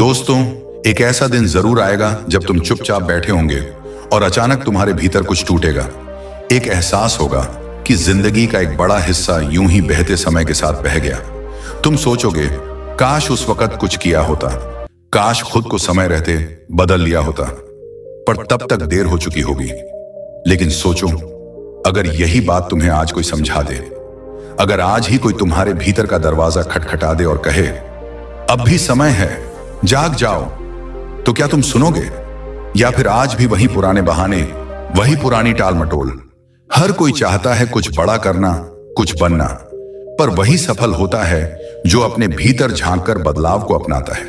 दोस्तों, एक ऐसा दिन जरूर आएगा जब तुम चुपचाप बैठे होंगे और अचानक तुम्हारे भीतर कुछ टूटेगा। एक एहसास होगा कि जिंदगी का एक बड़ा हिस्सा यूं ही बहते समय के साथ बह गया। तुम सोचोगे, काश उस वक्त कुछ किया होता, काश खुद को समय रहते बदल लिया होता, पर तब तक देर हो चुकी होगी। लेकिन सोचो, अगर यही बात तुम्हें आज कोई समझा दे, अगर आज ही कोई तुम्हारे भीतर का दरवाजा खटखटा दे और कहे, अब भी समय है, जाग जाओ, तो क्या तुम सुनोगे? या फिर आज भी वही पुराने बहाने, वही पुरानी टाल मटोल? हर कोई चाहता है कुछ बड़ा करना, कुछ बनना, पर वही सफल होता है जो अपने भीतर झांककर बदलाव को अपनाता है।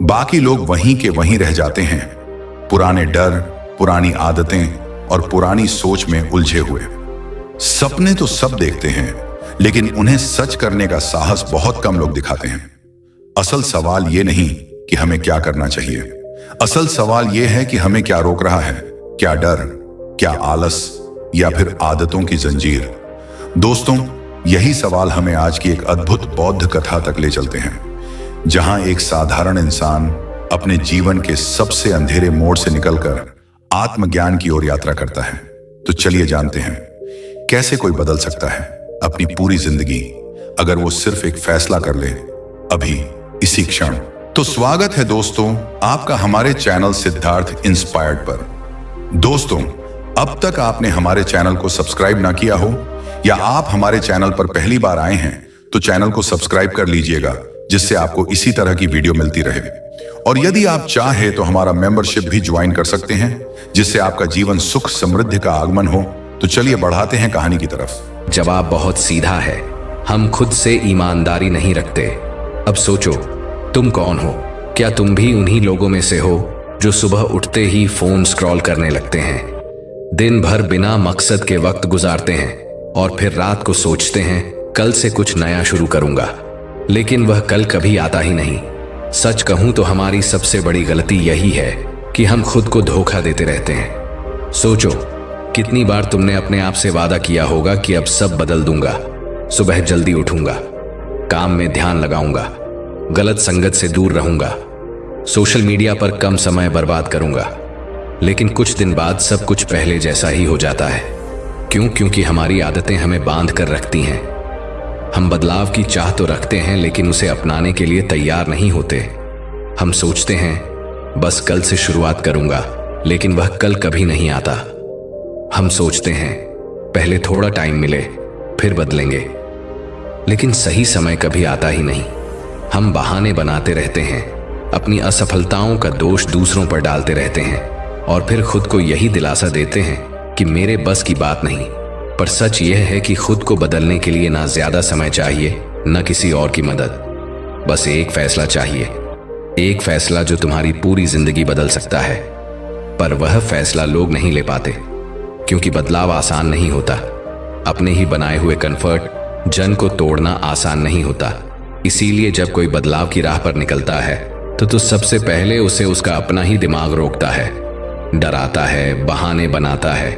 बाकी लोग वहीं के वहीं रह जाते हैं, पुराने डर, पुरानी आदतें और पुरानी सोच में उलझे हुए। सपने तो सब देखते हैं, लेकिन उन्हें सच करने का साहस बहुत कम लोग दिखाते हैं। असल सवाल यह नहीं कि हमें क्या करना चाहिए, असल सवाल यह है कि हमें क्या रोक रहा है। क्या डर, क्या आलस, या फिर आदतों की जंजीर? दोस्तों, यही सवाल हमें आज की एक अद्भुत बौद्ध कथा तक ले चलते हैं, जहां एक साधारण इंसान अपने जीवन के सबसे अंधेरे मोड़ से निकलकर आत्मज्ञान की ओर यात्रा करता है। तो चलिए जानते हैं कैसे कोई बदल सकता है अपनी पूरी जिंदगी, अगर वो सिर्फ एक फैसला कर ले, अभी इसी क्षण। तो स्वागत है दोस्तों आपका हमारे चैनल सिद्धार्थ इंस्पायर्ड पर। दोस्तों, अब तक आपने हमारे चैनल को सब्सक्राइब ना किया हो, या आप हमारे चैनल पर पहली बार आए हैं, तो चैनल को सब्सक्राइब कर लीजिएगा, जिससे आपको इसी तरह की वीडियो मिलती रहे। और यदि आप चाहे तो हमारा मेंबरशिप भी ज्वाइन कर सकते हैं, जिससे आपका जीवन सुख समृद्धि का आगमन हो। तो चलिए बढ़ाते हैं कहानी की तरफ। जवाब बहुत सीधा है, हम खुद से ईमानदारी नहीं रखते। अब सोचो, तुम कौन हो? क्या तुम भी उन्हीं लोगों में से हो जो सुबह उठते ही फोन स्क्रॉल करने लगते हैं, दिन भर बिना मकसद के वक्त गुजारते हैं और फिर रात को सोचते हैं कल से कुछ नया शुरू करूंगा, लेकिन वह कल कभी आता ही नहीं? सच कहूं तो हमारी सबसे बड़ी गलती यही है कि हम खुद को धोखा देते रहते हैं। सोचो, कितनी बार तुमने अपने आप से वादा किया होगा कि अब सब बदल दूंगा, सुबह जल्दी उठूंगा, काम में ध्यान लगाऊंगा, गलत संगत से दूर रहूंगा, सोशल मीडिया पर कम समय बर्बाद करूंगा। लेकिन कुछ दिन बाद सब कुछ पहले जैसा ही हो जाता है। क्यों? क्योंकि हमारी आदतें हमें बांध कर रखती हैं। हम बदलाव की चाह तो रखते हैं, लेकिन उसे अपनाने के लिए तैयार नहीं होते। हम सोचते हैं बस कल से शुरुआत करूंगा, लेकिन वह कल कभी नहीं आता। हम सोचते हैं पहले थोड़ा टाइम मिले, फिर बदलेंगे, लेकिन सही समय कभी आता ही नहीं। हम बहाने बनाते रहते हैं, अपनी असफलताओं का दोष दूसरों पर डालते रहते हैं और फिर खुद को यही दिलासा देते हैं कि मेरे बस की बात नहीं। पर सच यह है कि खुद को बदलने के लिए ना ज्यादा समय चाहिए, न किसी और की मदद। बस एक फैसला चाहिए, एक फैसला जो तुम्हारी पूरी जिंदगी बदल सकता है। पर वह फैसला लोग नहीं ले पाते, क्योंकि बदलाव आसान नहीं होता। अपने ही बनाए हुए कंफर्ट जन को तोड़ना आसान नहीं होता। इसीलिए जब कोई बदलाव की राह पर निकलता है तो सबसे पहले उसे उसका अपना ही दिमाग रोकता है, डराता है, बहाने बनाता है,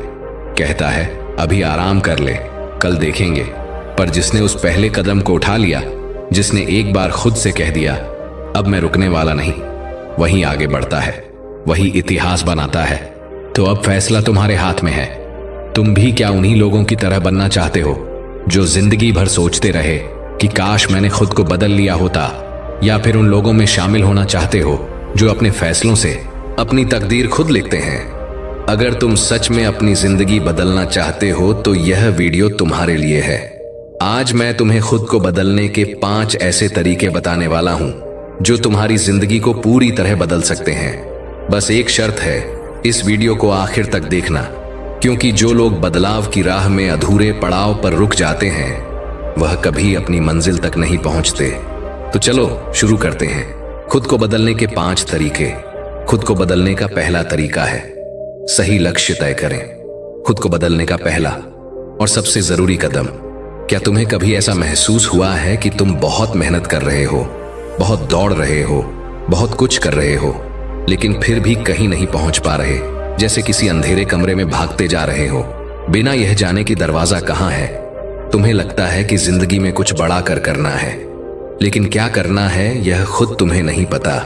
कहता है अभी आराम कर ले, कल देखेंगे। पर जिसने उस पहले कदम को उठा लिया, जिसने एक बार खुद से कह दिया अब मैं रुकने वाला नहीं, वही आगे बढ़ता है, वही इतिहास बनाता है। तो अब फैसला तुम्हारे हाथ में है। तुम भी क्या उन्हीं लोगों की तरह बनना चाहते हो जो जिंदगी भर सोचते रहे कि काश मैंने खुद को बदल लिया होता, या फिर उन लोगों में शामिल होना चाहते हो जो अपने फैसलों से अपनी तकदीर खुद लिखते हैं? अगर तुम सच में अपनी जिंदगी बदलना चाहते हो तो यह वीडियो तुम्हारे लिए है। आज मैं तुम्हें खुद को बदलने के 5 ऐसे तरीके बताने वाला हूं जो तुम्हारी जिंदगी को पूरी तरह बदल सकते हैं। बस एक शर्त है, इस वीडियो को आखिर तक देखना, क्योंकि जो लोग बदलाव की राह में अधूरे पड़ाव पर रुक जाते हैं वह कभी अपनी मंजिल तक नहीं पहुंचते। तो चलो शुरू करते हैं। खुद को बदलने के 5 तरीके। खुद को बदलने का पहला तरीका है सही लक्ष्य तय करें। खुद को बदलने का पहला और सबसे जरूरी कदम। क्या तुम्हें कभी ऐसा महसूस हुआ है कि तुम बहुत मेहनत कर रहे हो, बहुत दौड़ रहे हो, बहुत कुछ कर रहे हो, लेकिन फिर भी कहीं नहीं पहुंच पा रहे, जैसे किसी अंधेरे कमरे में भागते जा रहे हो, बिना यह जाने कि दरवाजा कहां है? तुम्हें लगता है कि जिंदगी में कुछ बड़ा करना है, लेकिन क्या करना है यह खुद तुम्हें नहीं पता।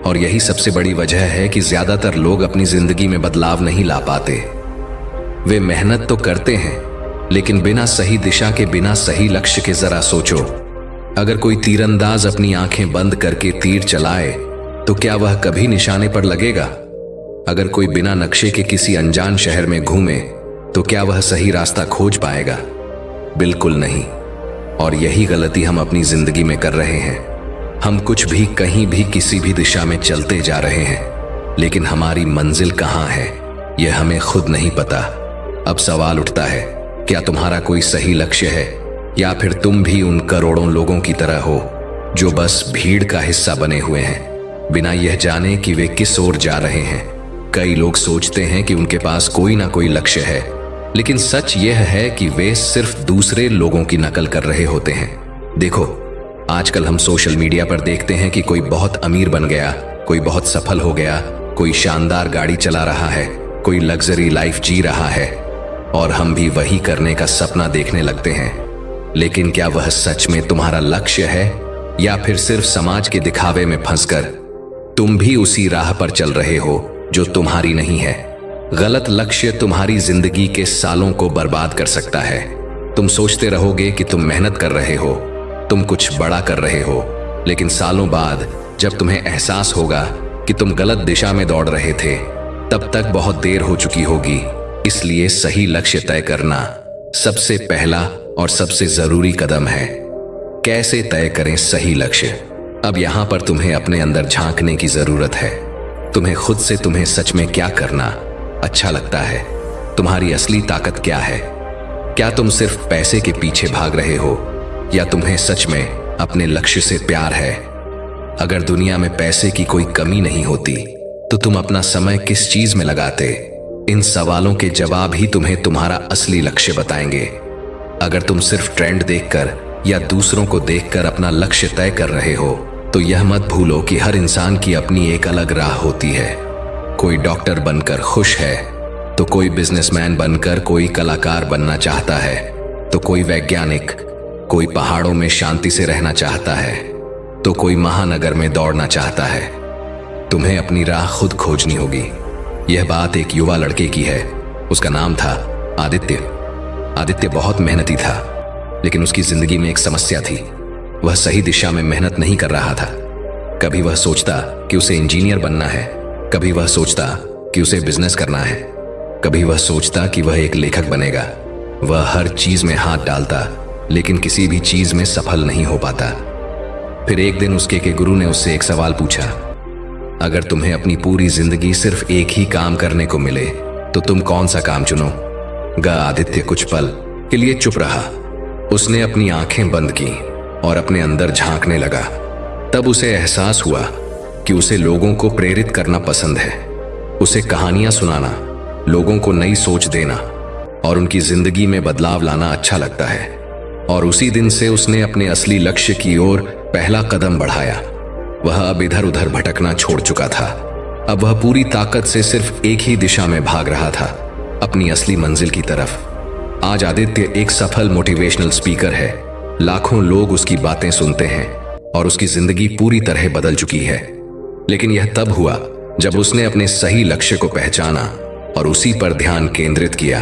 और यही सबसे बड़ी वजह है कि ज्यादातर लोग अपनी जिंदगी में बदलाव नहीं ला पाते। वे मेहनत तो करते हैं, लेकिन बिना सही दिशा के, बिना सही लक्ष्य के। जरा सोचो, अगर कोई तीरंदाज अपनी आंखें बंद करके तीर चलाए तो क्या वह कभी निशाने पर लगेगा? अगर कोई बिना नक्शे के किसी अनजान शहर में घूमे तो क्या वह सही रास्ता खोज पाएगा? बिल्कुल नहीं। और यही गलती हम अपनी जिंदगी में कर रहे हैं। हम कुछ भी, कहीं भी, किसी भी दिशा में चलते जा रहे हैं, लेकिन हमारी मंजिल कहाँ है यह हमें खुद नहीं पता। अब सवाल उठता है, क्या तुम्हारा कोई सही लक्ष्य है, या फिर तुम भी उन करोड़ों लोगों की तरह हो जो बस भीड़ का हिस्सा बने हुए हैं, बिना यह जाने कि वे किस ओर जा रहे हैं? कई लोग सोचते हैं कि उनके पास कोई ना कोई लक्ष्य है, लेकिन सच यह है कि वे सिर्फ दूसरे लोगों की नकल कर रहे होते हैं। देखो, आजकल हम सोशल मीडिया पर देखते हैं कि कोई बहुत अमीर बन गया, कोई बहुत सफल हो गया, कोई शानदार गाड़ी चला रहा है, कोई लग्जरी लाइफ जी रहा है, और हम भी वही करने का सपना देखने लगते हैं। लेकिन क्या वह सच में तुम्हारा लक्ष्य है, या फिर सिर्फ समाज के दिखावे में फंसकर तुम भी उसी राह पर चल रहे हो जो तुम्हारी नहीं है? गलत लक्ष्य तुम्हारी जिंदगी के सालों को बर्बाद कर सकता है। तुम सोचते रहोगे कि तुम मेहनत कर रहे हो, तुम कुछ बड़ा कर रहे हो, लेकिन सालों बाद जब तुम्हें एहसास होगा कि तुम गलत दिशा में दौड़ रहे थे, तब तक बहुत देर हो चुकी होगी। इसलिए सही लक्ष्य तय करना सबसे पहला और सबसे जरूरी कदम है। कैसे तय करें सही लक्ष्य? अब यहां पर तुम्हें अपने अंदर झांकने की जरूरत है। तुम्हें खुद से, तुम्हें सच में क्या करना अच्छा लगता है? तुम्हारी असली ताकत क्या है? क्या तुम सिर्फ पैसे के पीछे भाग रहे हो, या तुम्हें सच में अपने लक्ष्य से प्यार है? अगर दुनिया में पैसे की कोई कमी नहीं होती तो तुम अपना समय किस चीज में लगाते? इन सवालों के जवाब ही तुम्हें तुम्हारा असली लक्ष्य बताएंगे। अगर तुम सिर्फ ट्रेंड देखकर या दूसरों को देखकर अपना लक्ष्य तय कर रहे हो, तो यह मत भूलो कि हर इंसान की अपनी एक अलग राह होती है। कोई डॉक्टर बनकर खुश है, तो कोई बिजनेसमैन बनकर, कोई कलाकार बनना चाहता है, तो कोई वैज्ञानिक, कोई पहाड़ों में शांति से रहना चाहता है, तो कोई महानगर में दौड़ना चाहता है। तुम्हें अपनी राह खुद खोजनी होगी। यह बात एक युवा लड़के की है। उसका नाम था आदित्य। आदित्य बहुत मेहनती था, लेकिन उसकी जिंदगी में एक समस्या थी। वह सही दिशा में मेहनत नहीं कर रहा था। कभी वह सोचता कि उसे इंजीनियर बनना है, कभी वह सोचता कि उसे बिजनेस करना है, कभी वह सोचता कि वह एक लेखक बनेगा। वह हर चीज में हाथ डालता, लेकिन किसी भी चीज में सफल नहीं हो पाता। फिर एक दिन उसके के गुरु ने उससे एक सवाल पूछा, अगर तुम्हें अपनी पूरी जिंदगी सिर्फ एक ही काम करने को मिले तो तुम कौन सा काम चुनोगे? आदित्य कुछ पल के लिए चुप रहा। उसने अपनी आंखें बंद की और अपने अंदर झांकने लगा। तब उसे एहसास हुआ कि उसे लोगों को प्रेरित करना पसंद है। उसे कहानियां सुनाना, लोगों को नई सोच देना और उनकी जिंदगी में बदलाव लाना अच्छा लगता है। और उसी दिन से उसने अपने असली लक्ष्य की ओर पहला कदम बढ़ाया। वह अब इधर उधर भटकना छोड़ चुका था। अब वह पूरी ताकत से सिर्फ एक ही दिशा में भाग रहा था, अपनी असली मंजिल की तरफ। आज आदित्य एक सफल मोटिवेशनल स्पीकर है। लाखों लोग उसकी बातें सुनते हैं और उसकी जिंदगी पूरी तरह बदल चुकी है। लेकिन यह तब हुआ जब उसने अपने सही लक्ष्य को पहचाना और उसी पर ध्यान केंद्रित किया।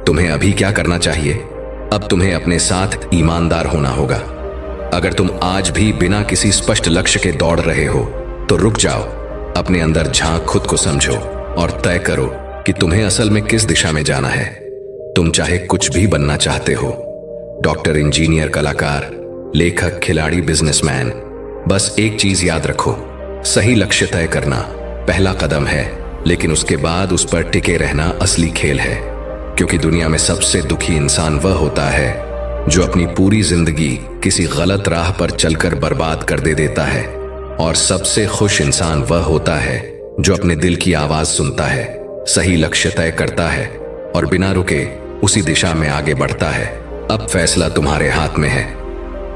तुम्हें अभी क्या करना चाहिए? अब तुम्हें अपने साथ ईमानदार होना होगा। अगर तुम आज भी बिना किसी स्पष्ट लक्ष्य के दौड़ रहे हो, तो रुक जाओ, अपने अंदर झांक, खुद को समझो और तय करो कि तुम्हें असल में किस दिशा में जाना है। तुम चाहे कुछ भी बनना चाहते हो, डॉक्टर, इंजीनियर, कलाकार, लेखक, खिलाड़ी, बिजनेसमैन, बस एक चीज याद रखो, सही लक्ष्य तय करना पहला कदम है, लेकिन उसके बाद उस पर टिके रहना असली खेल है। क्योंकि दुनिया में सबसे दुखी इंसान वह होता है जो अपनी पूरी जिंदगी किसी गलत राह पर चलकर बर्बाद कर देता है, और सबसे खुश इंसान वह होता है जो अपने दिल की आवाज सुनता है, सही लक्ष्य तय करता है और बिना रुके उसी दिशा में आगे बढ़ता है। अब फैसला तुम्हारे हाथ में है।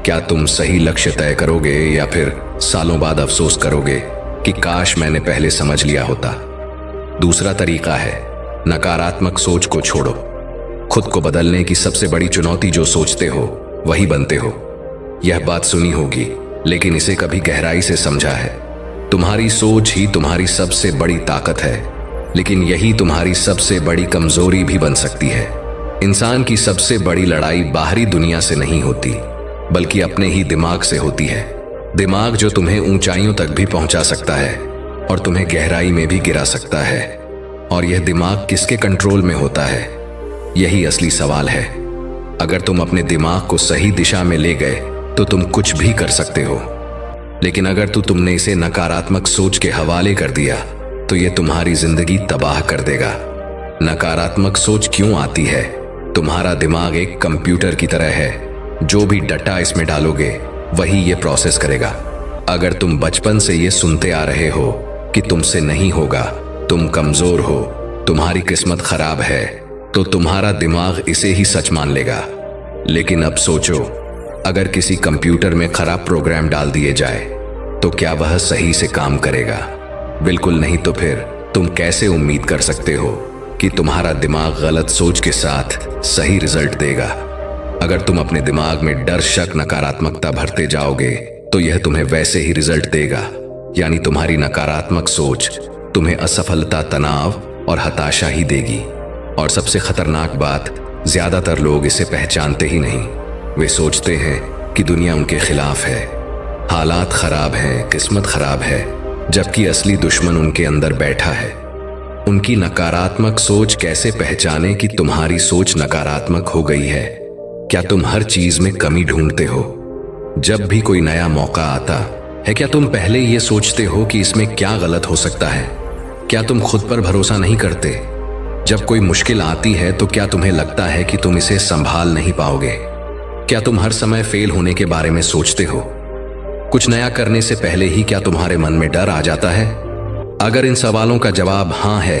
क्या तुम सही लक्ष्य तय करोगे, या फिर सालों बाद अफसोस करोगे कि काश मैंने पहले समझ लिया होता? दूसरा तरीका है, नकारात्मक सोच को छोड़ो। खुद को बदलने की सबसे बड़ी चुनौती जो सोचते हो वही बनते हो। यह बात सुनी होगी, लेकिन इसे कभी गहराई से समझा है तुम्हारी सोच ही तुम्हारी सबसे बड़ी ताकत है, लेकिन यही तुम्हारी सबसे बड़ी कमजोरी भी बन सकती है। इंसान की सबसे बड़ी लड़ाई बाहरी दुनिया से नहीं होती, बल्कि अपने ही दिमाग से होती है। दिमाग जो तुम्हें ऊंचाइयों तक भी पहुंचा सकता है और तुम्हें गहराई में भी गिरा सकता है। और यह दिमाग किसके कंट्रोल में होता है, यही असली सवाल है। अगर तुम अपने दिमाग को सही दिशा में ले गए तो तुम कुछ भी कर सकते हो, लेकिन अगर तुमने इसे नकारात्मक सोच के हवाले कर दिया तो यह तुम्हारी जिंदगी तबाह कर देगा। नकारात्मक सोच क्यों आती है? तुम्हारा दिमाग एक कंप्यूटर की तरह है, जो भी डाटा इसमें डालोगे वही ये प्रोसेस करेगा। अगर तुम बचपन से ये सुनते आ रहे हो कि तुमसे नहीं होगा, तुम कमजोर हो, तुम्हारी किस्मत खराब है, तो तुम्हारा दिमाग इसे ही सच मान लेगा। लेकिन अब सोचो, अगर किसी कंप्यूटर में खराब प्रोग्राम डाल दिए जाए तो क्या वह सही से काम करेगा? बिल्कुल नहीं। तो फिर तुम कैसे उम्मीद कर सकते हो कि तुम्हारा दिमाग गलत सोच के साथ सही रिजल्ट देगा? अगर तुम अपने दिमाग में डर, शक, नकारात्मकता भरते जाओगे तो यह तुम्हें वैसे ही रिजल्ट देगा। यानी तुम्हारी नकारात्मक सोच तुम्हें असफलता, तनाव और हताशा ही देगी। और सबसे खतरनाक बात, ज्यादातर लोग इसे पहचानते ही नहीं। वे सोचते हैं कि दुनिया उनके खिलाफ है, हालात खराब हैं, किस्मत खराब है, जबकि असली दुश्मन उनके अंदर बैठा है। उनकी नकारात्मक सोच कैसे पहचाने कि तुम्हारी सोच नकारात्मक हो गई है? क्या तुम हर चीज में कमी ढूंढते हो? जब भी कोई नया मौका आता है, क्या तुम पहले ये सोचते हो कि इसमें क्या गलत हो सकता है? क्या तुम खुद पर भरोसा नहीं करते? जब कोई मुश्किल आती है तो क्या तुम्हें लगता है कि तुम इसे संभाल नहीं पाओगे? क्या तुम हर समय फेल होने के बारे में सोचते हो? कुछ नया करने से पहले ही क्या तुम्हारे मन में डर आ जाता है? अगर इन सवालों का जवाब हाँ है,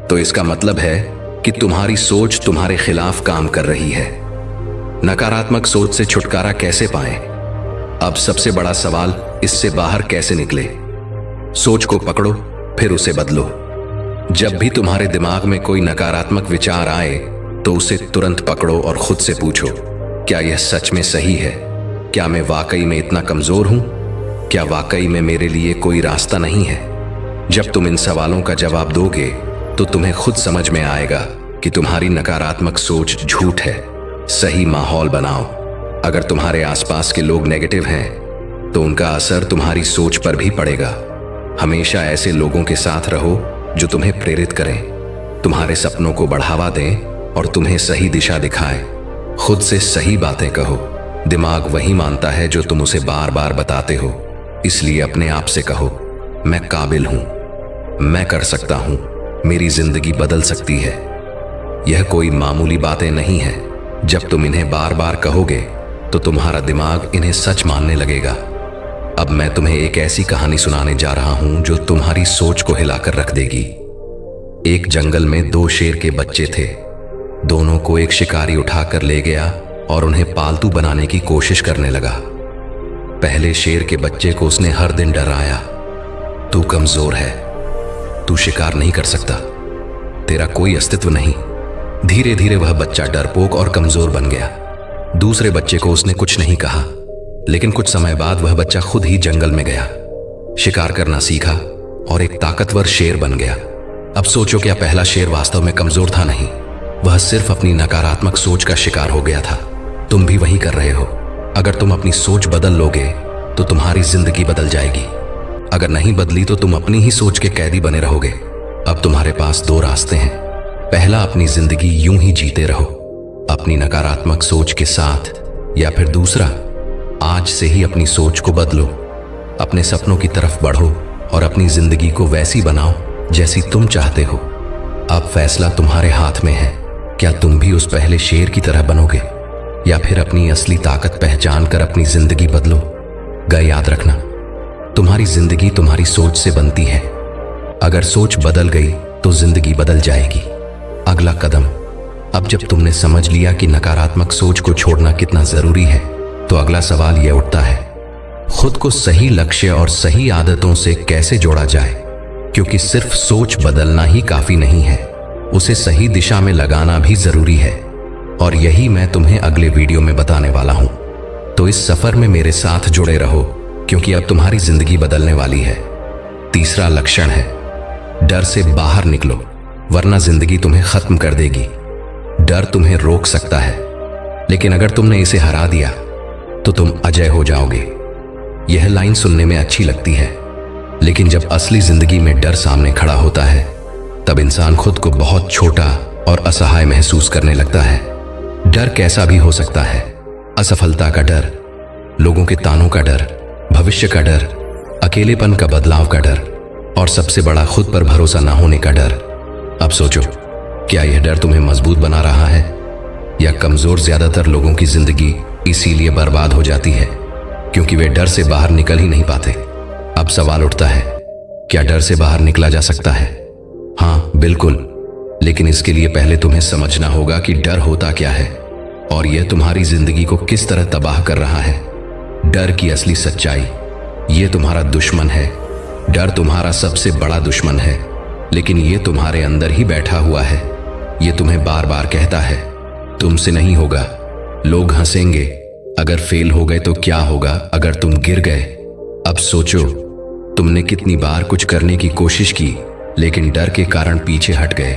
तो इसका मतलब है कि तुम्हारी सोच तुम्हारे खिलाफ काम कर रही है। नकारात्मक सोच से छुटकारा कैसे पाएं? अब सबसे बड़ा सवाल, इससे बाहर कैसे निकले? सोच को पकड़ो, फिर उसे बदलो। जब भी तुम्हारे दिमाग में कोई नकारात्मक विचार आए तो उसे तुरंत पकड़ो और खुद से पूछो, क्या यह सच में सही है? क्या मैं वाकई में इतना कमजोर हूं? क्या वाकई में मेरे लिए कोई रास्ता नहीं है? जब तुम इन सवालों का जवाब दोगे तो तुम्हें खुद समझ में आएगा कि तुम्हारी नकारात्मक सोच झूठ है। सही माहौल बनाओ। अगर तुम्हारे आसपास के लोग नेगेटिव हैं तो उनका असर तुम्हारी सोच पर भी पड़ेगा। हमेशा ऐसे लोगों के साथ रहो जो तुम्हें प्रेरित करें, तुम्हारे सपनों को बढ़ावा दें और तुम्हें सही दिशा दिखाएं। खुद से सही बातें कहो। दिमाग वही मानता है जो तुम उसे बार बार बताते हो। इसलिए अपने आप से कहो, मैं काबिल हूं, मैं कर सकता हूं, मेरी जिंदगी बदल सकती है। यह कोई मामूली बातें नहीं है। जब तुम इन्हें बार बार कहोगे तो तुम्हारा दिमाग इन्हें सच मानने लगेगा। अब मैं तुम्हें एक ऐसी कहानी सुनाने जा रहा हूं जो तुम्हारी सोच को हिलाकर रख देगी। एक जंगल में दो शेर के बच्चे थे। दोनों को एक शिकारी उठाकर ले गया और उन्हें पालतू बनाने की कोशिश करने लगा। पहले शेर के बच्चे को उसने हर दिन डराया, तू कमजोर है, तू शिकार नहीं कर सकता, तेरा कोई अस्तित्व नहीं। धीरे धीरे वह बच्चा डरपोक और कमजोर बन गया। दूसरे बच्चे को उसने कुछ नहीं कहा, लेकिन कुछ समय बाद वह बच्चा खुद ही जंगल में गया, शिकार करना सीखा और एक ताकतवर शेर बन गया। अब सोचो, क्या पहला शेर वास्तव में कमजोर था? नहीं, वह सिर्फ अपनी नकारात्मक सोच का शिकार हो गया था। तुम भी वही कर रहे हो। अगर तुम अपनी सोच बदल लोगे तो तुम्हारी जिंदगी बदल जाएगी। अगर नहीं बदली तो तुम अपनी ही सोच के कैदी बने रहोगे। अब तुम्हारे पास दो रास्ते हैं। पहला, अपनी जिंदगी यूं ही जीते रहो अपनी नकारात्मक सोच के साथ, या फिर दूसरा, आज से ही अपनी सोच को बदलो, अपने सपनों की तरफ बढ़ो और अपनी जिंदगी को वैसी बनाओ जैसी तुम चाहते हो। अब फैसला तुम्हारे हाथ में है। क्या तुम भी उस पहले शेर की तरह बनोगे या फिर अपनी असली ताकत पहचान कर अपनी जिंदगी बदलो? याद रखना, तुम्हारी जिंदगी तुम्हारी सोच से बनती है। अगर सोच बदल गई तो जिंदगी बदल जाएगी। अगला कदम, अब जब तुमने समझ लिया कि नकारात्मक सोच को छोड़ना कितना जरूरी है, तो अगला सवाल यह उठता है, खुद को सही लक्ष्य और सही आदतों से कैसे जोड़ा जाए? क्योंकि सिर्फ सोच बदलना ही काफी नहीं है, उसे सही दिशा में लगाना भी जरूरी है। और यही मैं तुम्हें अगले वीडियो में बताने वाला हूं। तो इस सफर में मेरे साथ जुड़े रहो, क्योंकि अब तुम्हारी जिंदगी बदलने वाली है। तीसरा लक्षण है, डर से बाहर निकलो, वरना जिंदगी तुम्हें खत्म कर देगी। डर तुम्हें रोक सकता है, लेकिन अगर तुमने इसे हरा दिया तो तुम अजय हो जाओगे। यह लाइन सुनने में अच्छी लगती है, लेकिन जब असली जिंदगी में डर सामने खड़ा होता है तब इंसान खुद को बहुत छोटा और असहाय महसूस करने लगता है। डर कैसा भी हो सकता है, असफलता का डर, लोगों के तानों का डर, भविष्य का डर, अकेलेपन का बदलाव का डर और सबसे बड़ा खुद पर भरोसा ना होने का डर। अब सोचो, क्या यह डर तुम्हें मजबूत बना रहा है या कमजोर? ज्यादातर लोगों की जिंदगी इसीलिए बर्बाद हो जाती है क्योंकि वे डर से बाहर निकल ही नहीं पाते। अब सवाल उठता है, क्या डर से बाहर निकला जा सकता है? हाँ, बिल्कुल, लेकिन इसके लिए पहले तुम्हें समझना होगा कि डर होता क्या है और यह तुम्हारी जिंदगी को किस तरह तबाह कर रहा है। डर की असली सच्चाई, यह तुम्हारा दुश्मन है। डर तुम्हारा सबसे बड़ा दुश्मन है, लेकिन यह तुम्हारे अंदर ही बैठा हुआ है। यह तुम्हें बार बार कहता है, तुमसे नहीं होगा, लोग हंसेंगे, अगर फेल हो गए तो क्या होगा अगर तुम गिर गए। अब सोचो, तुमने कितनी बार कुछ करने की कोशिश की लेकिन डर के कारण पीछे हट गए।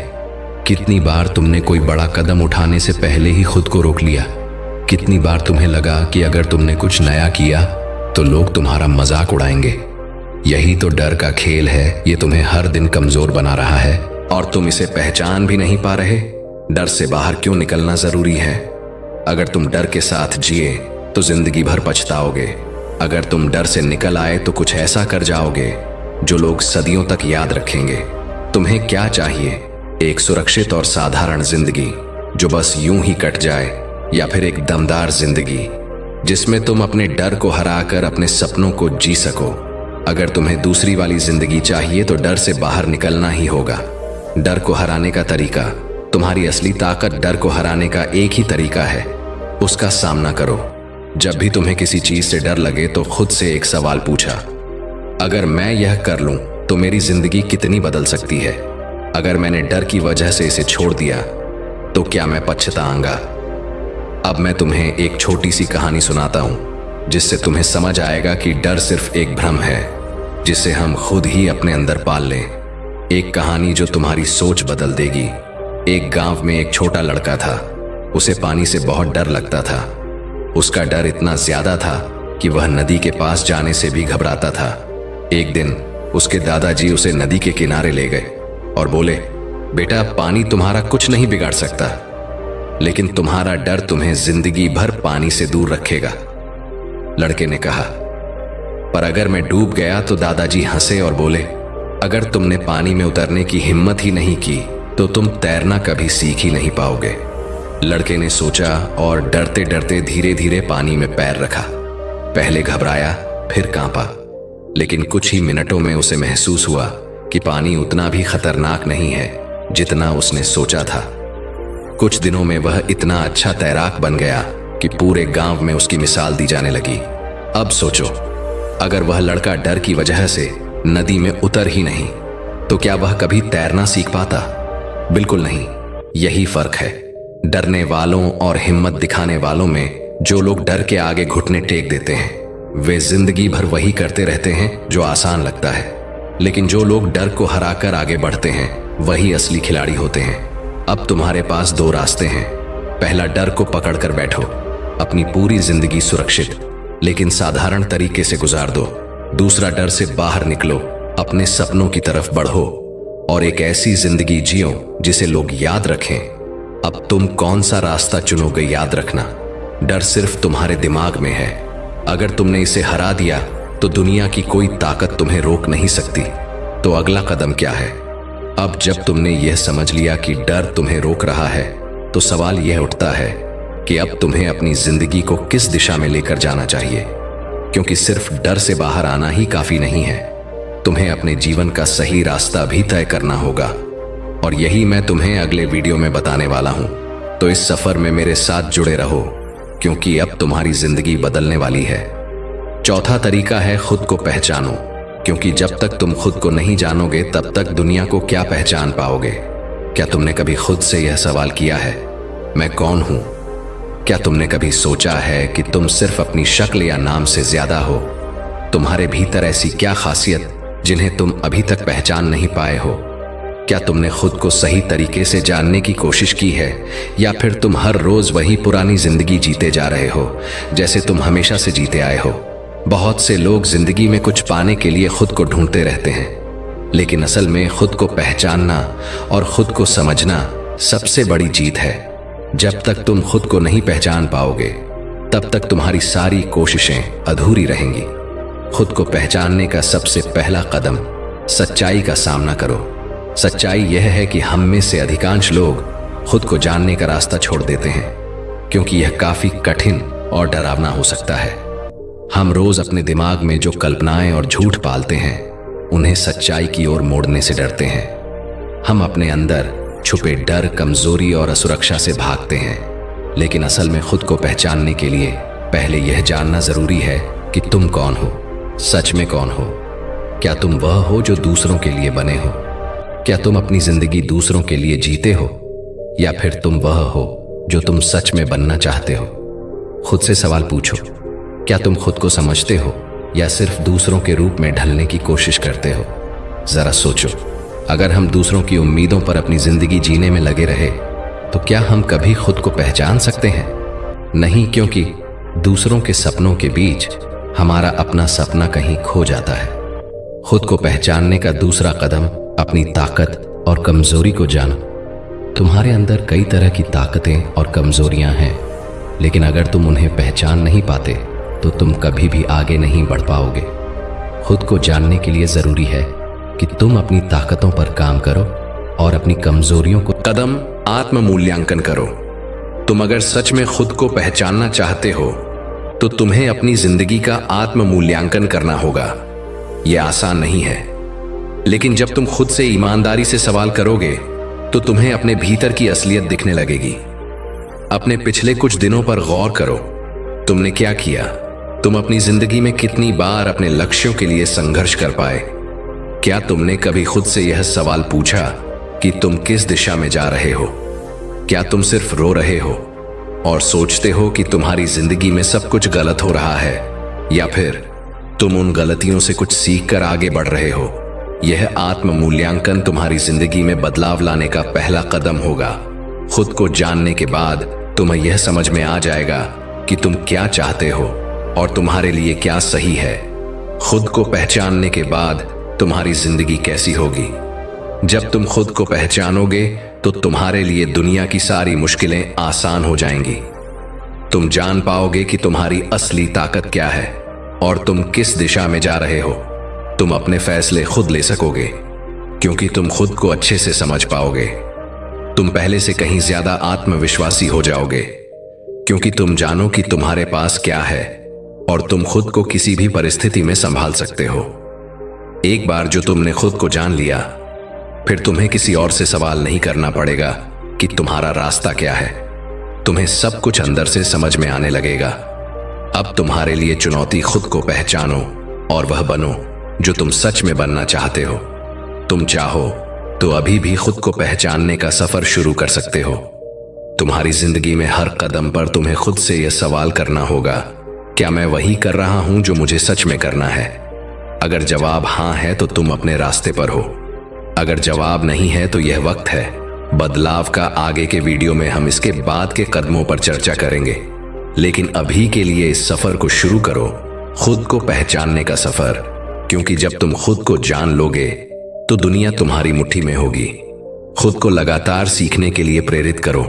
कितनी बार तुमने कोई बड़ा कदम उठाने से पहले ही खुद को रोक लिया। कितनी बार तुम्हें लगा कि अगर तुमने कुछ नया किया तो लोग तुम्हारा मजाक उड़ाएंगे। यही तो डर का खेल है, ये तुम्हें हर दिन कमजोर बना रहा है और तुम इसे पहचान भी नहीं पा रहे। डर से बाहर क्यों निकलना जरूरी है? अगर तुम डर के साथ जिए तो जिंदगी भर पछताओगे। अगर तुम डर से निकल आए तो कुछ ऐसा कर जाओगे जो लोग सदियों तक याद रखेंगे। तुम्हें क्या चाहिए? एक सुरक्षित और साधारण जिंदगी जो बस यूं ही कट जाए, या फिर एक दमदार जिंदगी जिसमें तुम अपने डर को हराकर अपने सपनों को जी सको? अगर तुम्हें दूसरी वाली जिंदगी चाहिए तो डर से बाहर निकलना ही होगा। डर को हराने का तरीका, तुम्हारी असली ताकत डर को हराने का एक ही तरीका है, उसका सामना करो। जब भी तुम्हें किसी चीज से डर लगे तो खुद से एक सवाल पूछा, अगर मैं यह कर लूं तो मेरी जिंदगी कितनी बदल सकती है? अगर मैंने डर की वजह से इसे छोड़ दिया तो क्या मैं पछताऊंगा? अब मैं तुम्हें एक छोटी सी कहानी सुनाता हूं जिससे तुम्हें समझ आएगा कि डर सिर्फ एक भ्रम है जिसे हम खुद ही अपने अंदर पाल लें। एक कहानी जो तुम्हारी सोच बदल देगी। एक गांव में एक छोटा लड़का था। उसे पानी से बहुत डर लगता था। उसका डर इतना ज्यादा था कि वह नदी के पास जाने से भी घबराता था। एक दिन उसके दादाजी उसे नदी के किनारे ले गए और बोले, बेटा, पानी तुम्हारा कुछ नहीं बिगाड़ सकता, लेकिन तुम्हारा डर तुम्हें जिंदगी भर पानी से दूर रखेगा। लड़के ने कहा, पर अगर मैं डूब गया? तो दादाजी हंसे और बोले, अगर तुमने पानी में उतरने की हिम्मत ही नहीं की तो तुम तैरना कभी सीख ही नहीं पाओगे। लड़के ने सोचा और डरते डरते धीरे धीरे पानी में पैर रखा। पहले घबराया, फिर कांपा, लेकिन कुछ ही मिनटों में उसे महसूस हुआ कि पानी उतना भी खतरनाक नहीं है जितना उसने सोचा था। कुछ दिनों में वह इतना अच्छा तैराक बन गया कि पूरे गांव में उसकी मिसाल दी जाने लगी। अब सोचो, अगर वह लड़का डर की वजह से नदी में उतर ही नहीं तो क्या वह कभी तैरना सीख पाता? बिल्कुल नहीं। यही फर्क है डरने वालों और हिम्मत दिखाने वालों में। जो लोग डर के आगे घुटने टेक देते हैं वे जिंदगी भर वही करते रहते हैं जो आसान लगता है, लेकिन जो लोग डर को हराकर आगे बढ़ते हैं वही असली खिलाड़ी होते हैं। अब तुम्हारे पास दो रास्ते हैं। पहला, डर को पकड़कर बैठो, अपनी पूरी जिंदगी सुरक्षित लेकिन साधारण तरीके से गुजार दो। दूसरा, डर से बाहर निकलो, अपने सपनों की तरफ बढ़ो और एक ऐसी जिंदगी जियो जिसे लोग याद रखें। अब तुम कौन सा रास्ता चुनोगे याद रखना, डर सिर्फ तुम्हारे दिमाग में है। अगर तुमने इसे हरा दिया तो दुनिया की कोई ताकत तुम्हें रोक नहीं सकती। तो अगला कदम क्या है? अब जब तुमने यह समझ लिया कि डर तुम्हें रोक रहा है तो सवाल यह उठता है कि अब तुम्हें अपनी जिंदगी को किस दिशा में लेकर जाना चाहिए, क्योंकि सिर्फ डर से बाहर आना ही काफी नहीं है। तुम्हें अपने जीवन का सही रास्ता भी तय करना होगा और यही मैं तुम्हें अगले वीडियो में बताने वाला हूं। तो इस सफर में मेरे साथ जुड़े रहो क्योंकि अब तुम्हारी जिंदगी बदलने वाली है। चौथा तरीका है, खुद को पहचानो, क्योंकि जब तक तुम खुद को नहीं जानोगे तब तक दुनिया को क्या पहचान पाओगे। क्या तुमने कभी खुद से यह सवाल किया है, मैं कौन हूं? क्या तुमने कभी सोचा है कि तुम सिर्फ अपनी शक्ल या नाम से ज्यादा हो? तुम्हारे भीतर ऐसी क्या खासियत जिन्हें तुम अभी तक पहचान नहीं पाए हो? क्या तुमने खुद को सही तरीके से जानने की कोशिश की है, या फिर तुम हर रोज वही पुरानी जिंदगी जीते जा रहे हो जैसे तुम हमेशा से जीते आए हो? बहुत से लोग जिंदगी में कुछ पाने के लिए खुद को ढूंढते रहते हैं, लेकिन असल में खुद को पहचानना और खुद को समझना सबसे बड़ी जीत है। जब तक तुम खुद को नहीं पहचान पाओगे, तब तक तुम्हारी सारी कोशिशें अधूरी रहेंगी। खुद को पहचानने का सबसे पहला कदम सच्चाई का सामना करो। सच्चाई यह है कि हम में से अधिकांश लोग खुद को जानने का रास्ता छोड़ देते हैं, क्योंकि यह काफी कठिन और डरावना हो सकता है। हम रोज अपने दिमाग में जो कल्पनाएं और झूठ पालते हैं, उन्हें सच्चाई की ओर मोड़ने से डरते हैं। हम अपने अंदर छुपे डर, कमजोरी और असुरक्षा से भागते हैं, लेकिन असल में खुद को पहचानने के लिए पहले यह जानना जरूरी है कि तुम कौन हो, सच में कौन हो। क्या तुम वह हो जो दूसरों के लिए बने हो? क्या तुम अपनी जिंदगी दूसरों के लिए जीते हो, या फिर तुम वह हो जो तुम सच में बनना चाहते हो? खुद से सवाल पूछो, क्या तुम खुद को समझते हो या सिर्फ दूसरों के रूप में ढलने की कोशिश करते हो? जरा सोचो, अगर हम दूसरों की उम्मीदों पर अपनी जिंदगी जीने में लगे रहे तो क्या हम कभी खुद को पहचान सकते हैं? नहीं, क्योंकि दूसरों के सपनों के बीच हमारा अपना सपना कहीं खो जाता है। खुद को पहचानने का दूसरा कदम अपनी ताकत और कमजोरी को जानो। तुम्हारे अंदर कई तरह की ताकतें और कमजोरियां हैं, लेकिन अगर तुम उन्हें पहचान नहीं पाते तो तुम कभी भी आगे नहीं बढ़ पाओगे। खुद को जानने के लिए जरूरी है कि तुम अपनी ताकतों पर काम करो और अपनी कमजोरियों को कदम आत्म मूल्यांकन करो। तुम अगर सच में खुद को पहचानना चाहते हो तो तुम्हें अपनी जिंदगी का आत्म मूल्यांकन करना होगा। यह आसान नहीं है, लेकिन जब तुम खुद से ईमानदारी से सवाल करोगे तो तुम्हें अपने भीतर की असलियत दिखने लगेगी। अपने पिछले कुछ दिनों पर गौर करो। तुमने क्या किया? तुम अपनी जिंदगी में कितनी बार अपने लक्ष्यों के लिए संघर्ष कर पाए? क्या तुमने कभी खुद से यह सवाल पूछा कि तुम किस दिशा में जा रहे हो? क्या तुम सिर्फ रो रहे हो और सोचते हो कि तुम्हारी जिंदगी में सब कुछ गलत हो रहा है, या फिर तुम उन गलतियों से कुछ सीखकर आगे बढ़ रहे हो? यह आत्म मूल्यांकन तुम्हारी जिंदगी में बदलाव लाने का पहला कदम होगा। खुद को जानने के बाद तुम्हें यह समझ में आ जाएगा कि तुम क्या चाहते हो और तुम्हारे लिए क्या सही है। खुद को पहचानने के बाद तुम्हारी जिंदगी कैसी होगी? जब तुम खुद को पहचानोगे तो तुम्हारे लिए दुनिया की सारी मुश्किलें आसान हो जाएंगी। तुम जान पाओगे कि तुम्हारी असली ताकत क्या है और तुम किस दिशा में जा रहे हो। तुम अपने फैसले खुद ले सकोगे, क्योंकि तुम खुद को अच्छे से समझ पाओगे। तुम पहले से कहीं ज्यादा आत्मविश्वासी हो जाओगे, क्योंकि तुम जानो कि तुम्हारे पास क्या है और तुम खुद को किसी भी परिस्थिति में संभाल सकते हो। एक बार जो तुमने खुद को जान लिया, फिर तुम्हें किसी और से सवाल नहीं करना पड़ेगा कि तुम्हारा रास्ता क्या है। तुम्हें सब कुछ अंदर से समझ में आने लगेगा। अब तुम्हारे लिए चुनौती खुद को पहचानो और वह बनो जो तुम सच में बनना चाहते हो। तुम चाहो तो अभी भी खुद को पहचानने का सफर शुरू कर सकते हो। तुम्हारी जिंदगी में हर कदम पर तुम्हें खुद से यह सवाल करना होगा, क्या मैं वही कर रहा हूं जो मुझे सच में करना है? अगर जवाब हां है तो तुम अपने रास्ते पर हो। अगर जवाब नहीं है तो यह वक्त है बदलाव का। आगे के वीडियो में हम इसके बाद के कदमों पर चर्चा करेंगे, लेकिन अभी के लिए इस सफर को शुरू करो, खुद को पहचानने का सफर। क्योंकि जब तुम खुद को जान लोगे तो दुनिया तुम्हारी मुट्ठी में होगी। खुद को लगातार सीखने के लिए प्रेरित करो,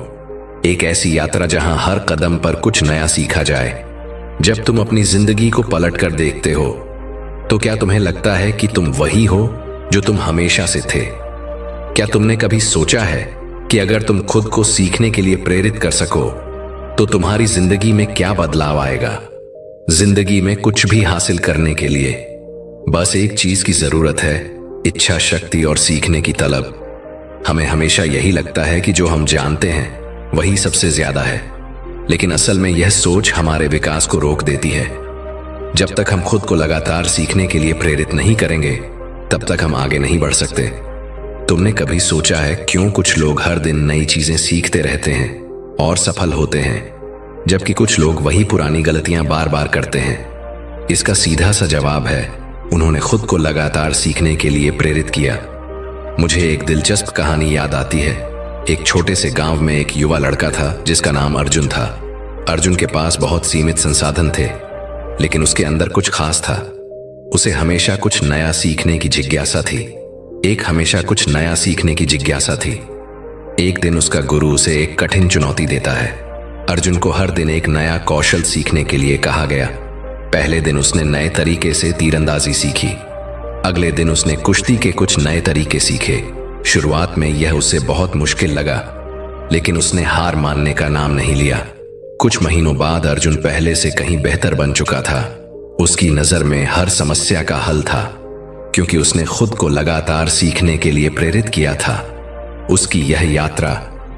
एक ऐसी यात्रा जहां हर कदम पर कुछ नया सीखा जाए। जब तुम अपनी जिंदगी को पलट कर देखते हो तो क्या तुम्हें लगता है कि तुम वही हो जो तुम हमेशा से थे? क्या तुमने कभी सोचा है कि अगर तुम खुद को सीखने के लिए प्रेरित कर सको तो तुम्हारी जिंदगी में क्या बदलाव आएगा? जिंदगी में कुछ भी हासिल करने के लिए बस एक चीज की जरूरत है, इच्छा शक्ति और सीखने की तलब। हमें हमेशा यही लगता है कि जो हम जानते हैं वही सबसे ज्यादा है, लेकिन असल में यह सोच हमारे विकास को रोक देती है। जब तक हम खुद को लगातार सीखने के लिए प्रेरित नहीं करेंगे, तब तक हम आगे नहीं बढ़ सकते। तुमने कभी सोचा है क्यों कुछ लोग हर दिन नई चीजें सीखते रहते हैं और सफल होते हैं, जबकि कुछ लोग वही पुरानी गलतियां बार बार करते हैं? इसका सीधा सा जवाब है उन्होंने खुद को लगातार सीखने के लिए प्रेरित किया। मुझे एक दिलचस्प कहानी याद आती है। एक छोटे से गांव में एक युवा लड़का था जिसका नाम अर्जुन था। अर्जुन के पास बहुत सीमित संसाधन थे, लेकिन उसके अंदर कुछ खास था। उसे हमेशा कुछ नया सीखने की जिज्ञासा थी। एक दिन उसका गुरु उसे एक कठिन चुनौती देता है। अर्जुन को हर दिन एक नया कौशल सीखने के लिए कहा गया। पहले दिन उसने नए तरीके से तीरंदाजी सीखी। अगले दिन उसने कुश्ती के कुछ नए तरीके सीखे। शुरुआत में यह उसे बहुत मुश्किल लगा, लेकिन उसने हार मानने का नाम नहीं लिया। कुछ महीनों बाद अर्जुन पहले से कहीं बेहतर बन चुका था। उसकी नजर में हर समस्या का हल था, क्योंकि उसने खुद को लगातार सीखने के लिए प्रेरित किया था। उसकी यह यात्रा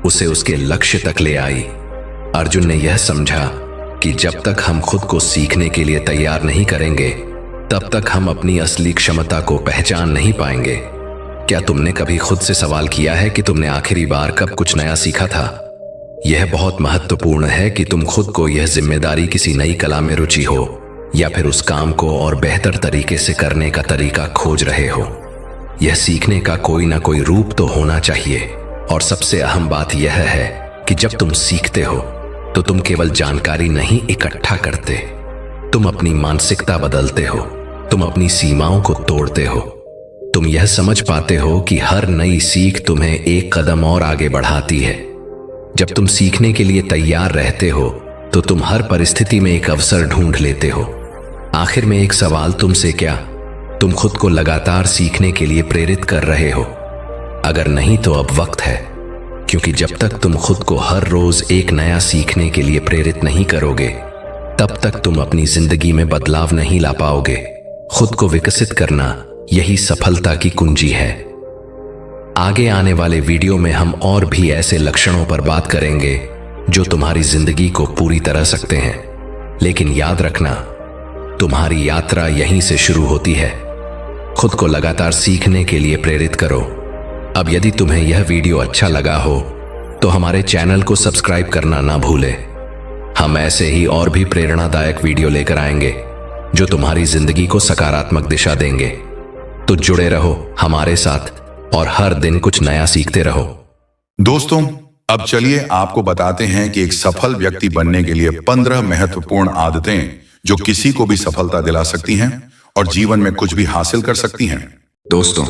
उसे उसके लक्ष्य तक ले आई। अर्जुन ने यह समझा कि जब तक हम खुद को सीखने के लिए तैयार नहीं करेंगे, तब तक हम अपनी असली क्षमता को पहचान नहीं पाएंगे। क्या तुमने कभी खुद से सवाल किया है कि तुमने आखिरी बार कब कुछ नया सीखा था? यह बहुत महत्वपूर्ण है कि तुम खुद को यह जिम्मेदारी किसी नई कला में रुचि हो, या फिर उस काम को और बेहतर तरीके से करने का तरीका खोज रहे हो। यह सीखने का कोई ना कोई रूप तो होना चाहिए। और सबसे अहम बात यह है कि जब तुम सीखते हो तो तुम केवल जानकारी नहीं इकट्ठा करते, तुम अपनी मानसिकता बदलते हो, तुम अपनी सीमाओं को तोड़ते हो। तुम यह समझ पाते हो कि हर नई सीख तुम्हें एक कदम और आगे बढ़ाती है। जब तुम सीखने के लिए तैयार रहते हो तो तुम हर परिस्थिति में एक अवसर ढूंढ लेते हो। आखिर में एक सवाल तुमसे, क्या तुम खुद को लगातार सीखने के लिए प्रेरित कर रहे हो? अगर नहीं तो अब वक्त है, क्योंकि जब तक तुम खुद को हर रोज एक नया सीखने के लिए प्रेरित नहीं करोगे, तब तक तुम अपनी जिंदगी में बदलाव नहीं ला पाओगे। खुद को विकसित करना यही सफलता की कुंजी है। आगे आने वाले वीडियो में हम और भी ऐसे लक्षणों पर बात करेंगे जो तुम्हारी जिंदगी को पूरी तरह सकते हैं। लेकिन याद रखना, तुम्हारी यात्रा यहीं से शुरू होती है। खुद को लगातार सीखने के लिए प्रेरित करो। अब यदि तुम्हें यह वीडियो अच्छा लगा हो तो हमारे चैनल को सब्सक्राइब करना ना भूलें। हम ऐसे ही और भी प्रेरणादायक वीडियो लेकर आएंगे जो तुम्हारी जिंदगी को सकारात्मक दिशा देंगे। तो जुड़े रहो हमारे साथ और हर दिन कुछ नया सीखते रहो। दोस्तों, अब चलिए आपको बताते हैं कि एक सफल व्यक्ति बनने के लिए 15 महत्वपूर्ण आदतें जो किसी को भी सफलता दिला सकती हैं और जीवन में कुछ भी हासिल कर सकती हैं। दोस्तों,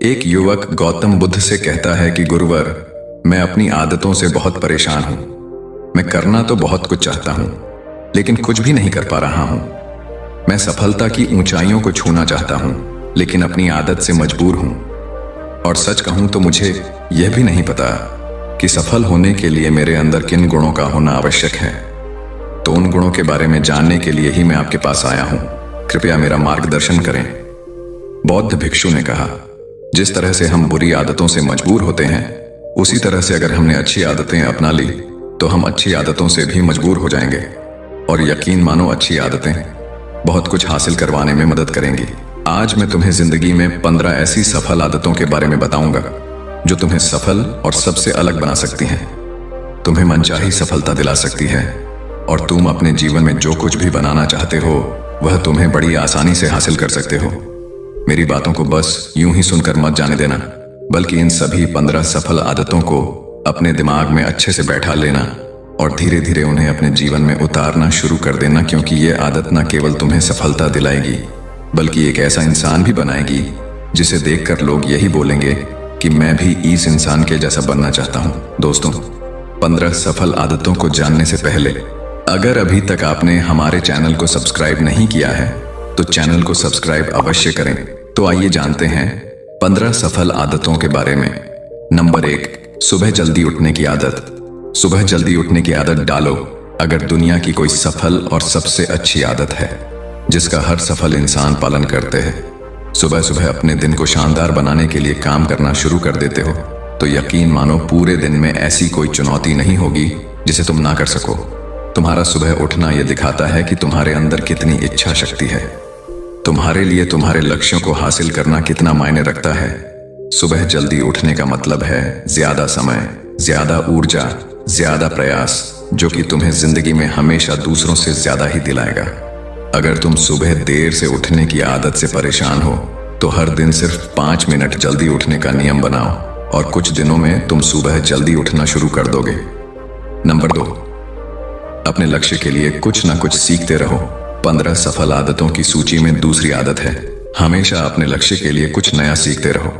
एक युवक गौतम बुद्ध से कहता है कि गुरुवर, मैं अपनी आदतों से बहुत परेशान हूं। मैं करना तो बहुत कुछ चाहता हूं, लेकिन कुछ भी नहीं कर पा रहा हूं। मैं सफलता की ऊंचाइयों को छूना चाहता हूं, लेकिन अपनी आदत से मजबूर हूं। और सच कहूं तो मुझे यह भी नहीं पता कि सफल होने के लिए मेरे अंदर किन गुणों का होना आवश्यक है। तो उन गुणों के बारे में जानने के लिए ही मैं आपके पास आया हूं। कृपया मेरा मार्गदर्शन करें। बौद्ध भिक्षु ने कहा, जिस तरह से हम बुरी आदतों से मजबूर होते हैं, उसी तरह से अगर हमने अच्छी आदतें अपना ली तो हम अच्छी आदतों से भी मजबूर हो जाएंगे। और यकीन मानो, अच्छी आदतें बहुत कुछ हासिल करवाने में मदद करेंगी। आज मैं तुम्हें जिंदगी में 15 ऐसी सफल आदतों के बारे में बताऊंगा जो तुम्हें सफल और सबसे अलग बना सकती हैं, तुम्हें मनचाही सफलता दिला सकती है, और तुम अपने जीवन में जो कुछ भी बनाना चाहते हो वह तुम्हें बड़ी आसानी से हासिल कर सकते हो। मेरी बातों को बस यूं ही सुनकर मत जाने देना, बल्कि इन सभी 15 सफल आदतों को अपने दिमाग में अच्छे से बैठा लेना और धीरे धीरे उन्हें अपने जीवन में उतारना शुरू कर देना, क्योंकि ये आदत न केवल तुम्हें सफलता दिलाएगी, बल्कि एक ऐसा इंसान भी बनाएगी जिसे देखकर लोग यही बोलेंगे कि मैं भी इस इंसान के जैसा बनना चाहता हूं। दोस्तों, 15 सफल आदतों को जानने से पहले, अगर अभी तक आपने हमारे चैनल को सब्सक्राइब नहीं किया है तो चैनल को सब्सक्राइब अवश्य करें। तो आइए जानते हैं 15 सफल आदतों के बारे में। नंबर 1, सुबह जल्दी उठने की आदत। सुबह जल्दी उठने की आदत डालो। अगर दुनिया की कोई सफल और सबसे अच्छी आदत है जिसका हर सफल इंसान पालन करते हैं, सुबह सुबह अपने दिन को शानदार बनाने के लिए काम करना शुरू कर देते हो, तो यकीन मानो पूरे दिन में ऐसी कोई चुनौती नहीं होगी जिसे तुम ना कर सको। तुम्हारा सुबह उठना यह दिखाता है कि तुम्हारे अंदर कितनी इच्छा शक्ति है, तुम्हारे लिए तुम्हारे लक्ष्यों को हासिल करना कितना मायने रखता है। सुबह जल्दी उठने का मतलब है ज्यादा समय, ज्यादा ऊर्जा, ज्यादा प्रयास, जो कि तुम्हें जिंदगी में हमेशा दूसरों से ज्यादा ही दिलाएगा। अगर तुम सुबह देर से उठने की आदत से परेशान हो तो हर दिन सिर्फ 5 मिनट जल्दी उठने का नियम बनाओ और कुछ दिनों में तुम सुबह जल्दी उठना शुरू कर दोगे। नंबर 2, अपने लक्ष्य के लिए कुछ ना कुछ सीखते रहो। 15 सफल आदतों की सूची में दूसरी आदत है, हमेशा अपने लक्ष्य के लिए कुछ नया सीखते रहो।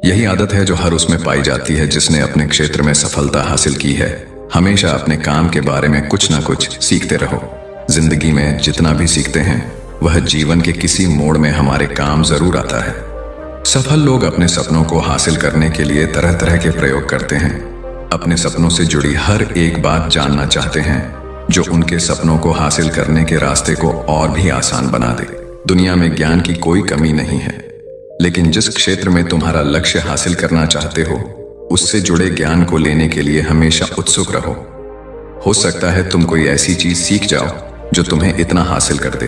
यही आदत है जो हर उसमें पाई जाती है जिसने अपने क्षेत्र में सफलता हासिल की है। हमेशा अपने काम के बारे में कुछ ना कुछ सीखते रहो। जिंदगी में जितना भी सीखते हैं वह जीवन के किसी मोड़ में हमारे काम जरूर आता है। सफल लोग अपने सपनों को हासिल करने के लिए तरह तरह के प्रयोग करते हैं। अपने सपनों से जुड़ी हर एक बात जानना चाहते हैं जो उनके सपनों को हासिल करने के रास्ते को और भी आसान बना दे। दुनिया में ज्ञान की कोई कमी नहीं है, लेकिन जिस क्षेत्र में तुम्हारा लक्ष्य हासिल करना चाहते हो उससे जुड़े ज्ञान को लेने के लिए हमेशा उत्सुक रहो। हो सकता है तुम कोई ऐसी चीज सीख जाओ जो तुम्हें इतना हासिल कर दे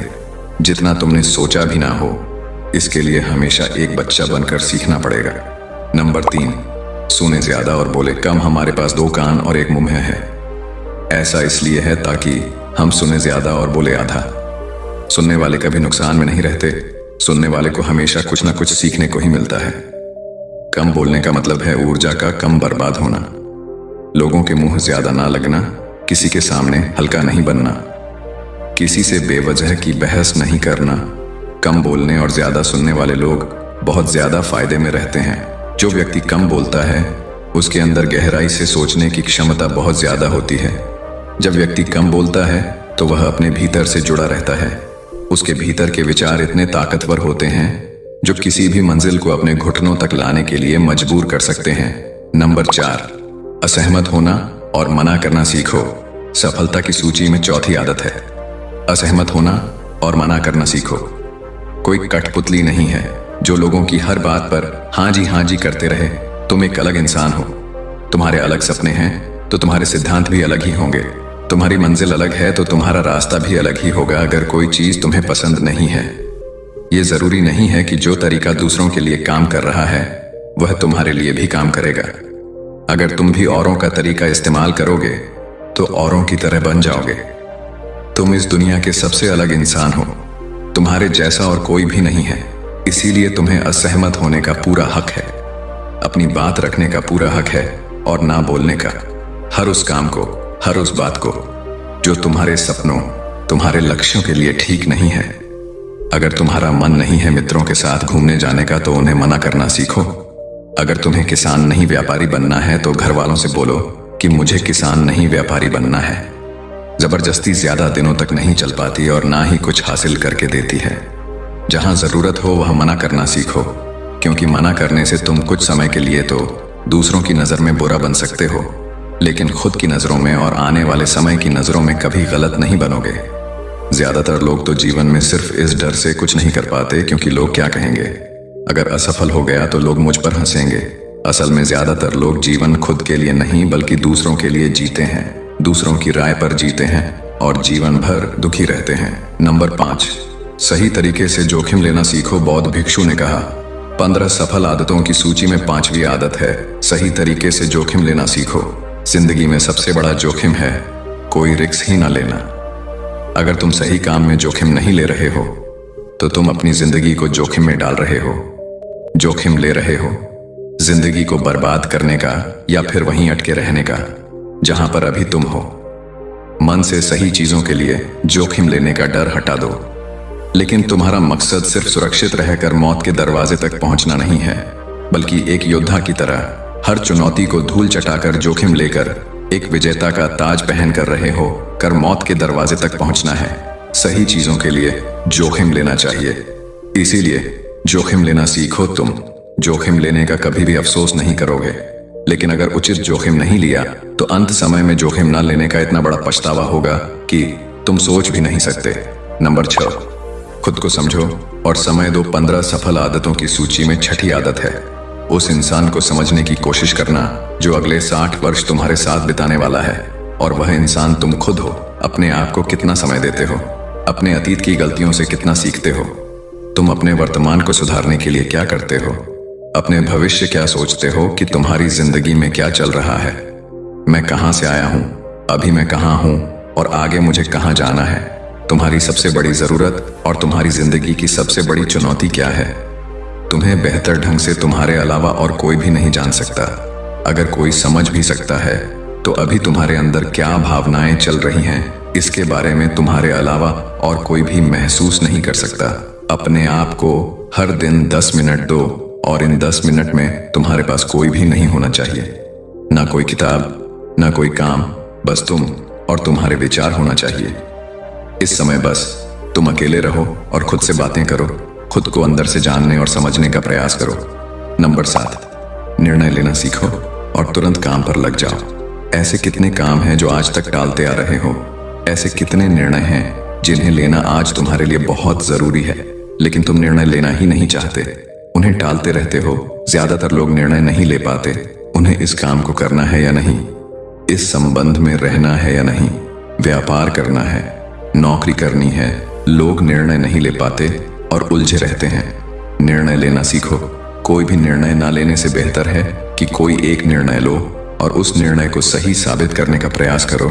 जितना तुमने सोचा भी ना हो। इसके लिए हमेशा एक बच्चा बनकर सीखना पड़ेगा। नंबर 3, सुने ज्यादा और बोले कम। हमारे पास 2 कान और 1 मुंह है। ऐसा इसलिए है ताकि हम सुने ज्यादा और बोले आधा। सुनने वाले कभी नुकसान में नहीं रहते। सुनने वाले को हमेशा कुछ ना कुछ सीखने को ही मिलता है। कम बोलने का मतलब है ऊर्जा का कम बर्बाद होना। लोगों के मुंह ज्यादा ना लगना, किसी के सामने हल्का नहीं बनना, किसी से बेवजह की बहस नहीं करना। कम बोलने और ज्यादा सुनने वाले लोग बहुत ज्यादा फायदे में रहते हैं। जो व्यक्ति कम बोलता है उसके अंदर गहराई से सोचने की क्षमता बहुत ज्यादा होती है। जब व्यक्ति कम बोलता है तो वह अपने भीतर से जुड़ा रहता है। उसके भीतर के विचार इतने ताकतवर होते हैं जो किसी भी मंजिल को अपने घुटनों तक लाने के लिए मजबूर कर सकते हैं। नंबर 4, असहमत होना और मना करना सीखो। सफलता की सूची में चौथी आदत है, असहमत होना और मना करना सीखो। कोई कठपुतली नहीं है जो लोगों की हर बात पर हाँ जी करते रहे। तुम एक अलग इंसान हो। तुम्हारे अलग सपने हैं तो तुम्हारे सिद्धांत भी अलग ही होंगे। तुम्हारी मंजिल अलग है तो तुम्हारा रास्ता भी अलग ही होगा। अगर कोई चीज तुम्हें पसंद नहीं है, ये जरूरी नहीं है कि जो तरीका दूसरों के लिए काम कर रहा है वह तुम्हारे लिए भी काम करेगा। अगर तुम भी औरों का तरीका इस्तेमाल करोगे तो औरों की तरह बन जाओगे। तुम इस दुनिया के सबसे अलग इंसान हो। तुम्हारे जैसा और कोई भी नहीं है, इसीलिए तुम्हें असहमत होने का पूरा हक है। अपनी बात रखने का पूरा हक है और ना बोलने का। हर उस काम को, हर उस बात को जो तुम्हारे सपनों, तुम्हारे लक्ष्यों के लिए ठीक नहीं है। अगर तुम्हारा मन नहीं है मित्रों के साथ घूमने जाने का तो उन्हें मना करना सीखो। अगर तुम्हें किसान नहीं व्यापारी बनना है तो घर वालों से बोलो कि मुझे किसान नहीं व्यापारी बनना है। जबरदस्ती ज्यादा दिनों तक नहीं चल पाती और ना ही कुछ हासिल करके देती है। जहां जरूरत हो वहां मना करना सीखो, क्योंकि मना करने से तुम कुछ समय के लिए तो दूसरों की नजर में बुरा बन सकते हो, लेकिन खुद की नजरों में और आने वाले समय की नजरों में कभी गलत नहीं बनोगे। ज्यादातर लोग तो जीवन में सिर्फ इस डर से कुछ नहीं कर पाते क्योंकि लोग क्या कहेंगे। अगर असफल हो गया तो लोग मुझ पर हंसेंगे। असल में ज्यादातर लोग जीवन खुद के लिए नहीं बल्कि दूसरों के लिए जीते हैं, दूसरों की राय पर जीते हैं और जीवन भर दुखी रहते हैं। नंबर 5, सही तरीके से जोखिम लेना सीखो। बौद्ध भिक्षु ने कहा, 15 सफल आदतों की सूची में 5वीं आदत है, सही तरीके से जोखिम लेना सीखो। जिंदगी में सबसे बड़ा जोखिम है कोई रिस्क ही ना लेना। अगर तुम सही काम में जोखिम नहीं ले रहे हो तो तुम अपनी जिंदगी को जोखिम में डाल रहे हो। जोखिम ले रहे हो जिंदगी को बर्बाद करने का या फिर वहीं अटके रहने का जहां पर अभी तुम हो। मन से सही चीजों के लिए जोखिम लेने का डर हटा दो। लेकिन तुम्हारा मकसद सिर्फ सुरक्षित रहकर मौत के दरवाजे तक पहुंचना नहीं है, बल्कि एक योद्धा की तरह हर चुनौती को धूल चटाकर जोखिम लेकर एक विजेता का ताज पहन कर रहे हो कर मौत के दरवाजे तक पहुंचना है। सही चीजों के लिए जोखिम लेना चाहिए, इसीलिए जोखिम लेना सीखो। तुम जोखिम लेने का कभी भी अफसोस नहीं करोगे, लेकिन अगर उचित जोखिम नहीं लिया तो अंत समय में जोखिम न लेने का इतना बड़ा पछतावा होगा कि तुम सोच भी नहीं सकते। नंबर 6, खुद को समझो और समय दो। 15 सफल आदतों की सूची में 6ठी आदत है, उस इंसान को समझने की कोशिश करना जो अगले 60 वर्ष तुम्हारे साथ बिताने वाला है। और वह इंसान तुम खुद हो। अपने आप को कितना समय देते हो, अपने अतीत की गलतियों से कितना सीखते हो, तुम अपने वर्तमान को सुधारने के लिए क्या करते हो, अपने भविष्य क्या सोचते हो कि तुम्हारी जिंदगी में क्या चल रहा है। मैं कहां से आया हूं, अभी मैं कहां हूं और आगे मुझे कहां जाना है। तुम्हारी सबसे बड़ी जरूरत और तुम्हारी जिंदगी की सबसे बड़ी चुनौती क्या है? तुम्हें बेहतर ढंग से तुम्हारे अलावा और कोई भी नहीं जान सकता। अगर कोई समझ भी सकता है तो अभी तुम्हारे अंदर क्या भावनाएं चल रही हैं, इसके बारे में तुम्हारे अलावा और कोई भी महसूस नहीं कर सकता। अपने आप को हर दिन 10 मिनट दो और इन 10 मिनट में तुम्हारे पास कोई भी नहीं होना चाहिए, ना कोई किताब, ना कोई काम, बस तुम और तुम्हारे विचार होना चाहिए। इस समय बस तुम अकेले रहो और खुद से बातें करो, खुद को अंदर से जानने और समझने का प्रयास करो। नंबर 7, निर्णय लेना सीखो और तुरंत काम पर लग जाओ। ऐसे कितने काम हैं जो आज तक टालते आ रहे हो? ऐसे कितने निर्णय हैं जिन्हें लेना आज तुम्हारे लिए बहुत जरूरी है, लेकिन तुम निर्णय लेना ही नहीं चाहते, उन्हें टालते रहते हो। ज्यादातर लोग निर्णय नहीं ले पाते, उन्हें इस काम को करना है या नहीं, इस संबंध में रहना है या नहीं, व्यापार करना है, नौकरी करनी है। लोग निर्णय नहीं ले पाते और उलझे रहते हैं। निर्णय लेना सीखो। कोई भी निर्णय ना लेने से बेहतर है कि कोई एक निर्णय लो और उस निर्णय को सही साबित करने का प्रयास करो।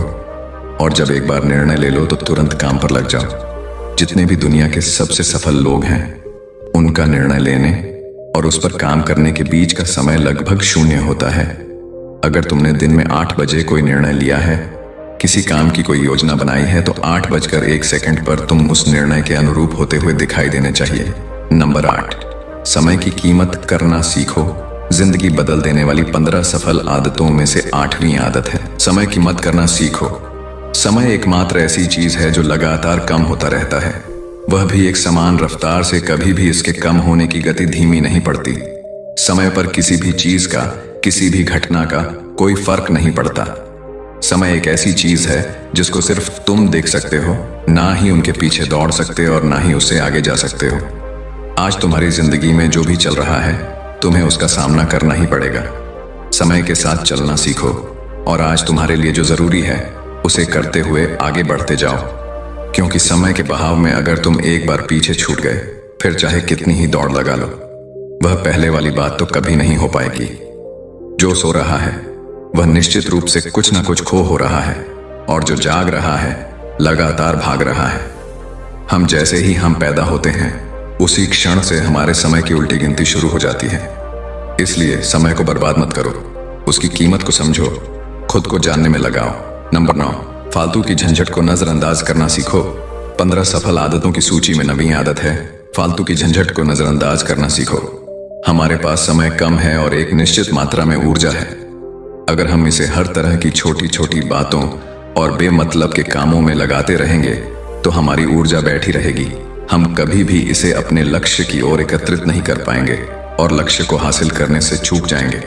और जब एक बार निर्णय ले लो तो तुरंत काम पर लग जाओ। जितने भी दुनिया के सबसे सफल लोग हैं, उनका निर्णय लेने और उस पर काम करने के बीच का समय लगभग 0 होता है। अगर तुमने दिन में 8 बजे कोई निर्णय लिया है, किसी काम की कोई योजना बनाई है, तो 8:01 पर तुम उस निर्णय के अनुरूप होते हुए दिखाई देने चाहिए। नंबर 8, समय की कीमत करना सीखो। जिंदगी बदल देने वाली 15 सफल आदतों में से 8वीं आदत है समय की मत करना सीखो। समय एकमात्र ऐसी चीज है जो लगातार कम होता रहता है, वह भी एक समान रफ्तार से। कभी भी इसके कम होने की गति धीमी नहीं पड़ती। समय पर किसी भी चीज का, किसी भी घटना का कोई फर्क नहीं पड़ता। समय एक ऐसी चीज है जिसको सिर्फ तुम देख सकते हो, ना ही उनके पीछे दौड़ सकते हो और ना ही उससे आगे जा सकते हो। आज तुम्हारी जिंदगी में जो भी चल रहा है, तुम्हें उसका सामना करना ही पड़ेगा। समय के साथ चलना सीखो और आज तुम्हारे लिए जो जरूरी है उसे करते हुए आगे बढ़ते जाओ, क्योंकि समय के बहाव में अगर तुम एक बार पीछे छूट गए, फिर चाहे कितनी ही दौड़ लगा लो, वह पहले वाली बात तो कभी नहीं हो पाएगी। जो सो रहा है वह निश्चित रूप से कुछ ना कुछ खो हो रहा है, और जो जाग रहा है लगातार भाग रहा है। हम जैसे ही हम पैदा होते हैं, उसी क्षण से हमारे समय की उल्टी गिनती शुरू हो जाती है। इसलिए समय को बर्बाद मत करो, उसकी कीमत को समझो, खुद को जानने में लगाओ। नंबर 9, फालतू की झंझट को नजरअंदाज करना सीखो। 15 सफल आदतों की सूची में 9वीं आदत है फालतू की झंझट को नजरअंदाज करना सीखो। हमारे पास समय कम है और एक निश्चित मात्रा में ऊर्जा है। अगर हम इसे हर तरह की छोटी छोटी बातों और बेमतलब के कामों में लगाते रहेंगे तो हमारी ऊर्जा बैठी रहेगी। हम कभी भी इसे अपने लक्ष्य की ओर एकत्रित नहीं कर पाएंगे और लक्ष्य को हासिल करने से चूक जाएंगे।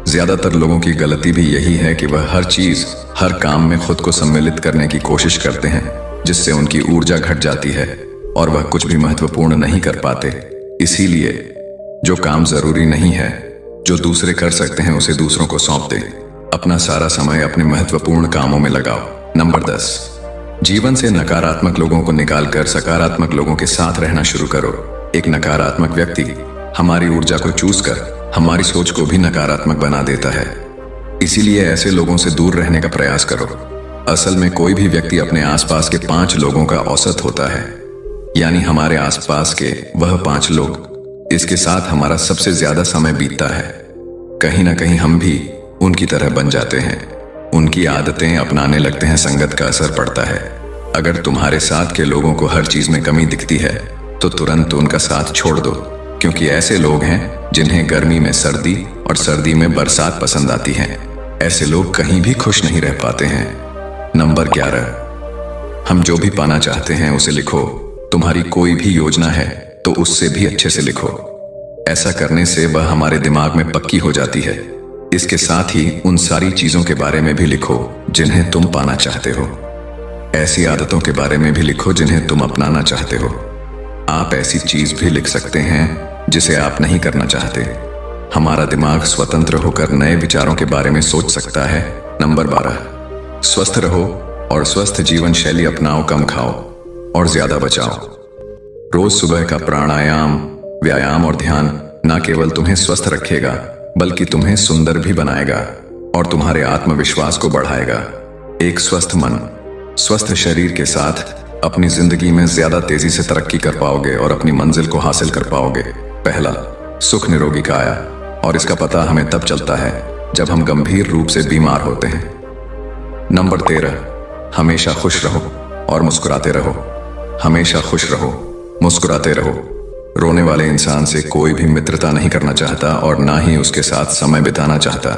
ज्यादातर लोगों की गलती भी यही है कि वह हर चीज, हर काम में खुद को सम्मिलित करने की कोशिश करते हैं, जिससे उनकी ऊर्जा घट जाती है और वह कुछ भी महत्वपूर्ण नहीं कर पाते। इसीलिए जो काम जरूरी नहीं है, जो दूसरे कर सकते हैं, उसे दूसरों को सौंप दें। अपना सारा समय अपने महत्वपूर्ण कामों में लगाओ। नंबर 10, जीवन से नकारात्मक लोगों को निकालकर सकारात्मक लोगों के साथ रहना शुरू करो। एक नकारात्मक व्यक्ति हमारी ऊर्जा को चूस कर हमारी सोच को भी नकारात्मक बना देता है। इसीलिए ऐसे लोगों से दूर रहने का प्रयास करो। असल में कोई भी व्यक्ति अपने आसपास के 5 लोगों का औसत होता है, यानी हमारे आसपास के वह 5 लोग, इसके साथ हमारा सबसे ज्यादा समय बीतता है। कहीं ना कहीं हम भी उनकी तरह बन जाते हैं, उनकी आदतें अपनाने लगते हैं, संगत का असर पड़ता है। अगर तुम्हारे साथ के लोगों को हर चीज में कमी दिखती है तो तुरंत उनका साथ छोड़ दो, क्योंकि ऐसे लोग हैं जिन्हें गर्मी में सर्दी और सर्दी में बरसात पसंद आती है। ऐसे लोग कहीं भी खुश नहीं रह पाते हैं। नंबर 11, हम जो भी पाना चाहते हैं उसे लिखो। तुम्हारी कोई भी योजना है तो उससे भी अच्छे से लिखो। ऐसा करने से वह हमारे दिमाग में पक्की हो जाती है। इसके साथ ही उन सारी चीजों के बारे में भी लिखो जिन्हें तुम पाना चाहते हो। ऐसी आदतों के बारे में भी लिखो जिन्हें तुम अपनाना चाहते हो। आप ऐसी चीज भी लिख सकते हैं जिसे आप नहीं करना चाहते। हमारा दिमाग स्वतंत्र होकर नए विचारों के बारे में सोच सकता है। नंबर 12, स्वस्थ रहो और स्वस्थ जीवन शैली अपनाओ। कम खाओ और ज्यादा बचाओ। रोज सुबह का प्राणायाम, व्यायाम और ध्यान न केवल तुम्हें स्वस्थ रखेगा बल्कि तुम्हें सुंदर भी बनाएगा और तुम्हारे आत्मविश्वास को बढ़ाएगा। एक स्वस्थ मन, स्वस्थ शरीर के साथ अपनी जिंदगी में ज्यादा तेजी से तरक्की कर पाओगे और अपनी मंजिल को हासिल कर पाओगे। पहला, सुख निरोगी काया, और इसका पता हमें तब चलता है जब हम गंभीर रूप से बीमार होते हैं। नंबर 13, हमेशा खुश रहो और मुस्कुराते रहो। हमेशा खुश रहो, मुस्कुराते रहो। रोने वाले इंसान से कोई भी मित्रता नहीं करना चाहता और ना ही उसके साथ समय बिताना चाहता,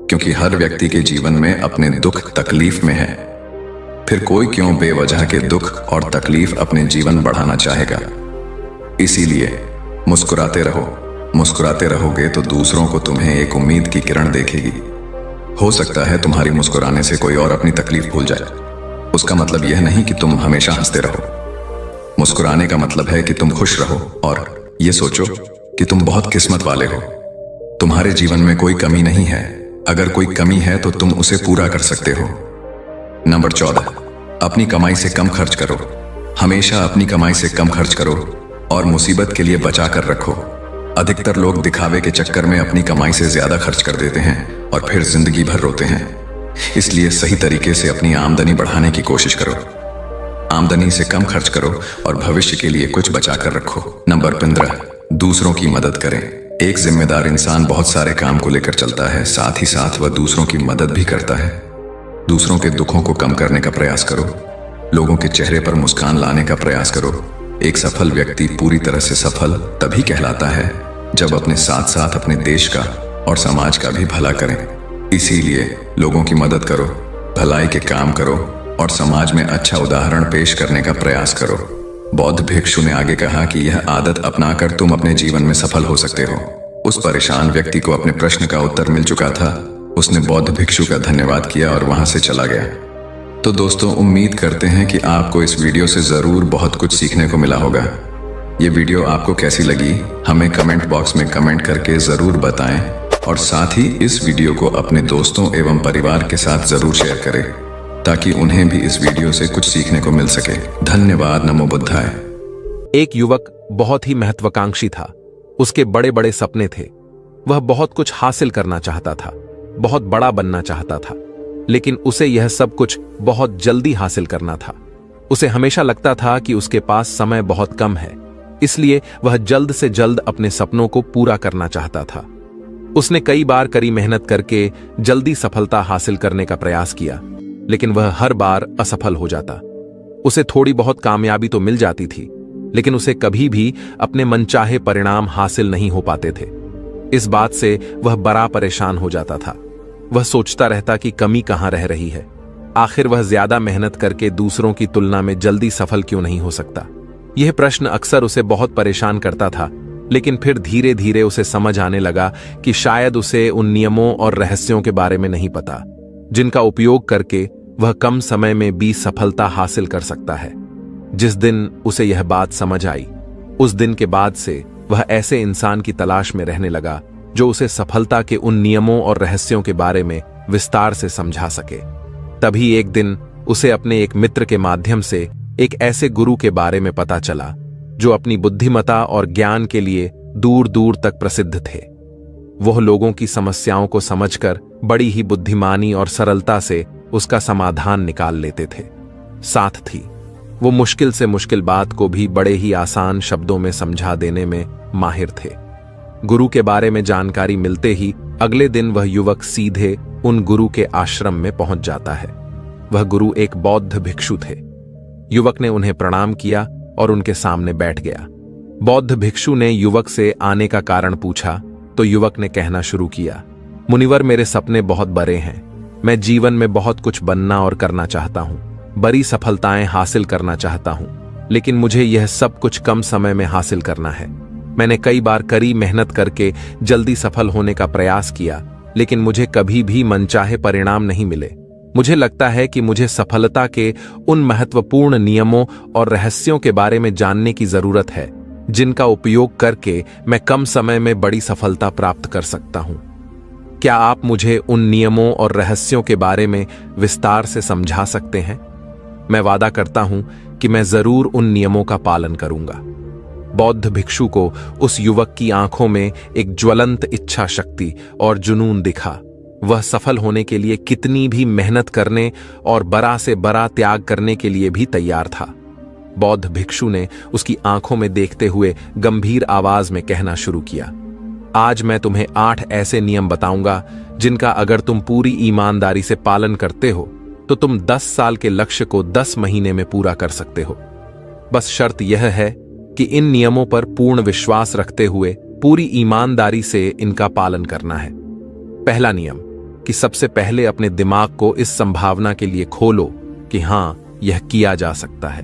क्योंकि हर व्यक्ति के जीवन में अपने दुख तकलीफ में है। फिर कोई क्यों बेवजह के दुख और तकलीफ अपने जीवन बढ़ाना चाहेगा। इसीलिए मुस्कुराते रहो। मुस्कुराते रहोगे तो दूसरों को तुम्हें एक उम्मीद की किरण देखेगी। हो सकता है तुम्हारी मुस्कुराने से कोई और अपनी तकलीफ भूल जाए। उसका मतलब यह नहीं कि तुम हमेशा हंसते रहो। मुस्कुराने का मतलब है कि तुम खुश रहो और ये सोचो कि तुम बहुत किस्मत वाले हो। तुम्हारे जीवन में कोई कमी नहीं है। अगर कोई कमी है तो तुम उसे पूरा कर सकते हो। नंबर 14, अपनी कमाई से कम खर्च करो। हमेशा अपनी कमाई से कम खर्च करो और मुसीबत के लिए बचा कर रखो। अधिकतर लोग दिखावे के चक्कर में अपनी कमाई से ज्यादा खर्च कर देते हैं और फिर जिंदगी भर रोते हैं। इसलिए सही तरीके से अपनी आमदनी बढ़ाने की कोशिश करो। आमदनी से कम खर्च करो और भविष्य के लिए कुछ बचा कर रखो। नंबर 15, दूसरों की मदद करें। एक जिम्मेदार इंसान बहुत सारे काम को लेकर चलता है, साथ ही साथ वह दूसरों की मदद भी करता है। दूसरों के दुखों को कम करने का प्रयास करो। लोगों के चेहरे पर मुस्कान लाने का प्रयास करो। एक सफल व्यक्ति पूरी तरह से सफल तभी कहलाता है जब अपने साथ साथ अपने देश का और समाज का भी भला करें। इसीलिए लोगों की मदद करो, भलाई के काम करो और समाज में अच्छा उदाहरण पेश करने का प्रयास करो। बौद्ध भिक्षु ने आगे कहा कि यह आदत अपनाकर तुम अपने जीवन में सफल हो सकते हो। उस परेशान व्यक्ति को अपने प्रश्न का उत्तर मिल चुका था। उसने बौद्ध भिक्षु का धन्यवाद किया और वहां से चला गया। तो दोस्तों, उम्मीद करते हैं कि आपको इस वीडियो से जरूर बहुत कुछ सीखने को मिला होगा। ये वीडियो आपको कैसी लगी हमें कमेंट बॉक्स में कमेंट करके जरूर बताएं और साथ ही इस वीडियो को अपने दोस्तों एवं परिवार के साथ जरूर शेयर करें ताकि उन्हें भी इस वीडियो से कुछ सीखने को मिल सके। धन्यवाद। नमो बुद्धाय। एक युवक बहुत ही महत्वाकांक्षी था। उसके बड़े बड़े सपने थे। वह बहुत कुछ हासिल करना चाहता था, बहुत बड़ा बनना चाहता था, लेकिन उसे यह सब कुछ बहुत जल्दी हासिल करना था। उसे हमेशा लगता था कि उसके पास समय बहुत कम है, इसलिए वह जल्द से जल्द अपने सपनों को पूरा करना चाहता था। उसने कई बार कड़ी मेहनत करके जल्दी सफलता हासिल करने का प्रयास किया, लेकिन वह हर बार असफल हो जाता। उसे थोड़ी बहुत कामयाबी तो मिल जाती थी, लेकिन उसे कभी भी अपने मनचाहे परिणाम हासिल नहीं हो पाते थे। इस बात से वह बड़ा परेशान हो जाता था। वह सोचता रहता कि कमी कहां रह रही है। आखिर वह ज्यादा मेहनत करके दूसरों की तुलना में जल्दी सफल क्यों नहीं हो सकता। यह प्रश्न अक्सर उसे बहुत परेशान करता था, लेकिन फिर धीरे धीरे उसे समझ आने लगा कि शायद उसे उन नियमों और रहस्यों के बारे में नहीं पता जिनका उपयोग करके वह कम समय में भी सफलता हासिल कर सकता है। जिस दिन उसे यह बात समझ आई, उस दिन के बाद से वह ऐसे इंसान की तलाश में रहने लगा जो उसे सफलता के उन नियमों और रहस्यों के बारे में विस्तार से समझा सके। तभी एक दिन उसे अपने एक मित्र के माध्यम से एक ऐसे गुरु के बारे में पता चला जो अपनी बुद्धिमत्ता और ज्ञान के लिए दूर दूर तक प्रसिद्ध थे। वह लोगों की समस्याओं को समझकर बड़ी ही बुद्धिमानी और सरलता से उसका समाधान निकाल लेते थे। साथ थी वो मुश्किल से मुश्किल बात को भी बड़े ही आसान शब्दों में समझा देने में माहिर थे। गुरु के बारे में जानकारी मिलते ही अगले दिन वह युवक सीधे उन गुरु के आश्रम में पहुंच जाता है। वह गुरु एक बौद्ध भिक्षु थे। युवक ने उन्हें प्रणाम किया और उनके सामने बैठ गया। बौद्ध भिक्षु ने युवक से आने का कारण पूछा तो युवक ने कहना शुरू किया, मुनिवर, मेरे सपने बहुत बड़े हैं। मैं जीवन में बहुत कुछ बनना और करना चाहता हूं, बड़ी सफलताएं हासिल करना चाहता हूं, लेकिन मुझे यह सब कुछ कम समय में हासिल करना है। मैंने कई बार कड़ी मेहनत करके जल्दी सफल होने का प्रयास किया, लेकिन मुझे कभी भी मनचाहे परिणाम नहीं मिले। मुझे लगता है कि मुझे सफलता के उन महत्वपूर्ण नियमों और रहस्यों के बारे में जानने की जरूरत है जिनका उपयोग करके मैं कम समय में बड़ी सफलता प्राप्त कर सकता हूं। क्या आप मुझे उन नियमों और रहस्यों के बारे में विस्तार से समझा सकते हैं? मैं वादा करता हूं कि मैं जरूर उन नियमों का पालन करूंगा। बौद्ध भिक्षु को उस युवक की आंखों में एक ज्वलंत इच्छा शक्ति और जुनून दिखा। वह सफल होने के लिए कितनी भी मेहनत करने और बड़ा से बड़ा त्याग करने के लिए भी तैयार था। बौद्ध भिक्षु ने उसकी आंखों में देखते हुए गंभीर आवाज में कहना शुरू किया, आज मैं तुम्हें 8 ऐसे नियम बताऊंगा जिनका अगर तुम पूरी ईमानदारी से पालन करते हो तो तुम 10 साल के लक्ष्य को 10 महीने में पूरा कर सकते हो। बस शर्त यह है कि इन नियमों पर पूर्ण विश्वास रखते हुए पूरी ईमानदारी से इनका पालन करना है। पहला नियम कि सबसे पहले अपने दिमाग को इस संभावना के लिए खोलो कि हां, यह किया जा सकता है।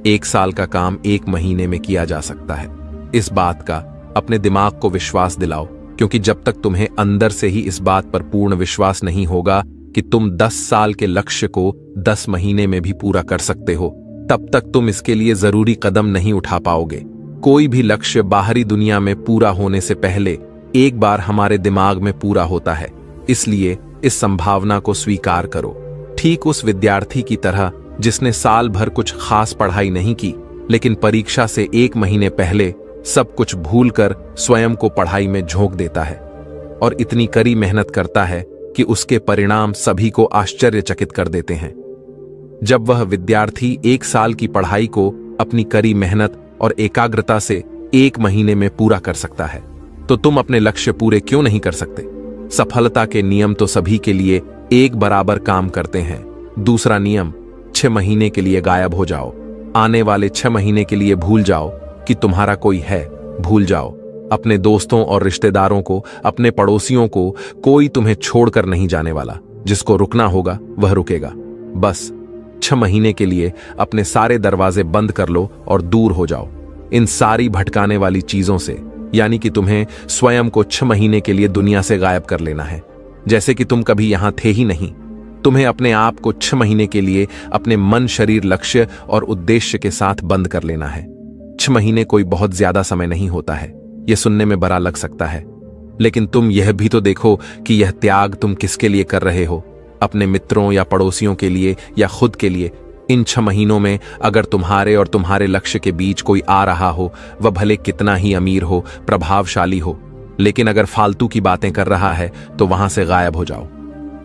1 साल का काम 1 महीने में किया जा सकता है। इस बात का अपने दिमाग को विश्वास दिलाओ, क्योंकि जब तक तुम्हें अंदर से ही इस बात पर पूर्ण विश्वास नहीं होगा कि तुम 10 साल के लक्ष्य को 10 महीने में भी पूरा कर सकते हो, तब तक तुम इसके लिए जरूरी कदम नहीं उठा पाओगे। कोई भी लक्ष्य बाहरी दुनिया में पूरा होने से पहले एक बार हमारे दिमाग में पूरा होता है, इसलिए इस संभावना को स्वीकार करो। ठीक उस विद्यार्थी की तरह जिसने साल भर कुछ खास पढ़ाई नहीं की, लेकिन परीक्षा से 1 महीने पहले सब कुछ भूलकर स्वयं को पढ़ाई में झोंक देता है और इतनी कड़ी मेहनत करता है कि उसके परिणाम सभी को आश्चर्यचकित कर देते हैं। जब वह विद्यार्थी 1 साल की पढ़ाई को अपनी कड़ी मेहनत और एकाग्रता से 1 महीने में पूरा कर सकता है, तो तुम अपने लक्ष्य पूरे क्यों नहीं कर सकते? सफलता के नियम तो सभी के लिए एक बराबर काम करते हैं। दूसरा नियम, 6 महीने के लिए गायब हो जाओ। आने वाले 6 महीने के लिए भूल जाओ कि तुम्हारा कोई है। भूल जाओ अपने दोस्तों और रिश्तेदारों को, अपने पड़ोसियों को। कोई तुम्हें छोड़कर नहीं जाने वाला। जिसको रुकना होगा वह रुकेगा। बस 6 महीने के लिए अपने सारे दरवाजे बंद कर लो और दूर हो जाओ इन सारी भटकाने वाली चीजों से। यानी कि तुम्हें स्वयं को 6 महीने के लिए दुनिया से गायब कर लेना है, जैसे कि तुम कभी यहां थे ही नहीं। तुम्हें अपने आप को 6 महीने के लिए अपने मन, शरीर, लक्ष्य और उद्देश्य के साथ बंद कर लेना है। 6 महीने कोई बहुत ज्यादा समय नहीं होता है। यह सुनने में बड़ा लग सकता है, लेकिन तुम यह भी तो देखो कि यह त्याग तुम किसके लिए कर रहे हो। अपने मित्रों या पड़ोसियों के लिए या खुद के लिए। इन 6 महीनों में अगर तुम्हारे और तुम्हारे लक्ष्य के बीच कोई आ रहा हो, वह भले कितना ही अमीर हो, प्रभावशाली हो, लेकिन अगर फालतू की बातें कर रहा है तो वहां से गायब हो जाओ।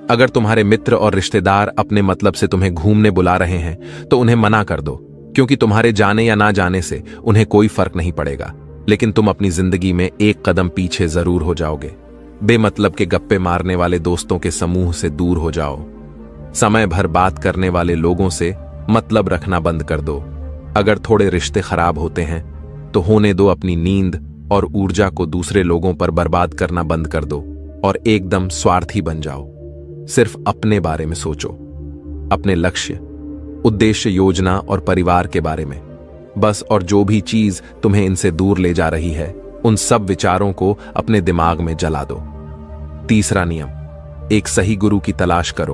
अगर तुम्हारे मित्र और रिश्तेदार अपने मतलब से तुम्हें घूमने बुला रहे हैं तो उन्हें मना कर दो, क्योंकि तुम्हारे जाने या ना जाने से उन्हें कोई फर्क नहीं पड़ेगा, लेकिन तुम अपनी जिंदगी में एक कदम पीछे जरूर हो जाओगे। बेमतलब के गप्पे मारने वाले दोस्तों के समूह से दूर हो जाओ। समय भर बात करने वाले लोगों से मतलब रखना बंद कर दो। अगर थोड़े रिश्ते खराब होते हैं तो होने दो। अपनी नींद और ऊर्जा को दूसरे लोगों पर बर्बाद करना बंद कर दो और एकदम स्वार्थी बन जाओ। सिर्फ अपने बारे में सोचो, अपने लक्ष्य, उद्देश्य, योजना और परिवार के बारे में बस। और जो भी चीज तुम्हें इनसे दूर ले जा रही है, उन सब विचारों को अपने दिमाग में जला दो। तीसरा नियम, एक सही गुरु की तलाश करो।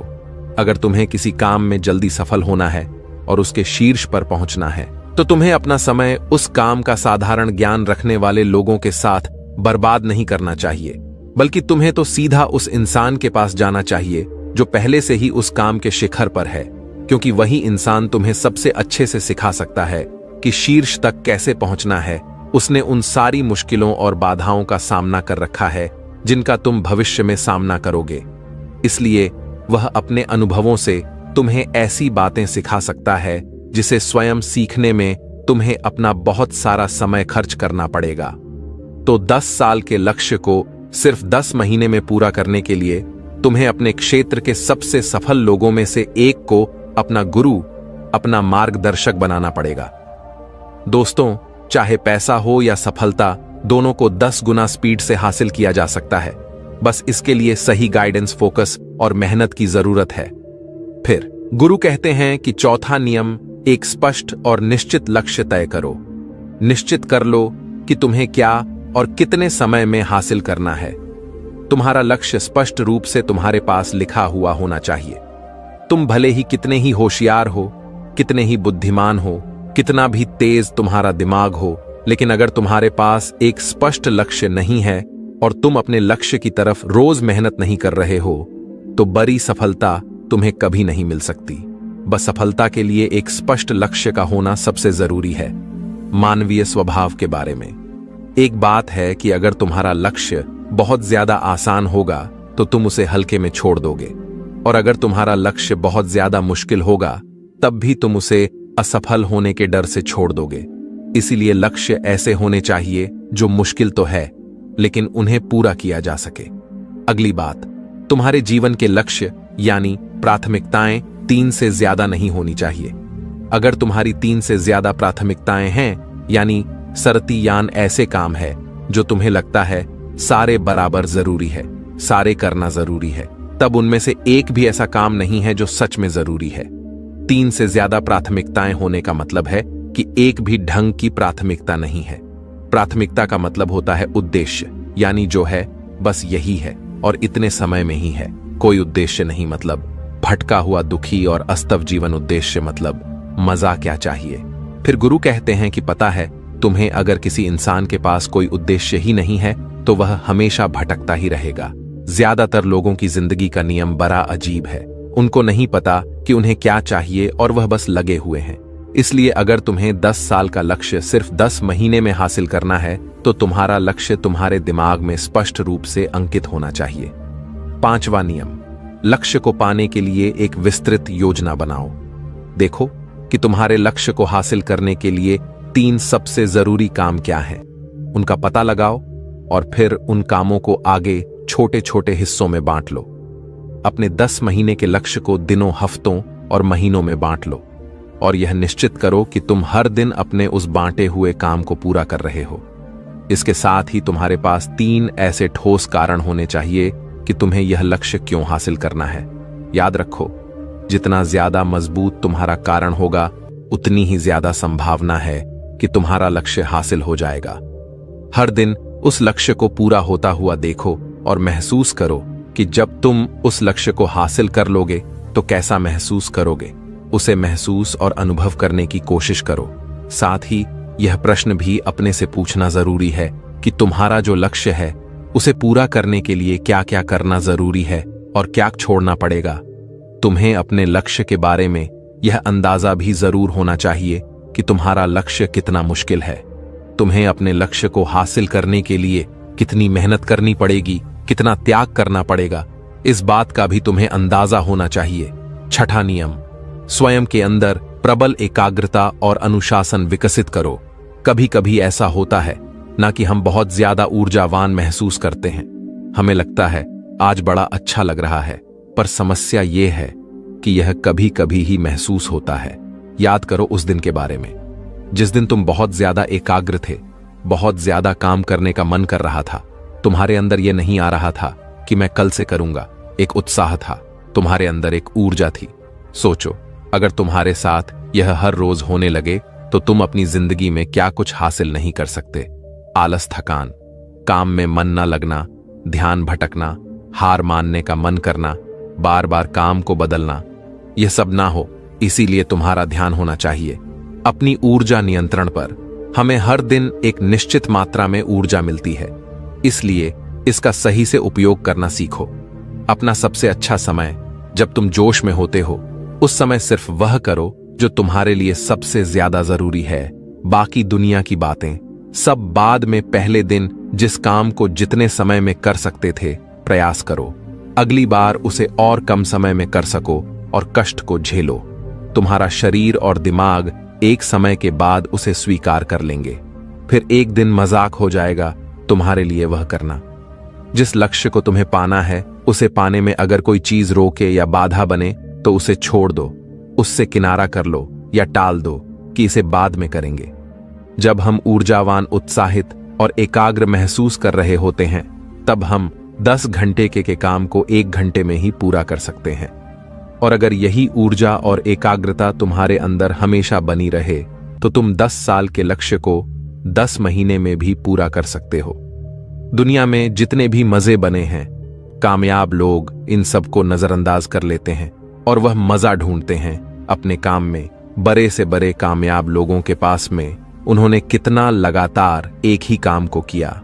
अगर तुम्हें किसी काम में जल्दी सफल होना है और उसके शीर्ष पर पहुंचना है, तो तुम्हें अपना समय उस काम का साधारण ज्ञान रखने वाले लोगों के साथ बर्बाद नहीं करना चाहिए, बल्कि तुम्हें तो सीधा उस इंसान के पास जाना चाहिए जो पहले से ही उस काम के शिखर पर है, क्योंकि वही इंसान तुम्हें सबसे अच्छे से सिखा सकता है कि शीर्ष तक कैसे पहुंचना है। उसने उन सारी मुश्किलों और बाधाओं का सामना कर रखा है जिनका तुम भविष्य में सामना करोगे। इसलिए वह अपने अनुभवों से तुम्हें ऐसी बातें सिखा सकता है जिसे स्वयं सीखने में तुम्हें अपना बहुत सारा समय खर्च करना पड़ेगा। तो 10 साल के लक्ष्य को सिर्फ 10 महीने में पूरा करने के लिए तुम्हें अपने क्षेत्र के सबसे सफल लोगों में से एक को अपना गुरु, अपना मार्गदर्शक बनाना पड़ेगा। दोस्तों, चाहे पैसा हो या सफलता, दोनों को 10 गुना स्पीड से हासिल किया जा सकता है। बस इसके लिए सही गाइडेंस, फोकस और मेहनत की जरूरत है। फिर गुरु कहते हैं कि चौथा नियम, एक स्पष्ट और निश्चित लक्ष्य तय करो। निश्चित कर लो कि तुम्हें क्या और कितने समय में हासिल करना है। तुम्हारा लक्ष्य स्पष्ट रूप से तुम्हारे पास लिखा हुआ होना चाहिए। तुम भले ही कितने ही होशियार हो, कितने ही बुद्धिमान हो, कितना भी तेज तुम्हारा दिमाग हो, लेकिन अगर तुम्हारे पास एक स्पष्ट लक्ष्य नहीं है और तुम अपने लक्ष्य की तरफ रोज मेहनत नहीं कर रहे हो, तो बड़ी सफलता तुम्हें कभी नहीं मिल सकती। बस सफलता के लिए एक स्पष्ट लक्ष्य का होना सबसे जरूरी है। मानवीय स्वभाव के बारे में एक बात है कि अगर तुम्हारा लक्ष्य बहुत ज्यादा आसान होगा तो तुम उसे हल्के में छोड़ दोगे, और अगर तुम्हारा लक्ष्य बहुत ज्यादा मुश्किल होगा तब भी तुम उसे असफल होने के डर से छोड़ दोगे। इसीलिए लक्ष्य ऐसे होने चाहिए जो मुश्किल तो है, लेकिन उन्हें पूरा किया जा सके। अगली बात, तुम्हारे जीवन के लक्ष्य यानी प्राथमिकताएं 3 से ज्यादा नहीं होनी चाहिए। अगर तुम्हारी 3 से ज्यादा प्राथमिकताएं हैं, यानी सरतीयान ऐसे काम है जो तुम्हें लगता है सारे बराबर जरूरी है, सारे करना जरूरी है, तब उनमें से एक भी ऐसा काम नहीं है जो सच में जरूरी है। 3 से ज्यादा प्राथमिकताएं होने का मतलब है कि एक भी ढंग की प्राथमिकता नहीं है। प्राथमिकता का मतलब होता है उद्देश्य, यानी जो है बस यही है और इतने समय में ही है, कोई उद्देश्य नहीं। मतलब भटका हुआ दुखी और अस्तव जीवन उद्देश्य मतलब मजा क्या चाहिए। फिर गुरु कहते हैं कि पता है तुम्हें, अगर किसी इंसान के पास कोई उद्देश्य ही नहीं है तो वह हमेशा भटकता ही रहेगा। ज्यादातर लोगों की जिंदगी का नियम बड़ा अजीब है। उनको नहीं पता कि उन्हें क्या चाहिए और वह बस लगे हुए हैं। इसलिए अगर तुम्हें 10 साल का लक्ष्य सिर्फ 10 महीने में हासिल करना है तो तुम्हारा लक्ष्य तुम्हारे दिमाग में स्पष्ट रूप से अंकित होना चाहिए। 5वां नियम, लक्ष्य को पाने के लिए एक विस्तृत योजना बनाओ। देखो कि तुम्हारे लक्ष्य को हासिल करने के लिए 3 सबसे जरूरी काम क्या हैं, उनका पता लगाओ और फिर उन कामों को आगे छोटे छोटे हिस्सों में बांट लो। अपने 10 महीने के लक्ष्य को दिनों, हफ्तों और महीनों में बांट लो और यह निश्चित करो कि तुम हर दिन अपने उस बांटे हुए काम को पूरा कर रहे हो। इसके साथ ही तुम्हारे पास 3 ऐसे ठोस कारण होने चाहिए कि तुम्हें यह लक्ष्य क्यों हासिल करना है। याद रखो, जितना ज्यादा मजबूत तुम्हारा कारण होगा, उतनी ही ज्यादा संभावना है कि तुम्हारा लक्ष्य हासिल हो जाएगा। हर दिन उस लक्ष्य को पूरा होता हुआ देखो और महसूस करो कि जब तुम उस लक्ष्य को हासिल कर लोगे तो कैसा महसूस करोगे। उसे महसूस और अनुभव करने की कोशिश करो। साथ ही यह प्रश्न भी अपने से पूछना जरूरी है कि तुम्हारा जो लक्ष्य है उसे पूरा करने के लिए क्या क्या करना जरूरी है और क्या छोड़ना पड़ेगा। तुम्हें अपने लक्ष्य के बारे में यह अंदाजा भी जरूर होना चाहिए कि तुम्हारा लक्ष्य कितना मुश्किल है। तुम्हें अपने लक्ष्य को हासिल करने के लिए कितनी मेहनत करनी पड़ेगी, कितना त्याग करना पड़ेगा, इस बात का भी तुम्हें अंदाजा होना चाहिए। 6वां नियम, स्वयं के अंदर प्रबल एकाग्रता और अनुशासन विकसित करो। कभी कभी ऐसा होता है ना कि हम बहुत ज्यादा ऊर्जावान महसूस करते हैं। हमें लगता है आज बड़ा अच्छा लग रहा है, पर समस्या यह है कि यह कभी कभी ही महसूस होता है। याद करो उस दिन के बारे में जिस दिन तुम बहुत ज्यादा एकाग्र थे, बहुत ज्यादा काम करने का मन कर रहा था। तुम्हारे अंदर यह नहीं आ रहा था कि मैं कल से करूंगा। एक उत्साह था, तुम्हारे अंदर एक ऊर्जा थी। सोचो, अगर तुम्हारे साथ यह हर रोज होने लगे तो तुम अपनी जिंदगी में क्या कुछ हासिल नहीं कर सकते। आलस, थकान, काम में मन न लगना, ध्यान भटकना, हार मानने का मन करना, बार बार काम को बदलना, यह सब ना हो। इसीलिए तुम्हारा ध्यान होना चाहिए अपनी ऊर्जा नियंत्रण पर। हमें हर दिन एक निश्चित मात्रा में ऊर्जा मिलती है, इसलिए इसका सही से उपयोग करना सीखो। अपना सबसे अच्छा समय जब तुम जोश में होते हो, उस समय सिर्फ वह करो जो तुम्हारे लिए सबसे ज्यादा जरूरी है। बाकी दुनिया की बातें सब बाद में। पहले दिन जिस काम को जितने समय में कर सकते थे, प्रयास करो अगली बार उसे और कम समय में कर सको और कष्ट को झेलो। तुम्हारा शरीर और दिमाग एक समय के बाद उसे स्वीकार कर लेंगे। फिर एक दिन मजाक हो जाएगा तुम्हारे लिए वह करना। जिस लक्ष्य को तुम्हें पाना है, उसे पाने में अगर कोई चीज रोके या बाधा बने तो उसे छोड़ दो, उससे किनारा कर लो या टाल दो कि इसे बाद में करेंगे। जब हम ऊर्जावान, उत्साहित और एकाग्र महसूस कर रहे होते हैं, तब हम 10 घंटे के काम को 1 घंटे में ही पूरा कर सकते हैं। और अगर यही ऊर्जा और एकाग्रता तुम्हारे अंदर हमेशा बनी रहे तो तुम 10 साल के लक्ष्य को 10 महीने में भी पूरा कर सकते हो। दुनिया में जितने भी मजे बने हैं, कामयाब लोग इन सबको नजरअंदाज कर लेते हैं और वह मजा ढूंढते हैं अपने काम में। बड़े से बड़े कामयाब लोगों के पास में उन्होंने कितना लगातार एक ही काम को किया,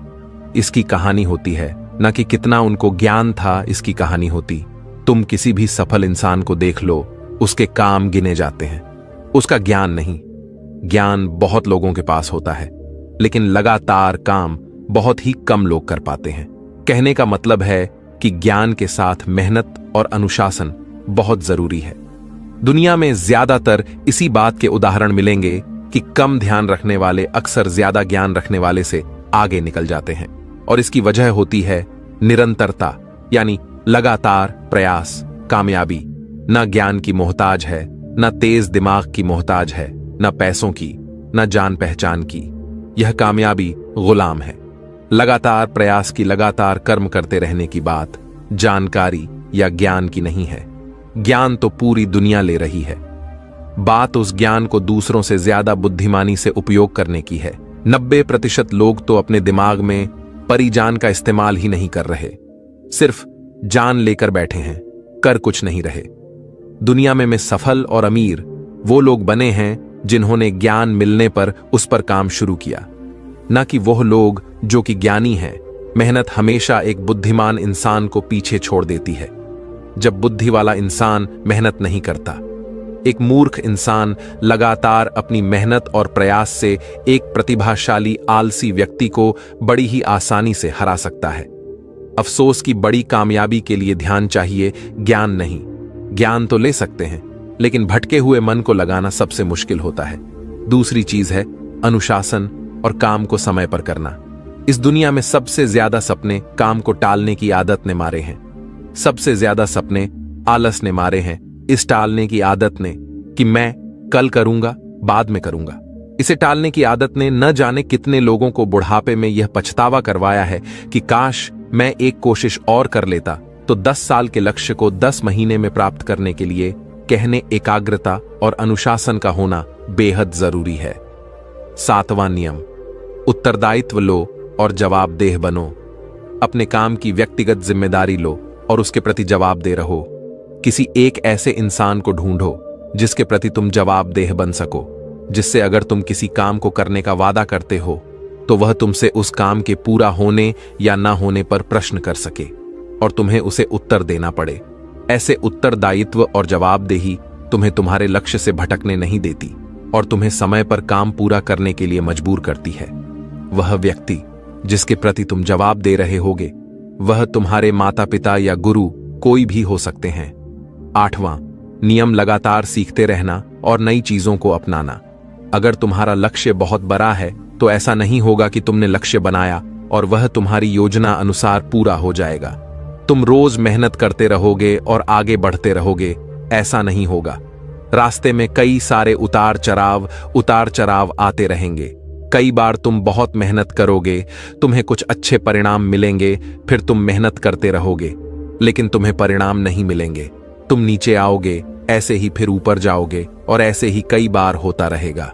इसकी कहानी होती है, न कि कितना उनको ज्ञान था, इसकी कहानी होती। तुम किसी भी सफल इंसान को देख लो, उसके काम गिने जाते हैं, उसका ज्ञान नहीं। ज्ञान बहुत लोगों के पास होता है, लेकिन लगातार काम बहुत ही कम लोग कर पाते हैं। कहने का मतलब है कि ज्ञान के साथ मेहनत और अनुशासन बहुत जरूरी है। दुनिया में ज्यादातर इसी बात के उदाहरण मिलेंगे कि कम ध्यान रखने वाले अक्सर ज्यादा ज्ञान रखने वाले से आगे निकल जाते हैं। और इसकी वजह होती है निरंतरता, यानी लगातार प्रयास। कामयाबी न ज्ञान की मोहताज है, न तेज दिमाग की मोहताज है, न पैसों की, न जान पहचान की। यह कामयाबी गुलाम है। लगातार प्रयास की, लगातार कर्म करते रहने की बात जानकारी या ज्ञान की नहीं है। ज्ञान तो पूरी दुनिया ले रही है। बात उस ज्ञान को दूसरों से ज्यादा बुद्धिमानी से उपयोग करने की है। 90% लोग तो अपने दिमाग में परिजान का इस्तेमाल ही नहीं कर रहे, सिर्फ जान लेकर बैठे हैं, कर कुछ नहीं रहे। दुनिया में सफल और अमीर वो लोग बने हैं जिन्होंने ज्ञान मिलने पर उस पर काम शुरू किया, न कि वह लोग जो कि ज्ञानी हैं। मेहनत हमेशा एक बुद्धिमान इंसान को पीछे छोड़ देती है। जब बुद्धि वाला इंसान मेहनत नहीं करता, एक मूर्ख इंसान लगातार अपनी मेहनत और प्रयास से एक प्रतिभाशाली आलसी व्यक्ति को बड़ी ही आसानी से हरा सकता है। अफसोस की बड़ी कामयाबी के लिए ध्यान चाहिए, ज्ञान नहीं। ज्ञान तो ले सकते हैं, लेकिन भटके हुए मन को लगाना सबसे मुश्किल होता है। दूसरी चीज है अनुशासन और काम को समय पर करना। इस दुनिया में सबसे ज्यादा सपने काम को टालने की आदत ने मारे हैं। सबसे ज्यादा सपने आलस ने मारे हैं, इस टालने की आदत ने कि मैं कल करूंगा, बाद में करूंगा। इसे टालने की आदत ने न जाने कितने लोगों को बुढ़ापे में यह पछतावा करवाया है कि काश मैं एक कोशिश और कर लेता तो 10 साल के लक्ष्य को 10 महीने में प्राप्त करने के लिए कहने एकाग्रता और अनुशासन का होना बेहद जरूरी है। 7वां नियम, उत्तरदायित्व लो और जवाबदेह बनो। अपने काम की व्यक्तिगत जिम्मेदारी लो और उसके प्रति जवाबदेह रहो। किसी एक ऐसे इंसान को ढूंढो जिसके प्रति तुम जवाबदेह बन सको, जिससे अगर तुम किसी काम को करने का वादा करते हो तो वह तुमसे उस काम के पूरा होने या ना होने पर प्रश्न कर सके और तुम्हें उसे उत्तर देना पड़े। ऐसे उत्तरदायित्व और जवाबदेही तुम्हें तुम्हारे लक्ष्य से भटकने नहीं देती और तुम्हें समय पर काम पूरा करने के लिए मजबूर करती है। वह व्यक्ति जिसके प्रति तुम जवाब दे रहे होगे, वह तुम्हारे माता पिता या गुरु कोई भी हो सकते हैं। 8वां नियम, लगातार सीखते रहना और नई चीजों को अपनाना। अगर तुम्हारा लक्ष्य बहुत बड़ा है तो ऐसा नहीं होगा कि तुमने लक्ष्य बनाया और वह तुम्हारी योजना अनुसार पूरा हो जाएगा। तुम रोज मेहनत करते रहोगे और आगे बढ़ते रहोगे, ऐसा नहीं होगा। रास्ते में कई सारे उतार चढ़ाव आते रहेंगे। कई बार तुम बहुत मेहनत करोगे, तुम्हें कुछ अच्छे परिणाम मिलेंगे, फिर तुम मेहनत करते रहोगे लेकिन तुम्हें परिणाम नहीं मिलेंगे। तुम नीचे आओगे, ऐसे ही फिर ऊपर जाओगे और ऐसे ही कई बार होता रहेगा।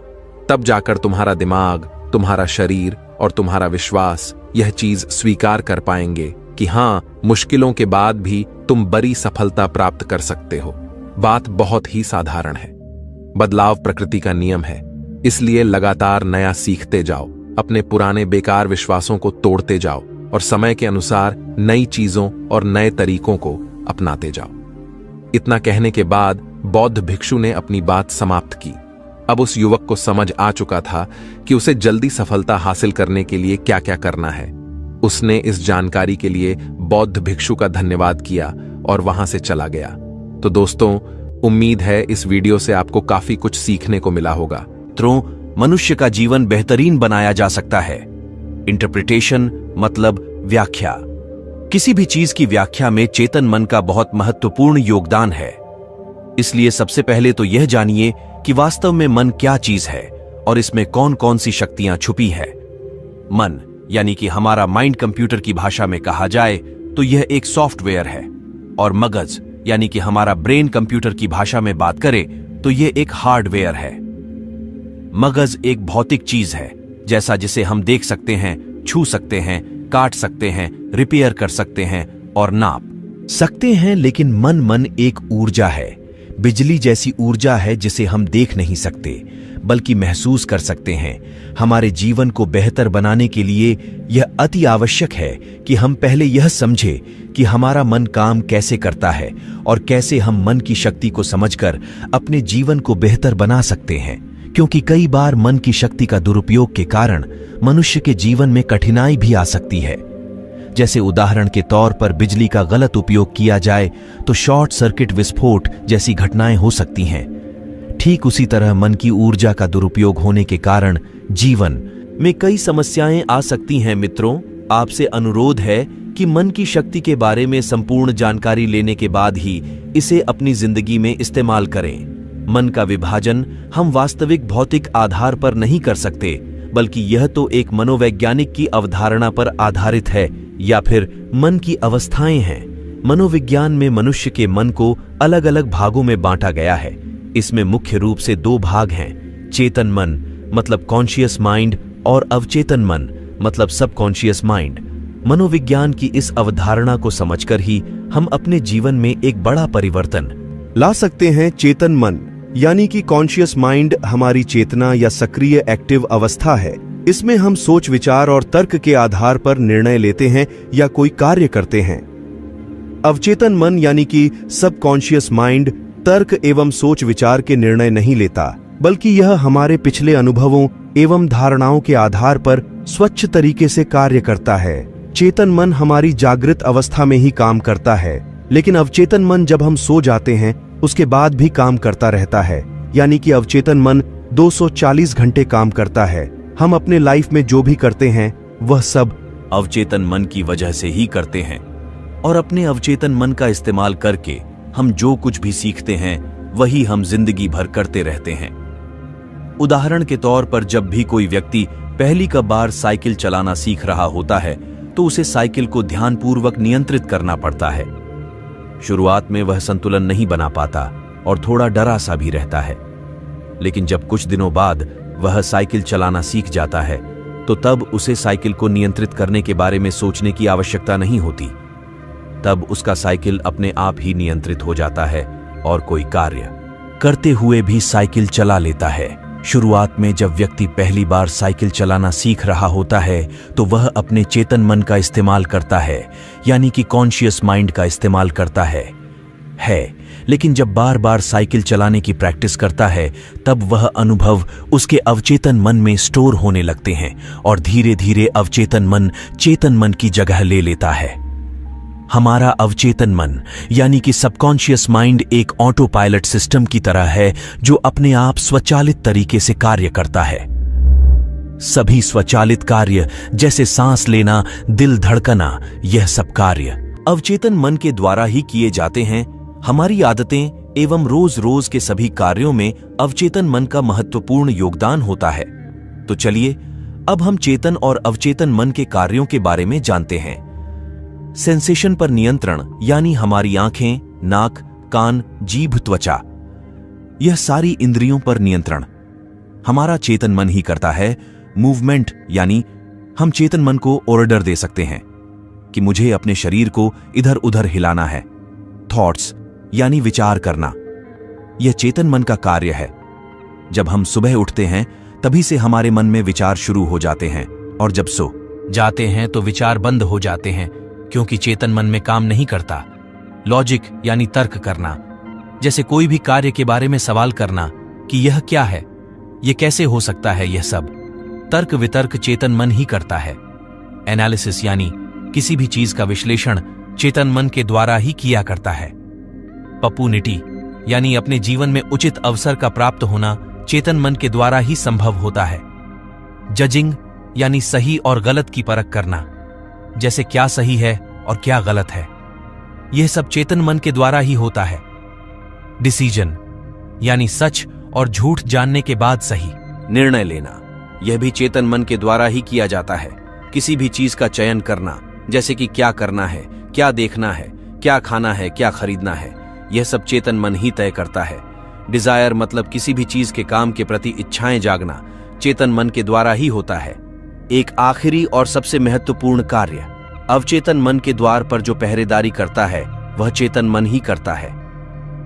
तब जाकर तुम्हारा दिमाग, तुम्हारा शरीर और तुम्हारा विश्वास यह चीज स्वीकार कर पाएंगे कि हां, मुश्किलों के बाद भी तुम बड़ी सफलता प्राप्त कर सकते हो। बात बहुत ही साधारण है। बदलाव प्रकृति का नियम है, इसलिए लगातार नया सीखते जाओ, अपने पुराने बेकार विश्वासों को तोड़ते जाओ और समय के अनुसार नई चीजों और नए तरीकों को अपनाते जाओ। इतना कहने के बाद बौद्ध भिक्षु ने अपनी बात समाप्त की। अब उस युवक को समझ आ चुका था कि उसे जल्दी सफलता हासिल करने के लिए क्या क्या करना है। उसने इस जानकारी के लिए बौद्ध भिक्षु का धन्यवाद किया और वहां से चला गया। तो दोस्तों, उम्मीद है इस वीडियो से आपको काफी कुछ सीखने को मिला होगा। मनुष्य का जीवन बेहतरीन बनाया जा सकता है। इंटरप्रिटेशन मतलब व्याख्या। किसी भी चीज की व्याख्या में चेतन मन का बहुत महत्वपूर्ण योगदान है। इसलिए सबसे पहले तो यह जानिए कि वास्तव में मन क्या चीज है और इसमें कौन कौन सी शक्तियां छुपी है। मन यानी कि हमारा माइंड कंप्यूटर की भाषा में कहा जाए तो यह एक सॉफ्टवेयर है, और मगज यानी कि हमारा ब्रेन कंप्यूटर की भाषा में बात करें तो यह एक हार्डवेयर है। मगज एक भौतिक चीज है, जैसा जिसे हम देख सकते हैं, छू सकते हैं, काट सकते हैं, रिपेयर कर सकते हैं और नाप सकते हैं। लेकिन मन एक ऊर्जा है, बिजली जैसी ऊर्जा है जिसे हम देख नहीं सकते बल्कि महसूस कर सकते हैं। हमारे जीवन को बेहतर बनाने के लिए यह अति आवश्यक है कि हम पहले यह समझें कि हमारा मन काम कैसे करता है और कैसे हम मन की शक्ति को समझकर अपने जीवन को बेहतर बना सकते हैं। क्योंकि कई बार मन की शक्ति का दुरुपयोग के कारण मनुष्य के जीवन में कठिनाई भी आ सकती है। जैसे उदाहरण के तौर पर बिजली का गलत उपयोग किया जाए तो शॉर्ट सर्किट विस्फोट जैसी घटनाएं हो सकती हैं। ठीक उसी तरह मन की ऊर्जा का दुरुपयोग होने के कारण जीवन में कई समस्याएं आ सकती हैं। मित्रों, आपसे अनुरोध है कि मन की शक्ति के बारे में संपूर्ण जानकारी लेने के बाद ही इसे अपनी जिंदगी में इस्तेमाल करें। मन का विभाजन हम वास्तविक भौतिक आधार पर नहीं कर सकते, बल्कि यह तो एक मनोवैज्ञानिक की अवधारणा पर आधारित है या फिर मन की अवस्थाएं हैं। मनोविज्ञान में मनुष्य के मन को अलग अलग भागों में बांटा गया है। इसमें मुख्य रूप से दो भाग हैं, चेतन मन मतलब कॉन्शियस माइंड और अवचेतन मन मतलब सबकॉन्शियस माइंड। मनोविज्ञान की इस अवधारणा को समझकर ही हम अपने जीवन में एक बड़ा परिवर्तन ला सकते हैं। चेतन मन यानी कि कॉन्शियस माइंड हमारी चेतना या सक्रिय एक्टिव अवस्था है। इसमें हम सोच विचार और तर्क के आधार पर निर्णय लेते हैं या कोई कार्य करते हैं। अवचेतन मन यानी कि सबकॉन्शियस माइंड तर्क एवं सोच विचार के निर्णय नहीं लेता, बल्कि यह हमारे पिछले अनुभवों एवं धारणाओं के आधार पर स्वच्छ तरीके से कार्य करता है। चेतन मन हमारी जागृत अवस्था में ही काम करता है, लेकिन अवचेतन मन जब हम सो जाते हैं उसके बाद भी काम करता रहता है। यानी कि अवचेतन मन 240 घंटे काम करता है। हम अपने लाइफ में जो भी करते हैं वह सब अवचेतन मन की वजह से ही करते हैं, और अपने अवचेतन मन का इस्तेमाल करके हम जो कुछ भी सीखते हैं वही हम जिंदगी भर करते रहते हैं। उदाहरण के तौर पर जब भी कोई व्यक्ति पहली बार साइकिल चलाना सीख रहा होता है तो उसे साइकिल को ध्यानपूर्वक नियंत्रित करना पड़ता है। शुरुआत में वह संतुलन नहीं बना पाता और थोड़ा डरा सा भी रहता है, लेकिन जब कुछ दिनों बाद वह साइकिल चलाना सीख जाता है तो तब उसे साइकिल को नियंत्रित करने के बारे में सोचने की आवश्यकता नहीं होती। तब उसका साइकिल अपने आप ही नियंत्रित हो जाता है और कोई कार्य करते हुए भी साइकिल चला लेता है। शुरुआत में जब व्यक्ति पहली बार साइकिल चलाना सीख रहा होता है तो वह अपने चेतन मन का इस्तेमाल करता है, यानी कि कॉन्शियस माइंड का इस्तेमाल करता है। लेकिन जब बार बार साइकिल चलाने की प्रैक्टिस करता है तब वह अनुभव उसके अवचेतन मन में स्टोर होने लगते हैं और धीरे धीरे अवचेतन मन चेतन मन की जगह ले लेता है। हमारा अवचेतन मन यानी कि सबकॉन्शियस माइंड एक ऑटो पायलट सिस्टम की तरह है जो अपने आप स्वचालित तरीके से कार्य करता है। सभी स्वचालित कार्य जैसे सांस लेना, दिल धड़कना, यह सब कार्य अवचेतन मन के द्वारा ही किए जाते हैं। हमारी आदतें एवं रोज रोज के सभी कार्यों में अवचेतन मन का महत्वपूर्ण योगदान होता है। तो चलिए अब हम चेतन और अवचेतन मन के कार्यों के बारे में जानते हैं। सेंसेशन पर नियंत्रण यानी हमारी आंखें, नाक, कान, जीभ, त्वचा, यह सारी इंद्रियों पर नियंत्रण हमारा चेतन मन ही करता है। मूवमेंट यानी हम चेतन मन को ऑर्डर दे सकते हैं कि मुझे अपने शरीर को इधर उधर हिलाना है। थॉट्स यानी विचार करना, यह चेतन मन का कार्य है। जब हम सुबह उठते हैं तभी से हमारे मन में विचार शुरू हो जाते हैं और जब सो जाते हैं तो विचार बंद हो जाते हैं, क्योंकि चेतन मन में काम नहीं करता। लॉजिक यानी तर्क करना, जैसे कोई भी कार्य के बारे में सवाल करना कि यह क्या है, यह कैसे हो सकता है, यह सब तर्क वितर्क चेतन मन ही करता है। एनालिसिस यानी किसी भी चीज का विश्लेषण चेतन मन के द्वारा ही किया करता है। पॉपुनिटी यानी अपने जीवन में उचित अवसर का प्राप्त होना चेतन मन के द्वारा ही संभव होता है। जजिंग यानी सही और गलत की परख करना, जैसे क्या सही है और क्या गलत है, यह सब चेतन मन के द्वारा ही होता है। डिसीजन यानी सच और झूठ जानने के बाद सही निर्णय लेना, यह भी चेतन मन के द्वारा ही किया जाता है। किसी भी चीज का चयन करना, जैसे कि क्या करना है, क्या देखना है, क्या खाना है, क्या खरीदना है, यह सब चेतन मन ही तय करता है। डिजायर मतलब किसी भी चीज के काम के प्रति इच्छाएं जागना चेतन मन के द्वारा ही होता है। एक आखिरी और सबसे महत्वपूर्ण कार्य अवचेतन मन के द्वार पर जो पहरेदारी करता है वह चेतन मन ही करता है।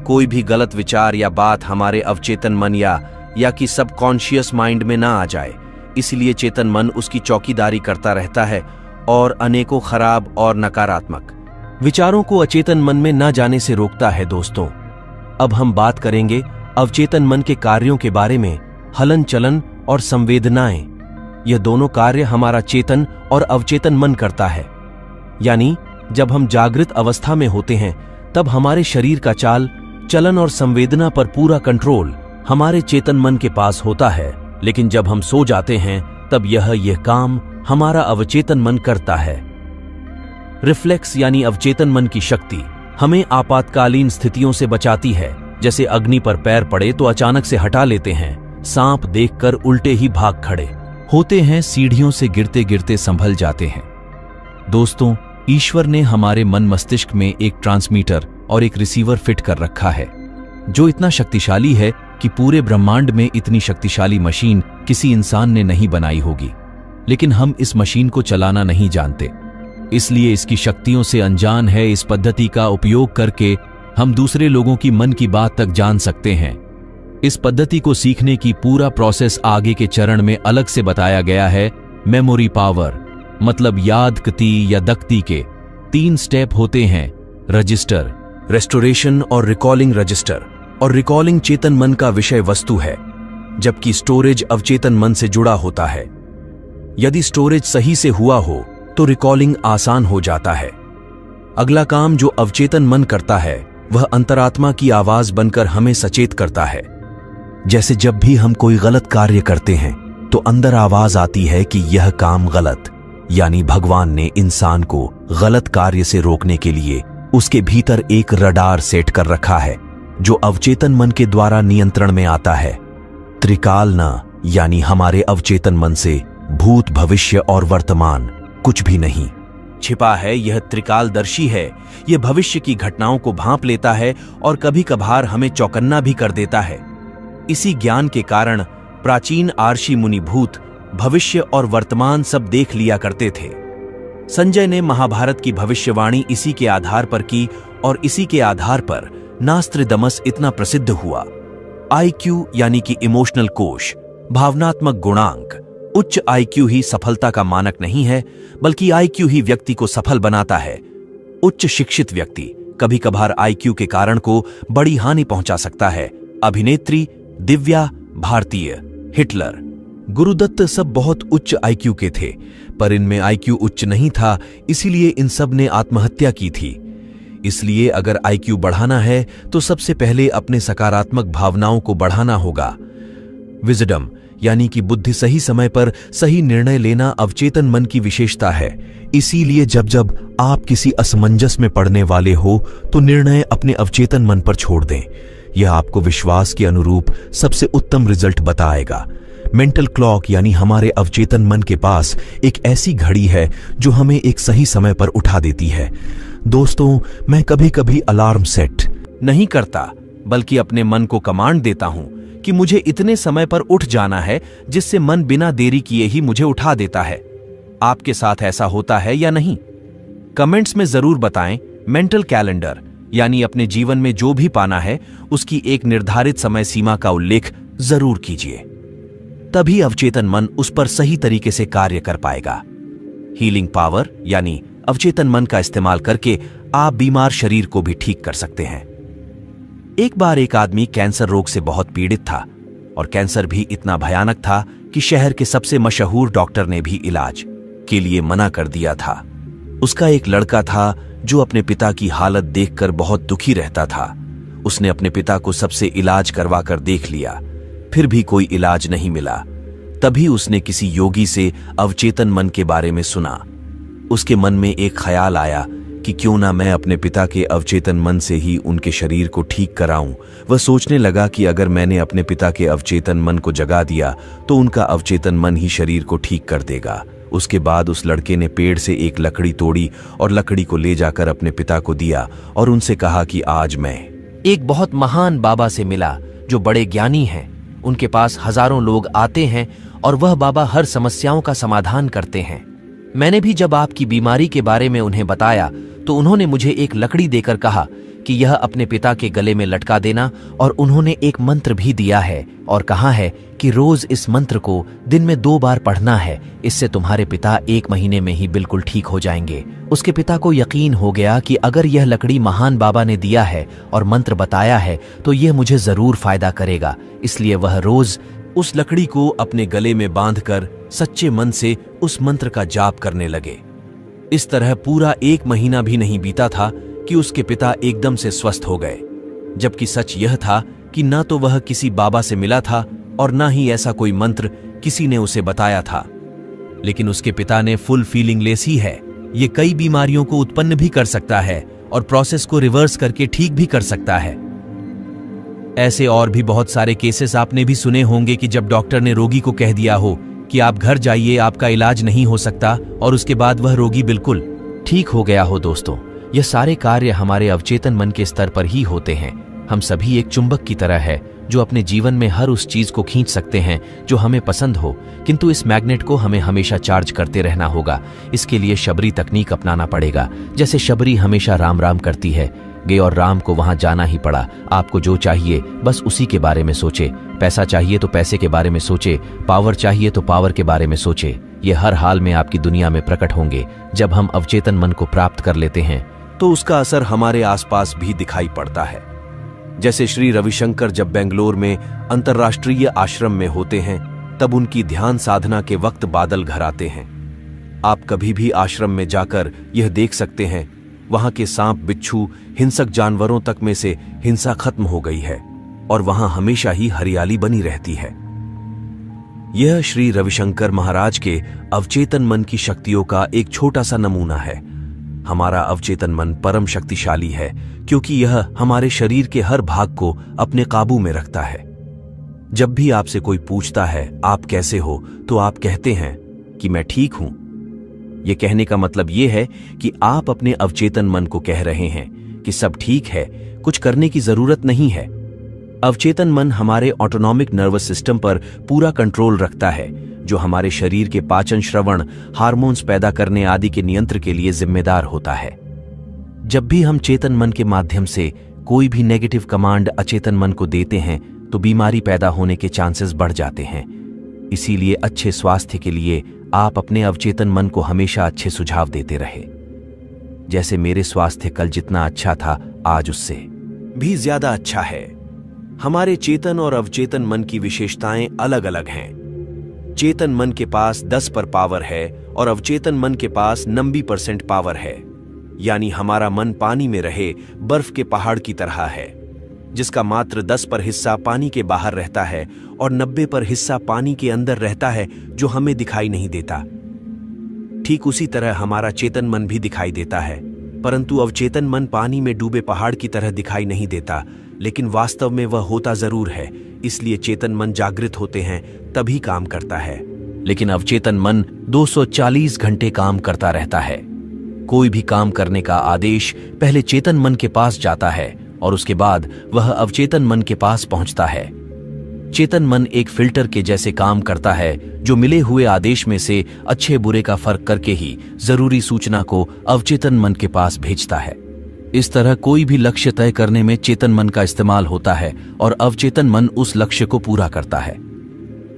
कोई भी गलत विचार या बात हमारे अवचेतन मन या कि सबकॉन्शियस माइंड में ना आ जाए, इसलिए चेतन मन उसकी चौकीदारी करता रहता है और अनेकों खराब और नकारात्मक विचारों को अचेतन मन में न जाने से रोकता है। दोस्तों, अब हम बात करेंगे अवचेतन मन के कार्यों के बारे में। हलन चलन और संवेदनाएं, यह दोनों कार्य हमारा चेतन और अवचेतन मन करता है। यानी जब हम जागृत अवस्था में होते हैं तब हमारे शरीर का चाल, चलन और संवेदना पर पूरा कंट्रोल हमारे चेतन मन के पास होता है, लेकिन जब हम सो जाते हैं तब यह काम हमारा अवचेतन मन करता है। रिफ्लेक्स यानी अवचेतन मन की शक्ति हमें आपातकालीन स्थितियों से बचाती है। जैसे अग्नि पर पैर पड़े तो अचानक से हटा लेते हैं, सांप देखकर उल्टे ही भाग खड़े होते हैं, सीढ़ियों से गिरते गिरते संभल जाते हैं। दोस्तों, ईश्वर ने हमारे मन मस्तिष्क में एक ट्रांसमीटर और एक रिसीवर फिट कर रखा है, जो इतना शक्तिशाली है कि पूरे ब्रह्मांड में इतनी शक्तिशाली मशीन किसी इंसान ने नहीं बनाई होगी। लेकिन हम इस मशीन को चलाना नहीं जानते, इसलिए इसकी शक्तियों से अनजान है। इस पद्धति का उपयोग करके हम दूसरे लोगों की मन की बात तक जान सकते हैं। इस पद्धति को सीखने की पूरा प्रोसेस आगे के चरण में अलग से बताया गया है। मेमोरी पावर मतलब यादकती या दक्ति के 3 स्टेप होते हैं: रजिस्टर, रेस्टोरेशन और रिकॉलिंग रजिस्टर। और रिकॉलिंग चेतन मन का विषय वस्तु है, जबकि स्टोरेज अवचेतन मन से जुड़ा होता है। यदि स्टोरेज सही से हुआ हो तो रिकॉलिंग आसान हो जाता है। अगला काम जो अवचेतन मन करता है वह अंतरात्मा की आवाज बनकर हमें सचेत करता है। जैसे जब भी हम कोई गलत कार्य करते हैं तो अंदर आवाज आती है कि यह काम गलत, यानी भगवान ने इंसान को गलत कार्य से रोकने के लिए उसके भीतर एक रडार सेट कर रखा है, जो अवचेतन मन के द्वारा नियंत्रण में आता है। त्रिकाल न यानी हमारे अवचेतन मन से भूत, भविष्य और वर्तमान कुछ भी नहीं छिपा है। यह त्रिकालदर्शी है। यह भविष्य की घटनाओं को भांप लेता है और कभी कभार हमें चौकन्ना भी कर देता है। इसी ज्ञान के कारण प्राचीन आर्षि मुनि भूत, भविष्य और वर्तमान सब देख लिया करते थे। संजय ने महाभारत की भविष्यवाणी इसी के आधार पर की और इसी के आधार पर नास्त्रिदमस इतना प्रसिद्ध हुआ। आईक्यू यानी कि इमोशनल कोश, भावनात्मक गुणांक। उच्च आईक्यू ही सफलता का मानक नहीं है, बल्कि आईक्यू ही व्यक्ति को सफल बनाता है। उच्च शिक्षित व्यक्ति कभी कभार आईक्यू के कारण को बड़ी हानि पहुंचा सकता है। अभिनेत्री दिव्या भारतीय, हिटलर, गुरुदत्त सब बहुत उच्च आईक्यू के थे, पर इनमें आईक्यू उच्च नहीं था, इसीलिए इन सब ने आत्महत्या की थी। इसलिए अगर आईक्यू बढ़ाना है तो सबसे पहले अपने सकारात्मक भावनाओं को बढ़ाना होगा। विजडम यानी कि बुद्धि, सही समय पर सही निर्णय लेना अवचेतन मन की विशेषता है। इसीलिए जब जब आप किसी असमंजस में पड़ने वाले हो तो निर्णय अपने अवचेतन मन पर छोड़ दें। यह आपको विश्वास के अनुरूप सबसे उत्तम रिजल्ट बताएगा। मेंटल क्लॉक यानी हमारे अवचेतन मन के पास एक ऐसी घड़ी है जो हमें एक सही समय पर उठा देती है। दोस्तों, मैं कभी कभी अलार्म सेट नहीं करता, बल्कि अपने मन को कमांड देता हूं कि मुझे इतने समय पर उठ जाना है, जिससे मन बिना देरी किए ही मुझे उठा देता है। आपके साथ ऐसा होता है या नहीं? कमेंट्स में जरूर बताएं। मेंटल कैलेंडर यानी अपने जीवन में जो भी पाना है उसकी एक निर्धारित समय सीमा का उल्लेख जरूर कीजिए, तभी अवचेतन मन उस पर सही तरीके से कार्य कर पाएगा। हीलिंग पावर यानी अवचेतन मन का इस्तेमाल करके आप बीमार शरीर को भी ठीक कर सकते हैं। एक बार एक आदमी कैंसर रोग से बहुत पीड़ित था और कैंसर भी इतना भयानक था कि शहर के सबसे मशहूर डॉक्टर ने भी इलाज के लिए मना कर दिया था। उसका एक लड़का था जो अपने पिता की हालत देखकर बहुत दुखी रहता था। उसने अपने पिता को सबसे इलाज करवाकर देख लिया, फिर भी कोई इलाज नहीं मिला। तभी उसने किसी योगी से अवचेतन मन के बारे में सुना। उसके मन में एक ख्याल आया कि क्यों ना मैं अपने पिता के अवचेतन मन से ही उनके शरीर को ठीक कराऊं। वह सोचने लगा कि अगर मैंने अपने पिता के अवचेतन मन को जगा दिया तो उनका अवचेतन मन ही शरीर को ठीक कर देगा। उसके बाद उस लड़के ने पेड़ से एक लकड़ी तोड़ी और लकड़ी को ले जाकर अपने पिता को दिया और उनसे कहा कि आज मैं एक बहुत महान बाबा से मिला जो बड़े ज्ञानी हैं। उनके पास हजारों लोग आते हैं और वह बाबा हर समस्याओं का समाधान करते हैं। मैंने भी जब आपकी बीमारी के बारे में उन्हें बताया तो उन्होंने मुझे एक लकड़ी देकर कहा कि यह अपने पिता के गले में लटका देना, और उन्होंने एक मंत्र भी दिया है और कहा है कि रोज इस मंत्र को दिन में 2 बार पढ़ना है। इससे तुम्हारे पिता 1 महीने में ही बिल्कुल ठीक हो जाएंगे। उसके पिता को यकीन हो गया कि अगर यह लकड़ी महान बाबा ने दिया है और मंत्र बताया है तो यह मुझे जरूर फायदा करेगा। इसलिए वह रोज उस लकड़ी को अपने गले में बांधकर सच्चे मन से उस मंत्र का जाप करने लगे। इस तरह पूरा 1 महीना भी नहीं बीता था कि उसके पिता एकदम से स्वस्थ हो गए, जबकि सच यह था कि न तो वह किसी बाबा से मिला था और न ही ऐसा कोई मंत्र किसी ने उसे बताया था। लेकिन उसके पिता ने फुल फीलिंगलेस ही है, ये कई बीमारियों को उत्पन्न भी कर सकता है और प्रोसेस को रिवर्स करके ठीक भी कर सकता है। ऐसे और भी बहुत सारे केसेस आपने भी सुने होंगे कि जब डॉक्टर ने रोगी को कह दिया हो कि आप घर जाइए, आपका इलाज नहीं हो सकता, और उसके बाद वह रोगी बिल्कुल ठीक हो गया हो। दोस्तों, यह सारे कार्य हमारे अवचेतन मन के स्तर पर ही होते हैं। हम सभी एक चुंबक की तरह है जो अपने जीवन में हर उस चीज को खींच सकते हैं जो हमें पसंद हो, किंतु इस मैग्नेट को हमें हमेशा चार्ज करते रहना होगा। इसके लिए शबरी तकनीक अपनाना पड़ेगा। जैसे शबरी हमेशा राम राम करती है गे और राम को वहां जाना ही पड़ा। आपको जो चाहिए बस उसी के बारे में सोचे। पैसा चाहिए तो पैसे के बारे में सोचे, पावर चाहिए तो पावर के बारे में सोचे। ये हर हाल में आपकी दुनिया में प्रकट होंगे। जब हम अवचेतन मन को प्राप्त कर लेते हैं तो उसका असर हमारे आसपास भी दिखाई पड़ता है। जैसे श्री रविशंकर जब बेंगलोर में अंतर्राष्ट्रीय आश्रम में होते हैं, तब उनकी ध्यान साधना के वक्त बादल घर आते हैं। आप कभी भी आश्रम में जाकर यह देख सकते हैं, वहां के सांप, बिच्छू, हिंसक जानवरों तक में से हिंसा खत्म हो गई है और वहां हमेशा ही हरियाली बनी रहती है। यह श्री रविशंकर महाराज के अवचेतन मन की शक्तियों का एक छोटा सा नमूना है। हमारा अवचेतन मन परम शक्तिशाली है क्योंकि यह हमारे शरीर के हर भाग को अपने काबू में रखता है। जब भी आपसे कोई पूछता है आप कैसे हो, तो आप कहते हैं कि मैं ठीक हूं। यह कहने का मतलब यह है कि आप अपने अवचेतन मन को कह रहे हैं कि सब ठीक है, कुछ करने की जरूरत नहीं है। अवचेतन मन हमारे ऑटोनॉमिक नर्वस सिस्टम पर पूरा कंट्रोल रखता है, जो हमारे शरीर के पाचन, श्रवण, हार्मोन्स पैदा करने आदि के नियंत्रण के लिए जिम्मेदार होता है। जब भी हम चेतन मन के माध्यम से कोई भी नेगेटिव कमांड अचेतन मन को देते हैं तो बीमारी पैदा होने के चांसेस बढ़ जाते हैं। इसीलिए अच्छे स्वास्थ्य के लिए आप अपने अवचेतन मन को हमेशा अच्छे सुझाव देते रहे। जैसे मेरे स्वास्थ्य कल जितना अच्छा था, आज उससे भी ज्यादा अच्छा है। हमारे चेतन और अवचेतन मन की विशेषताएं अलग अलग हैं। चेतन मन के पास 10 पर पावर है और अवचेतन मन के पास 90% पावर है। यानी हमारा मन पानी में रहे बर्फ के पहाड़ की तरह है, जिसका मात्र 10 पर हिस्सा पानी के बाहर रहता है और 90 पर हिस्सा पानी के अंदर रहता है, जो हमें दिखाई नहीं देता। ठीक उसी तरह हमारा चेतन मन भी दिखाई देता है, परंतु अवचेतन मन पानी में डूबे पहाड़ की तरह दिखाई नहीं देता, लेकिन वास्तव में वह होता जरूर है। इसलिए चेतन मन जागृत होते हैं तभी काम करता है, लेकिन अवचेतन मन 240 घंटे काम करता रहता है। कोई भी काम करने का आदेश पहले चेतन मन के पास जाता है और उसके बाद वह अवचेतन मन के पास पहुंचता है। चेतन मन एक फिल्टर के जैसे काम करता है, जो मिले हुए आदेश में से अच्छे बुरे का फर्क करके ही जरूरी सूचना को अवचेतन मन के पास भेजता है। इस तरह कोई भी लक्ष्य तय करने में चेतन मन का इस्तेमाल होता है और अवचेतन मन उस लक्ष्य को पूरा करता है।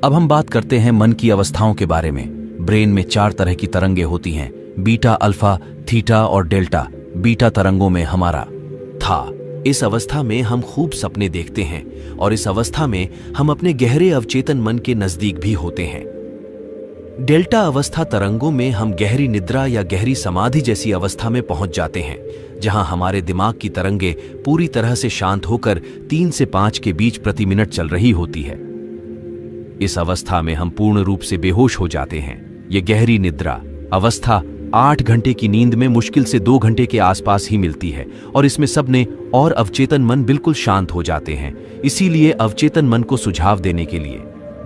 अब हम बात करते हैं मन की अवस्थाओं के बारे में। ब्रेन में 4 तरह की तरंगे होती हैं, बीटा, अल्फा, थीटा और डेल्टा। बीटा तरंगों में हमारा था। इस अवस्था में हम खूब सपने देखते हैं और इस अवस्था में हम अपने गहरे अवचेतन मन के नजदीक भी होते हैं। डेल्टा अवस्था तरंगों में हम गहरी निद्रा या गहरी समाधि जैसी अवस्था में पहुंच जाते हैं, जहां हमारे दिमाग की तरंगे पूरी तरह से शांत होकर 3 से 5 के बीच प्रति मिनट चल रही होती है। इस अवस्था में हम पूर्ण रूप से बेहोश हो जाते हैं। यह गहरी निद्रा अवस्था 8 घंटे की नींद में मुश्किल से 2 घंटे के आसपास ही मिलती है और इसमें सबने और अवचेतन मन बिल्कुल शांत हो जाते हैं। इसीलिए अवचेतन मन को सुझाव देने के लिए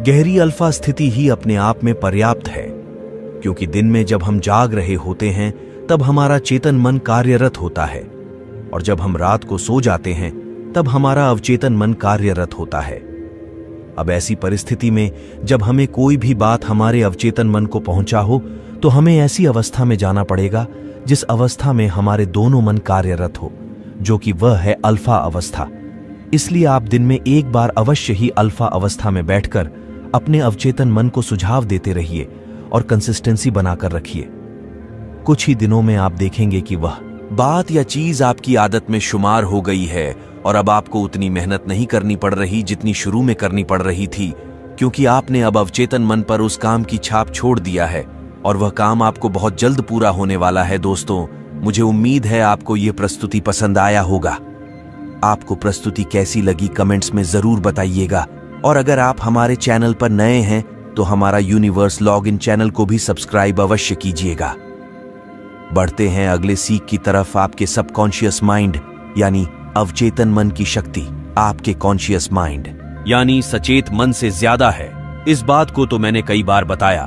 गहरी अल्फा स्थिति ही अपने आप में पर्याप्त है, क्योंकि दिन में जब हम जाग रहे होते हैं तब हमारा चेतन मन कार्यरत होता है और जब हम रात को सो जाते हैं तब हमारा अवचेतन मन कार्यरत होता है। अब ऐसी परिस्थिति में जब हमें कोई भी बात हमारे अवचेतन मन को पहुंचा हो तो हमें ऐसी अवस्था में जाना पड़ेगा जिस अवस्था में हमारे दोनों मन कार्यरत हो, जो कि वह है अल्फा अवस्था। इसलिए आप दिन में एक बार अवश्य ही अल्फा अवस्था में बैठकर अपने अवचेतन मन को सुझाव देते रहिए और कंसिस्टेंसी बनाकर रखिए। कुछ ही दिनों में आप देखेंगे कि वह बात या चीज आपकी आदत में शुमार हो गई है और अब आपको उतनी मेहनत नहीं करनी पड़ रही जितनी शुरू में करनी पड़ रही थी, क्योंकि आपने अब अवचेतन मन पर उस काम की छाप छोड़ दिया है और वह काम आपको बहुत जल्द पूरा होने वाला है। दोस्तों, मुझे उम्मीद है आपको यह प्रस्तुति पसंद आया होगा। आपको प्रस्तुति कैसी लगी कमेंट्स में जरूर बताइएगा, और अगर आप हमारे चैनल पर नए हैं तो हमारा यूनिवर्स लॉगिन चैनल को भी सब्सक्राइब अवश्य कीजिएगा। बढ़ते हैं अगले सीख की तरफ। आपके सबकॉन्शियस माइंड यानी अवचेतन मन की शक्ति आपके कॉन्शियस माइंड यानी सचेत मन से ज्यादा है। इस बात को तो मैंने कई बार बताया,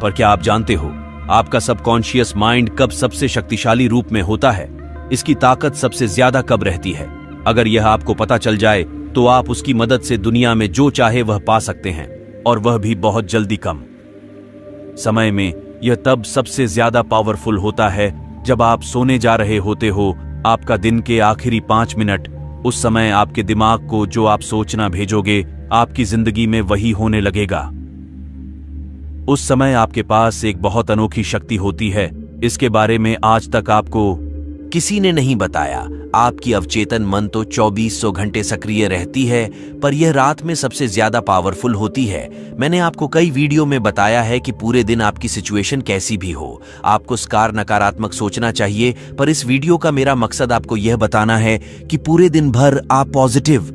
पर क्या आप जानते हो आपका सबकॉन्शियस माइंड कब सबसे शक्तिशाली रूप में होता है? इसकी ताकत सबसे ज्यादा कब रहती है? अगर यह आपको पता चल जाए तो आप उसकी मदद से दुनिया में जो चाहे वह पा सकते हैं, और वह भी बहुत जल्दी कम समय में। यह तब सबसे ज्यादा पावरफुल होता है जब आप सोने जा रहे होते हो। आपका दिन के आखिरी 5 मिनट, उस समय आपके दिमाग को जो आप सोचना भेजोगे आपकी जिंदगी में वही होने लगेगा। उस समय आपके पास एक बहुत अनोखी शक्ति होती है। इसके बारे में आज तक आपको किसी ने नहीं बताया। आपकी अवचेतन मन तो 2400 घंटे सक्रिय रहती है, पर यह रात में सबसे ज्यादा पावरफुल होती है। मैंने आपको कई वीडियो में बताया है कि पूरे दिन आपकी सिचुएशन कैसी भी हो, आपको नकारात्मक सोचना चाहिए, पर इस वीडियो का मेरा मकसद आपको यह बताना है कि पूरे दिन भर आप पॉजिटिव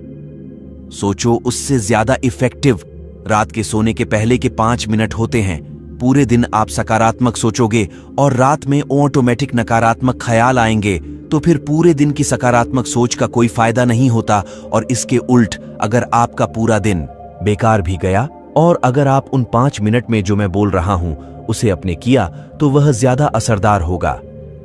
सोचो, उससे ज्यादा इफेक्टिव रात के सोने के पहले के 5 मिनट होते हैं। पूरे दिन आप सकारात्मक सोचोगे और रात में ऑटोमेटिक नकारात्मक ख्याल आएंगे, तो फिर पूरे दिन की सकारात्मक सोच का कोई फायदा नहीं होता। और इसके उल्ट अगर आपका पूरा दिन बेकार भी गया, और अगर आप उन 5 मिनट में जो मैं बोल रहा हूं उसे अपने किया, तो वह ज्यादा असरदार होगा।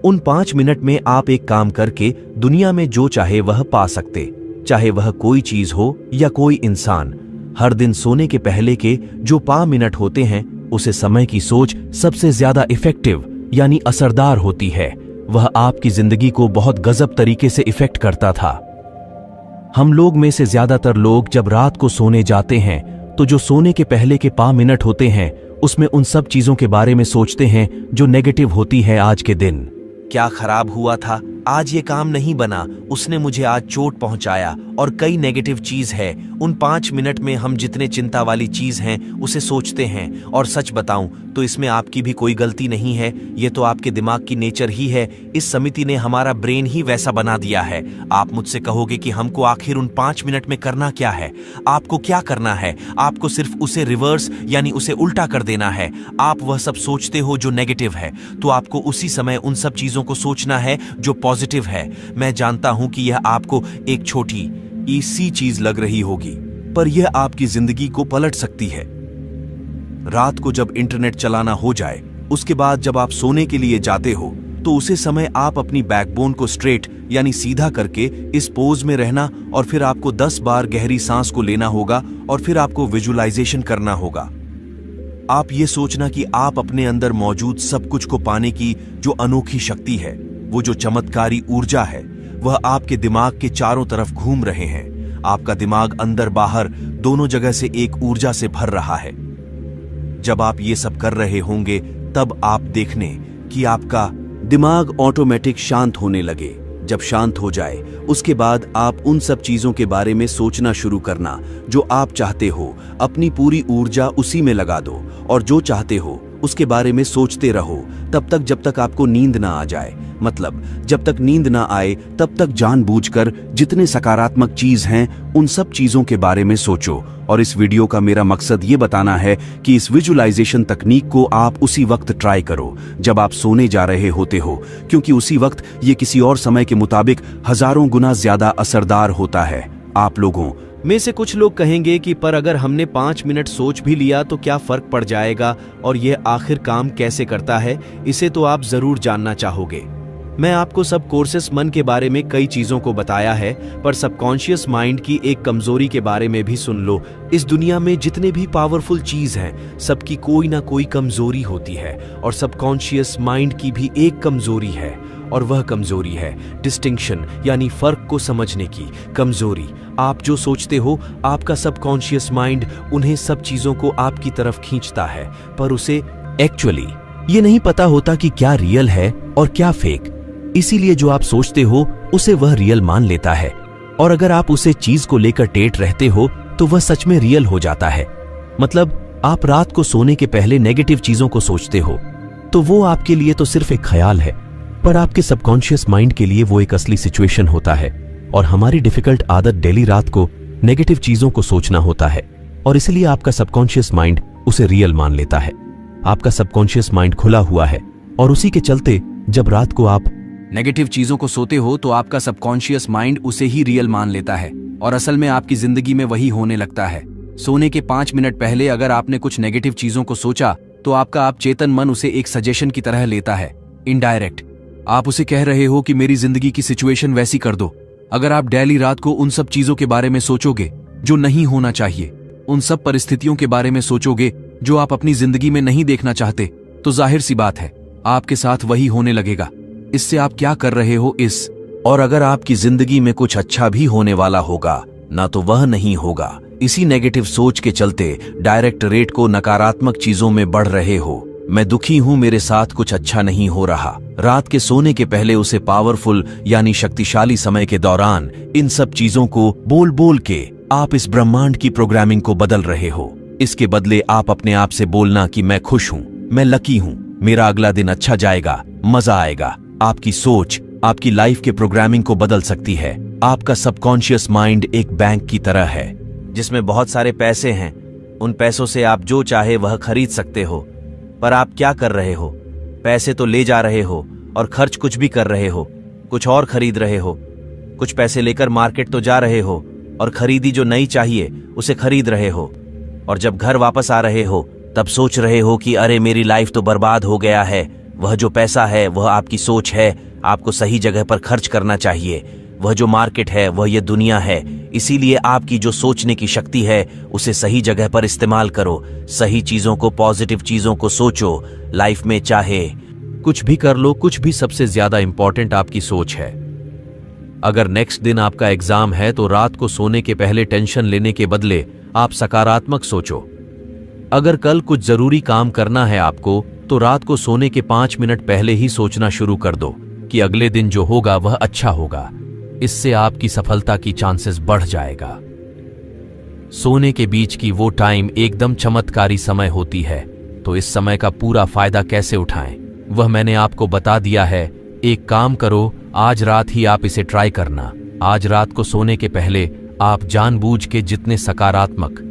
उन 5 मिनट में आप एक काम करके दुनिया में जो चाहे वह पा सकते, चाहे वह कोई चीज हो या कोई इंसान। हर दिन सोने के पहले के जो 5 मिनट होते हैं, उसे समय की सोच सबसे ज्यादा इफेक्टिव यानी असरदार होती है। वह आपकी जिंदगी को बहुत गजब तरीके से इफेक्ट करता था। हम लोग में से ज्यादातर लोग जब रात को सोने जाते हैं तो जो सोने के पहले के 5 मिनट होते हैं उसमें उन सब चीजों के बारे में सोचते हैं जो नेगेटिव होती है। आज के दिन क्या खराब हुआ था, आज ये काम नहीं बना, उसने मुझे आज चोट पहुंचाया, और कई नेगेटिव चीज है। उन 5 मिनट में हम जितने चिंता वाली चीज हैं उसे सोचते हैं। और सच बताऊं तो इसमें आपकी भी कोई गलती नहीं है, ये तो आपके दिमाग की नेचर ही है। इस समिति ने हमारा ब्रेन ही वैसा बना दिया है। आप मुझसे कहोगे कि हमको आखिर उन 5 मिनट में करना क्या है? आपको क्या करना है? आपको सिर्फ उसे रिवर्स यानी उसे उल्टा कर देना है। आप वह सब सोचते हो जो नेगेटिव है, तो आपको उसी समय उन सब चीजों को सोचना है जो पॉजिटिव है। मैं जानता हूं कि यह आपको एक छोटी सी चीज लग रही होगी, पर यह आपकी जिंदगी को पलट सकती है। रात को जब इंटरनेट चलाना हो जाए, उसके बाद जब आप सोने के लिए जाते हो, तो उसे समय आप अपनी बैकबोन को स्ट्रेट यानी सीधा करके इस पोज में रहना, और फिर आपको 10 बार गहरी सांस को लेना होगा, और फिर आपको विजुअलाइजेशन करना होगा। आप ये सोचना कि आप अपने अंदर मौजूद सब कुछ को पाने की जो अनोखी शक्ति है, वो जो चमत्कारी ऊर्जा है, वह आपके दिमाग के चारों तरफ घूम रहे हैं। आपका दिमाग अंदर बाहर दोनों जगह से एक ऊर्जा से भर रहा है। जब आप ये सब कर रहे होंगे, तब आप देखने कि आपका दिमाग ऑटोमेटिक शांत होने लगे। जब शांत हो जाए, उसके बाद आप उन सब चीजों के बारे में सोचना शुरू करना जो आप चाहते हो। अपनी पूरी ऊर्जा उसी में लगा दो, और जो चाहते हो उसके बारे में सोचते रहो तब तक जब तक आपको नींद ना आ जाए। मतलब जब तक नींद ना आए तब तक जानबूझकर जितने सकारात्मक चीज हैं उन सब चीजों के बारे में सोचो। और इस वीडियो का मेरा मकसद ये बताना है कि इस विजुअलाइजेशन तकनीक को आप उसी वक्त ट्राई करो जब आप सोने जा रहे होते हो, क्योंकि उसी वक्त ये किसी और समय के मुताबिक हजारों गुना ज्यादा असरदार होता है। आप लोगों में से कुछ लोग कहेंगे कि पर अगर हमने 5 मिनट सोच भी लिया तो क्या फर्क पड़ जाएगा, और ये आखिर काम कैसे करता है, इसे तो आप जरूर जानना चाहोगे। मैं आपको सब कोर्सेस मन के बारे में कई चीजों को बताया है, पर सबकॉन्शियस माइंड की एक कमजोरी के बारे में भी सुन लो। इस दुनिया में जितने भी पावरफुल चीज हैं, सबकी कोई ना कोई कमजोरी होती है, और सबकॉन्शियस माइंड की भी एक कमजोरी है, और वह कमजोरी है डिस्टिंक्शन यानी फर्क को समझने की कमजोरी। आप जो सोचते हो, आपका सबकॉन्शियस माइंड उन्हें सब चीजों को आपकी तरफ खींचता है, पर उसे एक्चुअली ये नहीं पता होता कि क्या रियल है और क्या फेक। इसीलिए जो आप सोचते हो उसे वह रियल मान लेता है, और अगर आप उसे चीज को लेकर टेट रहते हो तो वह सच में रियल हो जाता है। मतलब आप रात को सोने के पहले नेगेटिव चीजों को सोचते हो, तो वो आपके लिए तो सिर्फ एक ख्याल है, पर आपके सबकॉन्शियस माइंड के लिए वो एक असली सिचुएशन होता है। और हमारी डिफिकल्ट आदत डेली रात को नेगेटिव चीजों को सोचना होता है, और इसलिए आपका सबकॉन्शियस माइंड उसे रियल मान लेता है। आपका सबकॉन्शियस माइंड खुला हुआ है, और उसी के चलते जब रात को आप नेगेटिव चीजों को सोते हो तो आपका सबकॉन्शियस माइंड उसे ही रियल मान लेता है, और असल में आपकी जिंदगी में वही होने लगता है। सोने के 5 मिनट पहले अगर आपने कुछ नेगेटिव चीजों को सोचा तो आपका आप चेतन मन उसे एक सजेशन की तरह लेता है। इनडायरेक्ट आप उसे कह रहे हो कि मेरी जिंदगी की सिचुएशन वैसी कर दो। अगर आप डेली रात को उन सब चीजों के बारे में सोचोगे जो नहीं होना चाहिए, उन सब परिस्थितियों के बारे में सोचोगे जो आप अपनी जिंदगी में नहीं देखना चाहते, तो जाहिर सी बात है आपके साथ वही होने लगेगा। इससे आप क्या कर रहे हो इस और अगर आपकी जिंदगी में कुछ अच्छा भी होने वाला होगा ना तो वह नहीं होगा। इसी नेगेटिव सोच के चलते डायरेक्ट रेट को नकारात्मक चीजों में बढ़ रहे हो। मैं दुखी हूं, मेरे साथ कुछ अच्छा नहीं हो रहा। रात के सोने के पहले उसे पावरफुल यानी शक्तिशाली समय के दौरान इन सब चीजों को बोल बोल के आप इस ब्रह्मांड की प्रोग्रामिंग को बदल रहे हो। इसके बदले आप अपने आप से बोलना कि मैं खुश हूं, मैं लकी हूं, मेरा अगला दिन अच्छा जाएगा, मजा आएगा। आपकी सोच आपकी लाइफ के प्रोग्रामिंग को बदल सकती है। आपका सबकॉन्शियस माइंड एक बैंक की तरह है जिसमें बहुत सारे पैसे हैं। उन पैसों से आप जो चाहे वह खरीद सकते हो, पर आप क्या कर रहे हो? पैसे तो ले जा रहे हो और खर्च कुछ भी कर रहे हो, कुछ और खरीद रहे हो। कुछ पैसे लेकर मार्केट तो जा रहे हो और खरीदी जो नहीं चाहिए उसे खरीद रहे हो, और जब घर वापस आ रहे हो तब सोच रहे हो कि अरे मेरी लाइफ तो बर्बाद हो गया है। वह जो पैसा है वह आपकी सोच है, आपको सही जगह पर खर्च करना चाहिए। वह जो मार्केट है वह ये दुनिया है, इसीलिए आपकी जो सोचने की शक्ति है उसे सही जगह पर इस्तेमाल करो। सही चीजों को, पॉजिटिव चीजों को सोचो। लाइफ में चाहे कुछ भी कर लो, कुछ भी सबसे ज्यादा इंपॉर्टेंट आपकी सोच है। अगर नेक्स्ट दिन आपका एग्जाम है तो रात को सोने के पहले टेंशन लेने के बदले आप सकारात्मक सोचो। अगर कल कुछ जरूरी काम करना है आपको तो रात को सोने के 5 मिनट पहले ही सोचना शुरू कर दो कि अगले दिन जो होगा वह अच्छा होगा। इससे आपकी सफलता की चांसेस बढ़ जाएगा। सोने के बीच की वो टाइम एकदम चमत्कारी समय होती है, तो इस समय का पूरा फायदा कैसे उठाएं वह मैंने आपको बता दिया है। एक काम करो, आज रात ही आप इसे ट्राई करना। आज रात को सोने के पहले आप जानबूझ के जितने सकारात्मक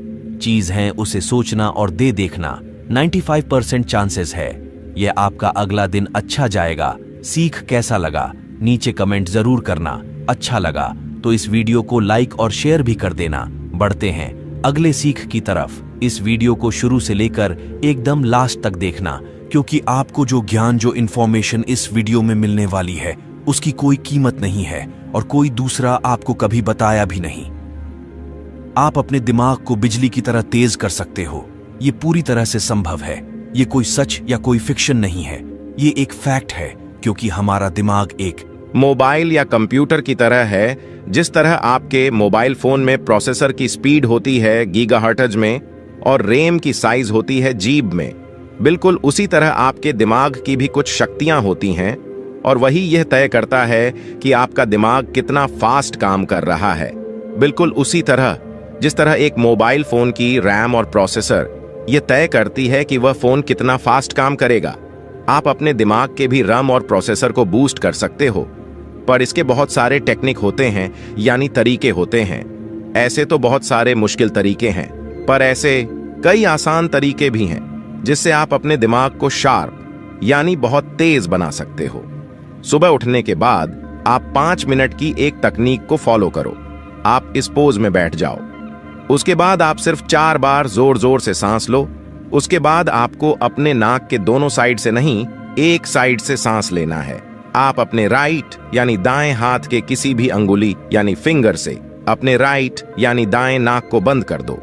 चीज है उसे सोचना और दे देखना। 95% चांसेस है यह आपका अगला दिन अच्छा जाएगा। सीख कैसा लगा नीचे कमेंट जरूर करना। अच्छा लगा तो इस वीडियो को लाइक और शेयर भी कर देना। बढ़ते हैं अगले सीख की तरफ। इस वीडियो को शुरू से लेकर एकदम लास्ट तक देखना, क्योंकि आपको जो ज्ञान, जो इंफॉर्मेशन इस वीडियो में मिलने वाली है उसकी कोई कीमत नहीं है और कोई दूसरा आपको कभी बताया भी नहीं। आप अपने दिमाग को बिजली की तरह तेज कर सकते हो। ये पूरी तरह से संभव है। ये कोई सच या कोई फिक्शन नहीं है, ये एक फैक्ट है, क्योंकि हमारा दिमाग एक मोबाइल या कंप्यूटर की तरह है। जिस तरह आपके मोबाइल फोन में प्रोसेसर की स्पीड होती है गीगाहर्ट्ज में और रैम की साइज होती है जीब में, बिल्कुल उसी तरह आपके दिमाग की भी कुछ शक्तियां होती हैं, और वही यह तय करता है कि आपका दिमाग कितना फास्ट काम कर रहा है। बिल्कुल उसी तरह जिस तरह एक मोबाइल फोन की रैम और प्रोसेसर यह तय करती है कि वह फोन कितना फास्ट काम करेगा। आप अपने दिमाग के भी रैम और प्रोसेसर को बूस्ट कर सकते हो, पर इसके बहुत सारे टेक्निक होते हैं, यानी तरीके होते हैं। ऐसे तो बहुत सारे मुश्किल तरीके हैं, पर ऐसे कई आसान तरीके भी हैं जिससे आप अपने दिमाग को शार्प यानी बहुत तेज बना सकते हो। सुबह उठने के बाद आप 5 मिनट की एक तकनीक को फॉलो करो। आप इस पोज में बैठ जाओ। उसके बाद आप सिर्फ 4 बार जोर जोर से सांस लो। उसके बाद आपको अपने नाक के दोनों साइड से नहीं, एक साइड से सांस लेना है। आप अपने राइट यानी दाएं हाथ के किसी भी अंगुली यानी फिंगर से अपने राइट यानी दाएं नाक को बंद कर दो।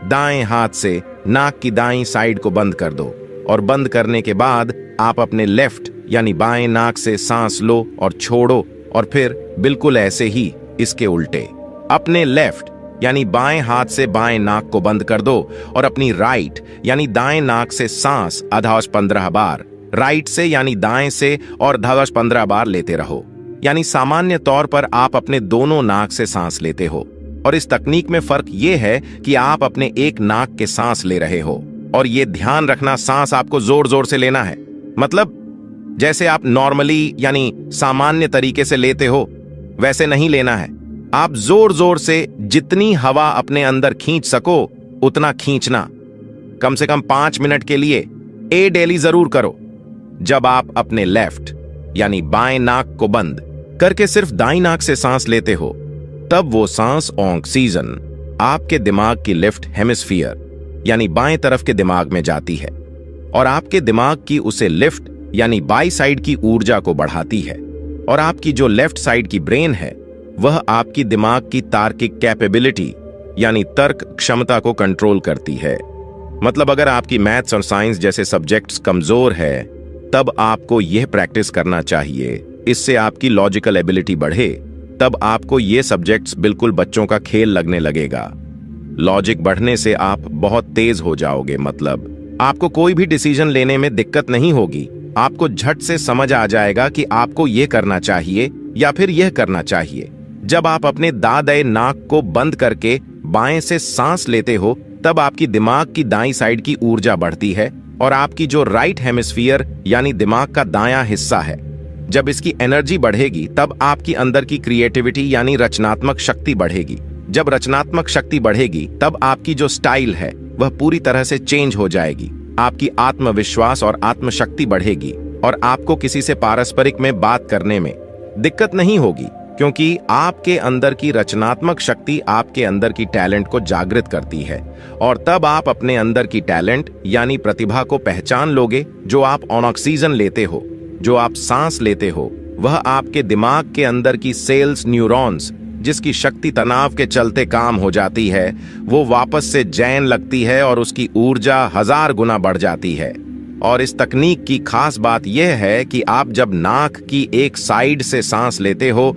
दाएं हाथ से नाक की दाईं साइड को बंद कर दो, और बंद करने के बाद आप अपने लेफ्ट यानी बाएं नाक से सांस लो और छोड़ो, और फिर बिल्कुल ऐसे ही इसके उल्टे अपने लेफ्ट यानी बाएं हाथ से बाएं नाक को बंद कर दो और अपनी राइट यानी दाएं नाक से सांस 15 बार, राइट से यानी दाएं से और 15 बार लेते रहो। यानी सामान्य तौर पर आप अपने दोनों नाक से सांस लेते हो, और इस तकनीक में फर्क यह है कि आप अपने एक नाक के सांस ले रहे हो, और ये ध्यान रखना सांस आपको जोर जोर से लेना है। मतलब जैसे आप नॉर्मली यानी सामान्य तरीके से लेते हो वैसे नहीं लेना है। आप जोर जोर से जितनी हवा अपने अंदर खींच सको उतना खींचना। कम से कम 5 मिनट के लिए डेली जरूर करो। जब आप अपने लेफ्ट यानी बाएं नाक को बंद करके सिर्फ दाईं नाक से सांस लेते हो, तब वो सांस ऑक्सीजन आपके दिमाग की लेफ्ट हेमिस्फीयर यानी बाएं तरफ के दिमाग में जाती है और आपके दिमाग की उसे लेफ्ट यानी बाई साइड की ऊर्जा को बढ़ाती है। और आपकी जो लेफ्ट साइड की ब्रेन है वह आपकी दिमाग की तार्किक कैपेबिलिटी यानी तर्क क्षमता को कंट्रोल करती है। मतलब अगर आपकी मैथ्स और साइंस जैसे सब्जेक्ट्स कमजोर है, तब आपको यह प्रैक्टिस करना चाहिए। इससे आपकी लॉजिकल एबिलिटी बढ़े, तब आपको ये सब्जेक्ट्स बिल्कुल बच्चों का खेल लगने लगेगा। लॉजिक बढ़ने से आप बहुत तेज हो जाओगे। मतलब आपको कोई भी डिसीजन लेने में दिक्कत नहीं होगी। आपको झट से समझ आ जाएगा कि आपको यह करना चाहिए या फिर यह करना चाहिए। जब आप अपने दाएं नाक को बंद करके बाएं से सांस लेते हो, तब आपकी दिमाग की दाईं साइड की ऊर्जा बढ़ती है और आपकी जो राइट हेमिस्फीयर यानी दिमाग का दायां हिस्सा है, जब इसकी एनर्जी बढ़ेगी तब आपकी अंदर की क्रिएटिविटी यानी रचनात्मक शक्ति बढ़ेगी। जब रचनात्मक शक्ति बढ़ेगी तब आपकी जो स्टाइल है वह पूरी तरह से चेंज हो जाएगी। आपकी आत्मविश्वास और आत्मशक्ति बढ़ेगी और आपको किसी से पारस्परिक में बात करने में दिक्कत नहीं होगी, क्योंकि आपके अंदर की रचनात्मक शक्ति आपके अंदर की टैलेंट को जागृत करती है। और तब आप अपने अंदर की टैलेंट यानी प्रतिभा को पहचान लोगे। जो आप ऑक्सीजन लेते हो, जो आप सांस लेते हो, वह आपके दिमाग के अंदर की सेल्स न्यूरॉन्स जिसकी शक्ति तनाव के चलते काम हो जाती है, वो वापस से जैन लगती है और उसकी ऊर्जा 1000 गुना बढ़ जाती है। और इस तकनीक की खास बात यह है कि आप जब नाक की एक साइड से सांस लेते हो,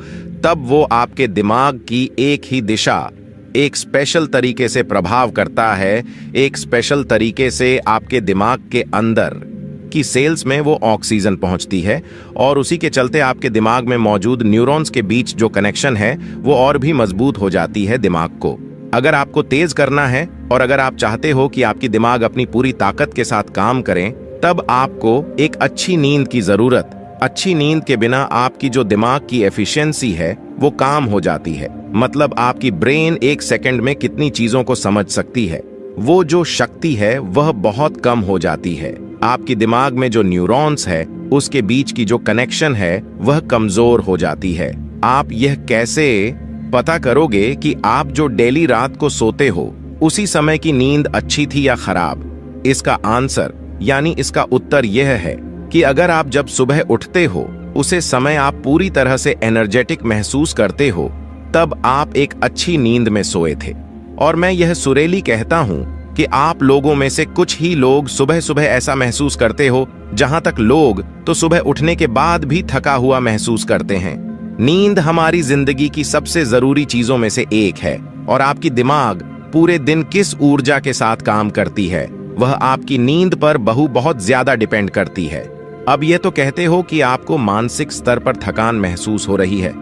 तब वो आपके दिमाग की एक ही दिशा एक स्पेशल तरीके से प्रभाव करता है। एक स्पेशल तरीके से आपके दिमाग के अंदर की सेल्स में वो ऑक्सीजन पहुंचती है और उसी के चलते आपके दिमाग में मौजूद न्यूरॉन्स के बीच जो कनेक्शन है वो और भी मजबूत हो जाती है दिमाग को। अगर आपको तेज करना है और अगर आप चाहते हो कि आपकी दिमाग अपनी पूरी ताकत के साथ काम करें, तब आपको एक अच्छी नींद की जरूरत। अच्छी नींद के बिना आपकी जो दिमाग की एफिशिएंसी है वो काम हो जाती है। मतलब आपकी ब्रेन 1 सेकंड में कितनी चीजों को समझ सकती है, वो जो शक्ति है वह बहुत कम हो जाती है। आपकी दिमाग में जो न्यूरॉन्स है उसके बीच की जो कनेक्शन है वह कमजोर हो जाती है। आप यह कैसे पता करोगे कि आप जो डेली रात को सोते हो उसी समय की नींद अच्छी थी या खराब? इसका आंसर यानी इसका उत्तर यह है कि अगर आप जब सुबह उठते हो उसे समय आप पूरी तरह से एनर्जेटिक महसूस करते हो, तब आप एक अच्छी नींद में सोए थे। और मैं यह सुरेली कहता हूं कि आप लोगों में से कुछ ही लोग सुबह सुबह ऐसा महसूस करते हो, जहां तक लोग तो सुबह उठने के बाद भी थका हुआ महसूस करते हैं। नींद हमारी जिंदगी की सबसे जरूरी चीजों में से एक है और आपकी दिमाग पूरे दिन किस ऊर्जा के साथ काम करती है वह आपकी नींद पर बहुत ज्यादा डिपेंड करती है। अब यह तो कहते हो कि आपको मानसिक स्तर पर थकान महसूस हो रही है,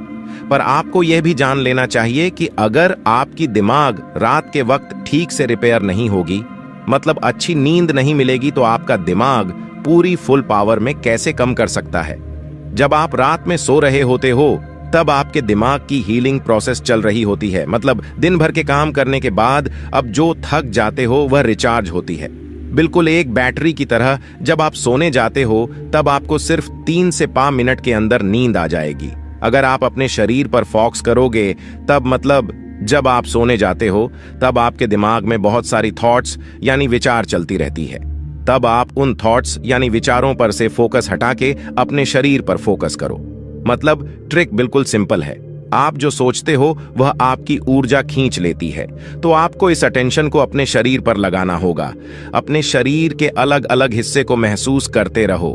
पर आपको यह भी जान लेना चाहिए कि अगर आपकी दिमाग रात के वक्त ठीक से रिपेयर नहीं होगी, मतलब अच्छी नींद नहीं मिलेगी, तो आपका दिमाग पूरी फुल पावर में कैसे काम कर सकता है। जब आप रात में सो रहे होते हो तब आपके दिमाग की हीलिंग प्रोसेस चल रही होती है। मतलब दिन भर के काम करने के बाद अब जो थक जाते हो वह रिचार्ज होती है, बिल्कुल एक बैटरी की तरह। जब आप सोने जाते हो तब आपको सिर्फ 3 से 5 मिनट के अंदर नींद आ जाएगी। अगर आप अपने शरीर पर फोकस करोगे, तब मतलब जब आप सोने जाते हो तब आपके दिमाग में बहुत सारी थॉट्स यानी विचार चलती रहती है। तब आप उन थॉट्स यानी विचारों पर से फोकस हटा के अपने शरीर पर फोकस करो। मतलब ट्रिक बिल्कुल सिंपल है। आप जो सोचते हो वह आपकी ऊर्जा खींच लेती है, तो आपको इस अटेंशन को अपने शरीर पर लगाना होगा। अपने शरीर के अलग अलग हिस्से को महसूस करते रहो।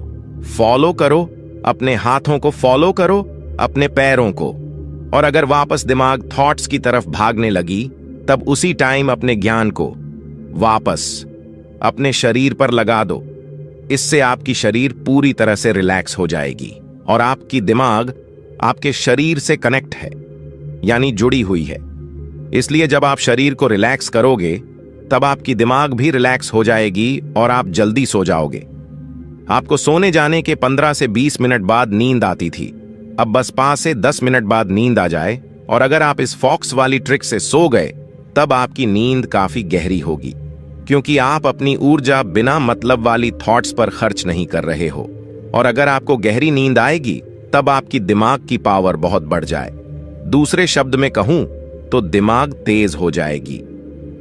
फॉलो करो, अपने हाथों को फॉलो करो, अपने पैरों को। और अगर वापस दिमाग थॉट्स की तरफ भागने लगी, तब उसी टाइम अपने ज्ञान को वापस अपने शरीर पर लगा दो। इससे आपकी शरीर पूरी तरह से रिलैक्स हो जाएगी और आपकी दिमाग आपके शरीर से कनेक्ट है यानी जुड़ी हुई है। इसलिए जब आप शरीर को रिलैक्स करोगे तब आपकी दिमाग भी रिलैक्स हो जाएगी और आप जल्दी सो जाओगे। आपको सोने जाने के 15 से 20 मिनट बाद नींद आती थी। अब बस 5 से 10 मिनट बाद नींद आ जाए, और अगर आप इस फॉक्स वाली ट्रिक से सो गए, तब आपकी नींद काफी गहरी होगी, क्योंकि आप अपनी ऊर्जा बिना मतलब वाली थॉट्स पर खर्च नहीं कर रहे हो। और अगर आपको गहरी नींद आएगी, तब आपकी दिमाग की पावर बहुत बढ़ जाए। दूसरे शब्द में कहूं तो दिमाग तेज हो जाएगी।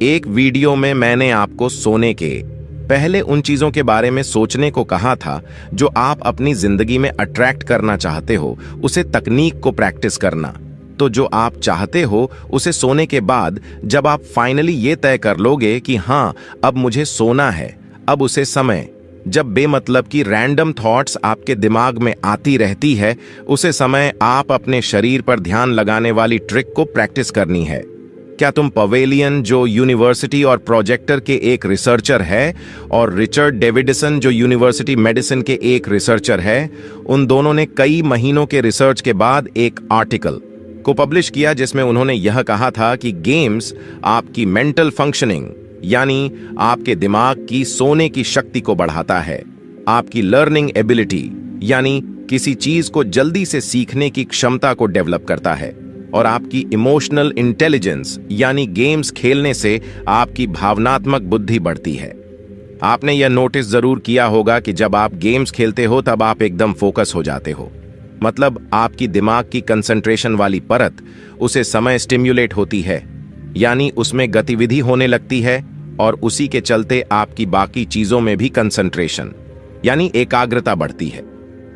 एक वीडियो में मैंने आपको सोने के पहले उन चीजों के बारे में सोचने को कहा था जो आप अपनी जिंदगी में अट्रैक्ट करना चाहते हो, उसे तकनीक को प्रैक्टिस करना। तो जो आप चाहते हो उसे सोने के बाद जब आप फाइनली ये तय कर लोगे कि हाँ अब मुझे सोना है, अब उसे समय जब बेमतलब की रैंडम थॉट्स आपके दिमाग में आती रहती है, उसे समय आप अपने शरीर पर ध्यान लगाने वाली ट्रिक को प्रैक्टिस करनी है। क्या तुम पवेलियन, जो यूनिवर्सिटी और प्रोजेक्टर के एक रिसर्चर है, और रिचर्ड डेविडसन, जो यूनिवर्सिटी मेडिसिन के एक रिसर्चर है, उन दोनों ने कई महीनों के रिसर्च के बाद एक आर्टिकल को पब्लिश किया जिसमें उन्होंने यह कहा था कि गेम्स आपकी मेंटल फंक्शनिंग, यानी आपके दिमाग की सोने की शक्ति को बढ़ाता है, आपकी लर्निंग एबिलिटी, यानी किसी चीज को जल्दी से सीखने की क्षमता को डेवलप करता है, और आपकी इमोशनल इंटेलिजेंस, यानी गेम्स खेलने से आपकी भावनात्मक बुद्धि बढ़ती है। आपने यह नोटिस जरूर किया होगा कि जब आप गेम्स खेलते हो तब आप एकदम फोकस हो जाते हो, मतलब आपकी दिमाग की कंसंट्रेशन वाली परत उसे समय स्टिम्युलेट होती है, यानी उसमें गतिविधि होने लगती है, और उसी के चलते आपकी बाकी चीजों में भी कंसंट्रेशन यानी एकाग्रता बढ़ती है।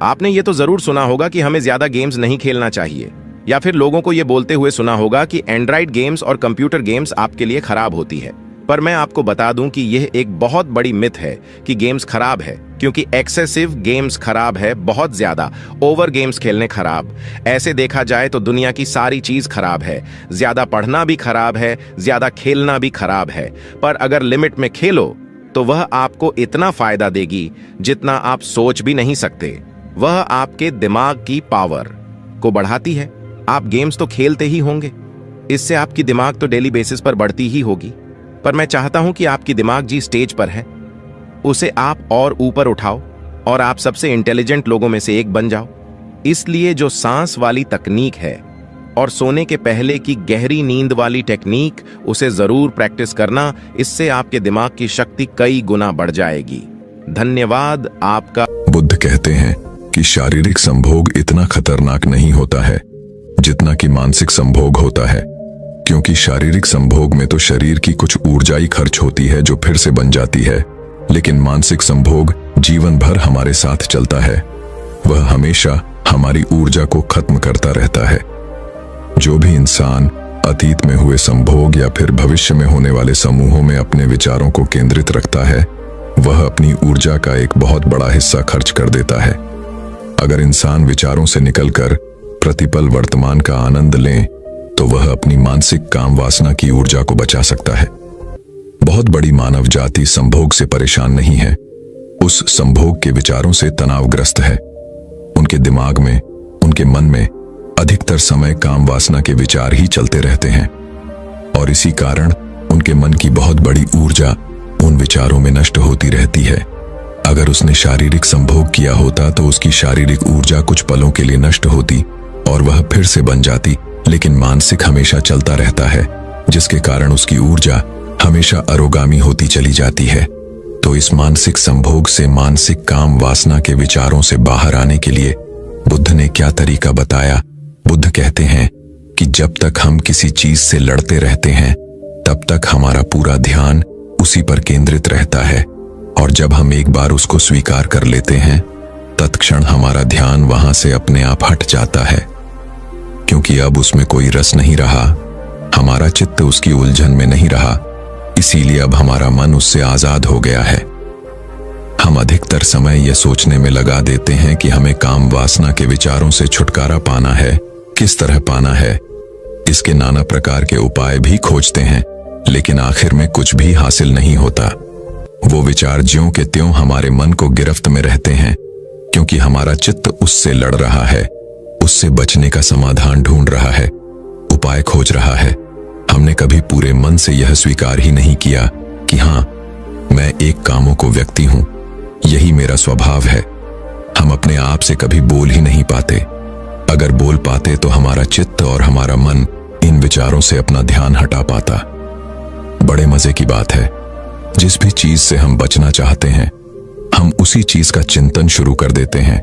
आपने ये तो जरूर सुना होगा कि हमें ज्यादा गेम्स नहीं खेलना चाहिए, या फिर लोगों को यह बोलते हुए सुना होगा कि एंड्रॉइड गेम्स और कंप्यूटर गेम्स आपके लिए खराब होती है। पर मैं आपको बता दूं कि यह एक बहुत बड़ी मिथ है कि गेम्स खराब है, क्योंकि एक्सेसिव गेम्स खराब है, बहुत ज्यादा ओवर गेम्स खेलने खराब। ऐसे देखा जाए तो दुनिया की सारी चीज खराब है, ज्यादा पढ़ना भी खराब है, ज्यादा खेलना भी खराब है। पर अगर लिमिट में खेलो तो वह आपको इतना फायदा देगी जितना आप सोच भी नहीं सकते। वह आपके दिमाग की पावर को बढ़ाती है। आप गेम्स तो खेलते ही होंगे, इससे आपकी दिमाग तो डेली बेसिस पर बढ़ती ही होगी, पर मैं चाहता हूं कि आपकी दिमाग जी स्टेज पर है, उसे आप और ऊपर उठाओ और आप सबसे इंटेलिजेंट लोगों में से एक बन जाओ। इसलिए जो सांस वाली तकनीक है और सोने के पहले की गहरी नींद वाली टेक्निक, उसे जरूर प्रैक्टिस करना। इससे आपके दिमाग की शक्ति कई गुना बढ़ जाएगी। धन्यवाद आपका। बुद्ध कहते हैं कि शारीरिक संभोग इतना खतरनाक नहीं होता है जितना कि मानसिक संभोग होता है, क्योंकि शारीरिक संभोग में तो शरीर की कुछ ऊर्जाई खर्च होती है जो फिर से बन जाती है, लेकिन मानसिक संभोग जीवन भर हमारे साथ चलता है। वह हमेशा हमारी ऊर्जा को खत्म करता रहता है। जो भी इंसान अतीत में हुए संभोग या फिर भविष्य में होने वाले समूहों में अपने विचारों को केंद्रित रखता है, वह अपनी ऊर्जा का एक बहुत बड़ा हिस्सा खर्च कर देता है। अगर इंसान विचारों से निकलकर प्रतिपल वर्तमान का आनंद लें तो वह अपनी मानसिक काम वासना की ऊर्जा को बचा सकता है। बहुत बड़ी मानव जाति संभोग से परेशान नहीं है, उस संभोग के विचारों से तनावग्रस्त है। उनके दिमाग में, उनके मन में अधिकतर समय काम वासना के विचार ही चलते रहते हैं, और इसी कारण उनके मन की बहुत बड़ी ऊर्जा उन विचारों में नष्ट होती रहती है। अगर उसने शारीरिक संभोग किया होता तो उसकी शारीरिक ऊर्जा कुछ पलों के लिए नष्ट होती और वह फिर से बन जाती, लेकिन मानसिक हमेशा चलता रहता है, जिसके कारण उसकी ऊर्जा हमेशा अरोगामी होती चली जाती है। तो इस मानसिक संभोग से, मानसिक काम वासना के विचारों से बाहर आने के लिए बुद्ध ने क्या तरीका बताया? बुद्ध कहते हैं कि जब तक हम किसी चीज से लड़ते रहते हैं तब तक हमारा पूरा ध्यान उसी पर केंद्रित रहता है, और जब हम एक बार उसको स्वीकार कर लेते हैं तत्क्षण हमारा ध्यान वहां से अपने आप हट जाता है, क्योंकि अब उसमें कोई रस नहीं रहा, हमारा चित्त उसकी उलझन में नहीं रहा। इसीलिए अब हमारा मन उससे आजाद हो गया है। हम अधिकतर समय यह सोचने में लगा देते हैं कि हमें काम वासना के विचारों से छुटकारा पाना है। किस तरह पाना है, इसके नाना प्रकार के उपाय भी खोजते हैं, लेकिन आखिर में कुछ भी हासिल नहीं होता। वो विचार ज्यों के त्यों हमारे मन को गिरफ्त में रहते हैं, क्योंकि हमारा चित्त उससे लड़ रहा है, उससे बचने का समाधान ढूंढ रहा है, उपाय खोज रहा है। हमने कभी पूरे मन से यह स्वीकार ही नहीं किया कि हाँ, मैं एक कामों को व्यक्ति हूं, यही मेरा स्वभाव है। हम अपने आप से कभी बोल ही नहीं पाते। अगर बोल पाते तो हमारा चित्त और हमारा मन इन विचारों से अपना ध्यान हटा पाता। बड़े मजे की बात है, जिस भी चीज से हम बचना चाहते हैं, हम उसी चीज का चिंतन शुरू कर देते हैं,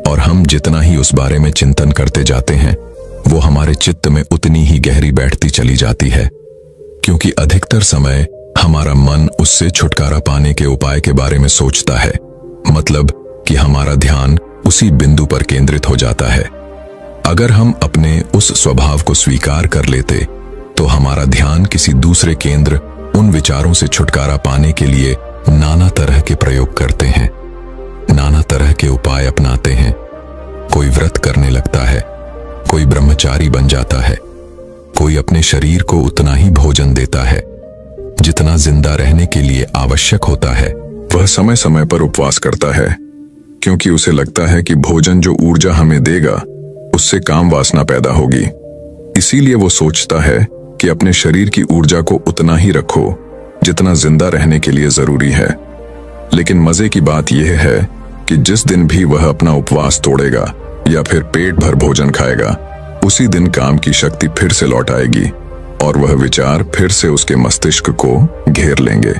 और हम जितना ही उस बारे में चिंतन करते जाते हैं, वो हमारे चित्त में उतनी ही गहरी बैठती चली जाती है, क्योंकि अधिकतर समय हमारा मन उससे छुटकारा पाने के उपाय के बारे में सोचता है। मतलब कि हमारा ध्यान उसी बिंदु पर केंद्रित हो जाता है। अगर हम अपने उस स्वभाव को स्वीकार कर लेते तो हमारा ध्यान किसी दूसरे केंद्र उन विचारों से छुटकारा पाने के लिए नाना तरह के प्रयोग करते हैं, नाना तरह के उपाय अपनाते हैं। कोई व्रत करने लगता है, कोई ब्रह्मचारी बन जाता है, कोई अपने शरीर को उतना ही भोजन देता है जितना जिंदा रहने के लिए आवश्यक होता है। वह समय समय पर उपवास करता है, क्योंकि उसे लगता है कि भोजन जो ऊर्जा हमें देगा उससे काम वासना पैदा होगी। इसीलिए वो सोचता है कि अपने शरीर की ऊर्जा को उतना ही रखो जितना जिंदा रहने के लिए जरूरी है। लेकिन मजे की बात यह है कि जिस दिन भी वह अपना उपवास तोड़ेगा या फिर पेट भर भोजन खाएगा, उसी दिन काम की शक्ति फिर से लौट आएगी और वह विचार फिर से उसके मस्तिष्क को घेर लेंगे।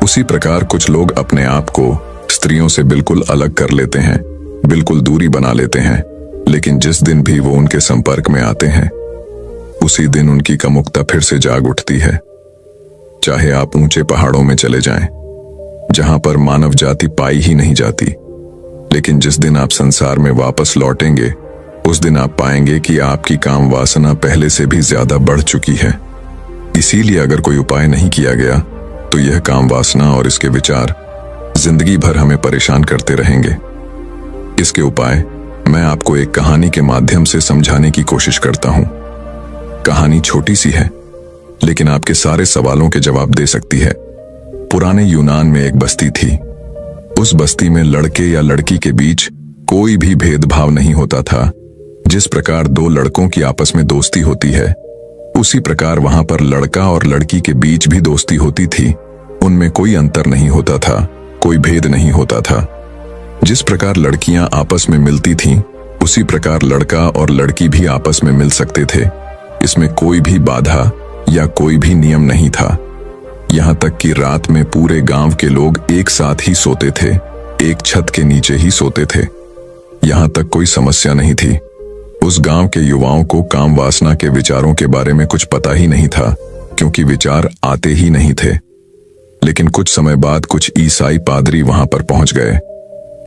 उसी प्रकार कुछ लोग अपने आप को स्त्रियों से बिल्कुल अलग कर लेते हैं, बिल्कुल दूरी बना लेते हैं, लेकिन जिस दिन भी वो उनके संपर्क में आते हैं, उसी दिन उनकी कामुकता फिर से जाग उठती है। चाहे आप ऊंचे पहाड़ों में चले जाएं, जहां पर मानव जाति पाई ही नहीं जाती, लेकिन जिस दिन आप संसार में वापस लौटेंगे, उस दिन आप पाएंगे कि आपकी काम वासना पहले से भी ज्यादा बढ़ चुकी है। इसीलिए अगर कोई उपाय नहीं किया गया तो यह काम वासना और इसके विचार जिंदगी भर हमें परेशान करते रहेंगे। इसके उपाय मैं आपको एक कहानी के माध्यम से समझाने की कोशिश करता हूं। कहानी छोटी सी है, लेकिन आपके सारे सवालों के जवाब दे सकती है। पुराने यूनान में एक बस्ती थी। उस बस्ती में लड़के या लड़की के बीच कोई भी भेदभाव नहीं होता था। जिस प्रकार दो लड़कों की आपस में दोस्ती होती है, उसी प्रकार वहां पर लड़का और लड़की के बीच भी दोस्ती होती थी। उनमें कोई अंतर नहीं होता था, कोई भेद नहीं होता था। जिस प्रकार लड़कियां आपस में मिलती थीं, उसी प्रकार लड़का और लड़की भी आपस में मिल सकते थे। इसमें कोई भी बाधा या कोई भी नियम नहीं था। यहां तक कि रात में पूरे गांव के लोग एक साथ ही सोते थे, एक छत के नीचे ही सोते थे। यहां तक कोई समस्या नहीं थी। उस गांव के युवाओं को काम वासना के विचारों के बारे में कुछ पता ही नहीं था, क्योंकि विचार आते ही नहीं थे। लेकिन कुछ समय बाद कुछ ईसाई पादरी वहां पर पहुंच गए,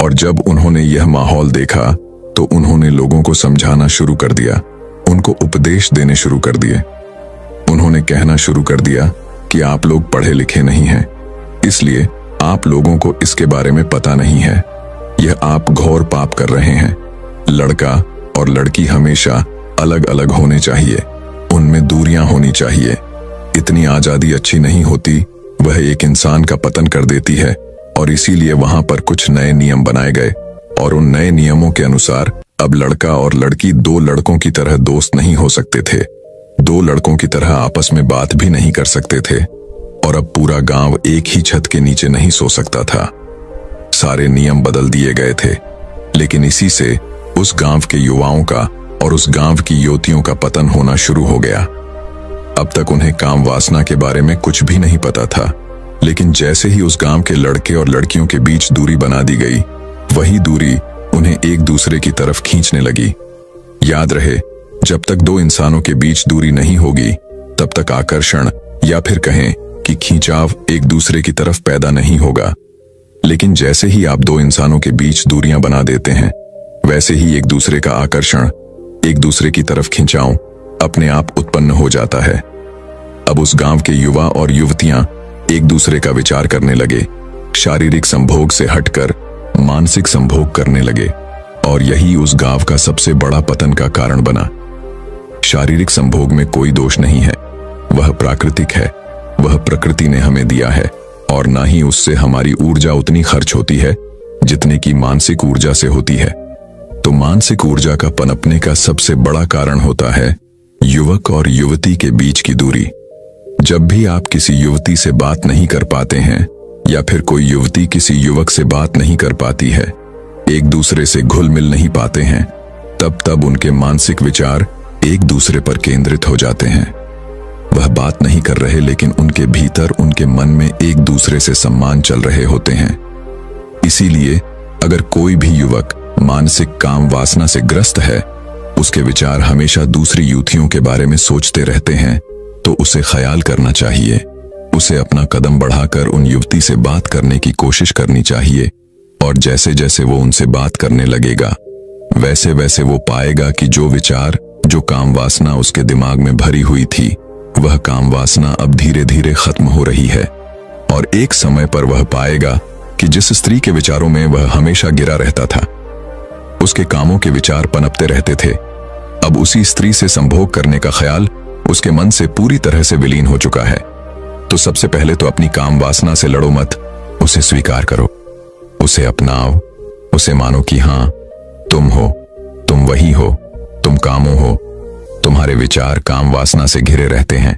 और जब उन्होंने यह माहौल देखा तो उन्होंने लोगों को समझाना शुरू कर दिया, उनको उपदेश देने शुरू कर दिए। उन्होंने कहना शुरू कर दिया कि आप लोग पढ़े लिखे नहीं हैं, इसलिए आप लोगों को इसके बारे में पता नहीं है। यह आप घोर पाप कर रहे हैं। लड़का और लड़की हमेशा अलग अलग होने चाहिए, उनमें दूरियां होनी चाहिए। इतनी आजादी अच्छी नहीं होती, वह एक इंसान का पतन कर देती है। और इसीलिए वहां पर कुछ नए नियम बनाए गए, और उन नए नियमों के अनुसार अब लड़का और लड़की दो लड़कों की तरह दोस्त नहीं हो सकते थे, दो लड़कों की तरह आपस में बात भी नहीं कर सकते थे, और अब पूरा गांव एक ही छत के नीचे नहीं सो सकता था। सारे नियम बदल दिए गए थे, लेकिन इसी से उस गांव के युवाओं का और उस गांव की युवतियों का पतन होना शुरू हो गया। अब तक उन्हें काम वासना के बारे में कुछ भी नहीं पता था, लेकिन जैसे ही उस गांव के लड़के और लड़कियों के बीच दूरी बना दी गई, वही दूरी उन्हें एक दूसरे की तरफ खींचने लगी। याद रहे, जब तक दो इंसानों के बीच दूरी नहीं होगी, तब तक आकर्षण या फिर कहें कि खींचाव एक दूसरे की तरफ पैदा नहीं होगा। लेकिन जैसे ही आप दो इंसानों के बीच दूरियां बना देते हैं, वैसे ही एक दूसरे का आकर्षण, एक दूसरे की तरफ खिंचाव अपने आप उत्पन्न हो जाता है। अब उस गांव के युवा और युवतियां एक दूसरे का विचार करने लगे, शारीरिक संभोग से हटकर मानसिक संभोग करने लगे, और यही उस गांव का सबसे बड़ा पतन का कारण बना। शारीरिक संभोग में कोई दोष नहीं है, वह प्राकृतिक है, वह प्रकृति ने हमें दिया है, और ना ही उससे हमारी ऊर्जा उतनी खर्च होती है जितने की मानसिक ऊर्जा से होती है। तो मानसिक ऊर्जा का पनपने का सबसे बड़ा कारण होता है युवक और युवती के बीच की दूरी। जब भी आप किसी युवती से बात नहीं कर पाते हैं, या फिर कोई युवती किसी युवक से बात नहीं कर पाती है, एक दूसरे से घुल मिल नहीं पाते हैं, तब उनके मानसिक विचार एक दूसरे पर केंद्रित हो जाते हैं। वह बात नहीं कर रहे, लेकिन उनके भीतर उनके मन में एक दूसरे से सम्मान चल रहे होते हैं। इसीलिए अगर कोई भी युवक मानसिक काम वासना से ग्रस्त है, उसके विचार हमेशा दूसरी युवतियों के बारे में सोचते रहते हैं, तो उसे ख्याल करना चाहिए। उसे अपना कदम बढ़ाकर उन युवती से बात करने की कोशिश करनी चाहिए, और जैसे जैसे वो उनसे बात करने लगेगा, वैसे वैसे वो पाएगा कि जो विचार, जो काम वासना उसके दिमाग में भरी हुई थी, वह काम वासना अब धीरे धीरे खत्म हो रही है। और एक समय पर वह पाएगा कि जिस स्त्री के विचारों में वह हमेशा गिरा रहता था, उसके कामों के विचार पनपते रहते थे, अब उसी स्त्री से संभोग करने का ख्याल उसके मन से पूरी तरह से विलीन हो चुका है। तो सबसे पहले तो अपनी काम वासना से लड़ो मत, उसे स्वीकार करो, उसे अपनाओ, उसे मानो कि हां, तुम हो, तुम वही हो, तुम कामों हो, तुम्हारे विचार काम वासना से घिरे रहते हैं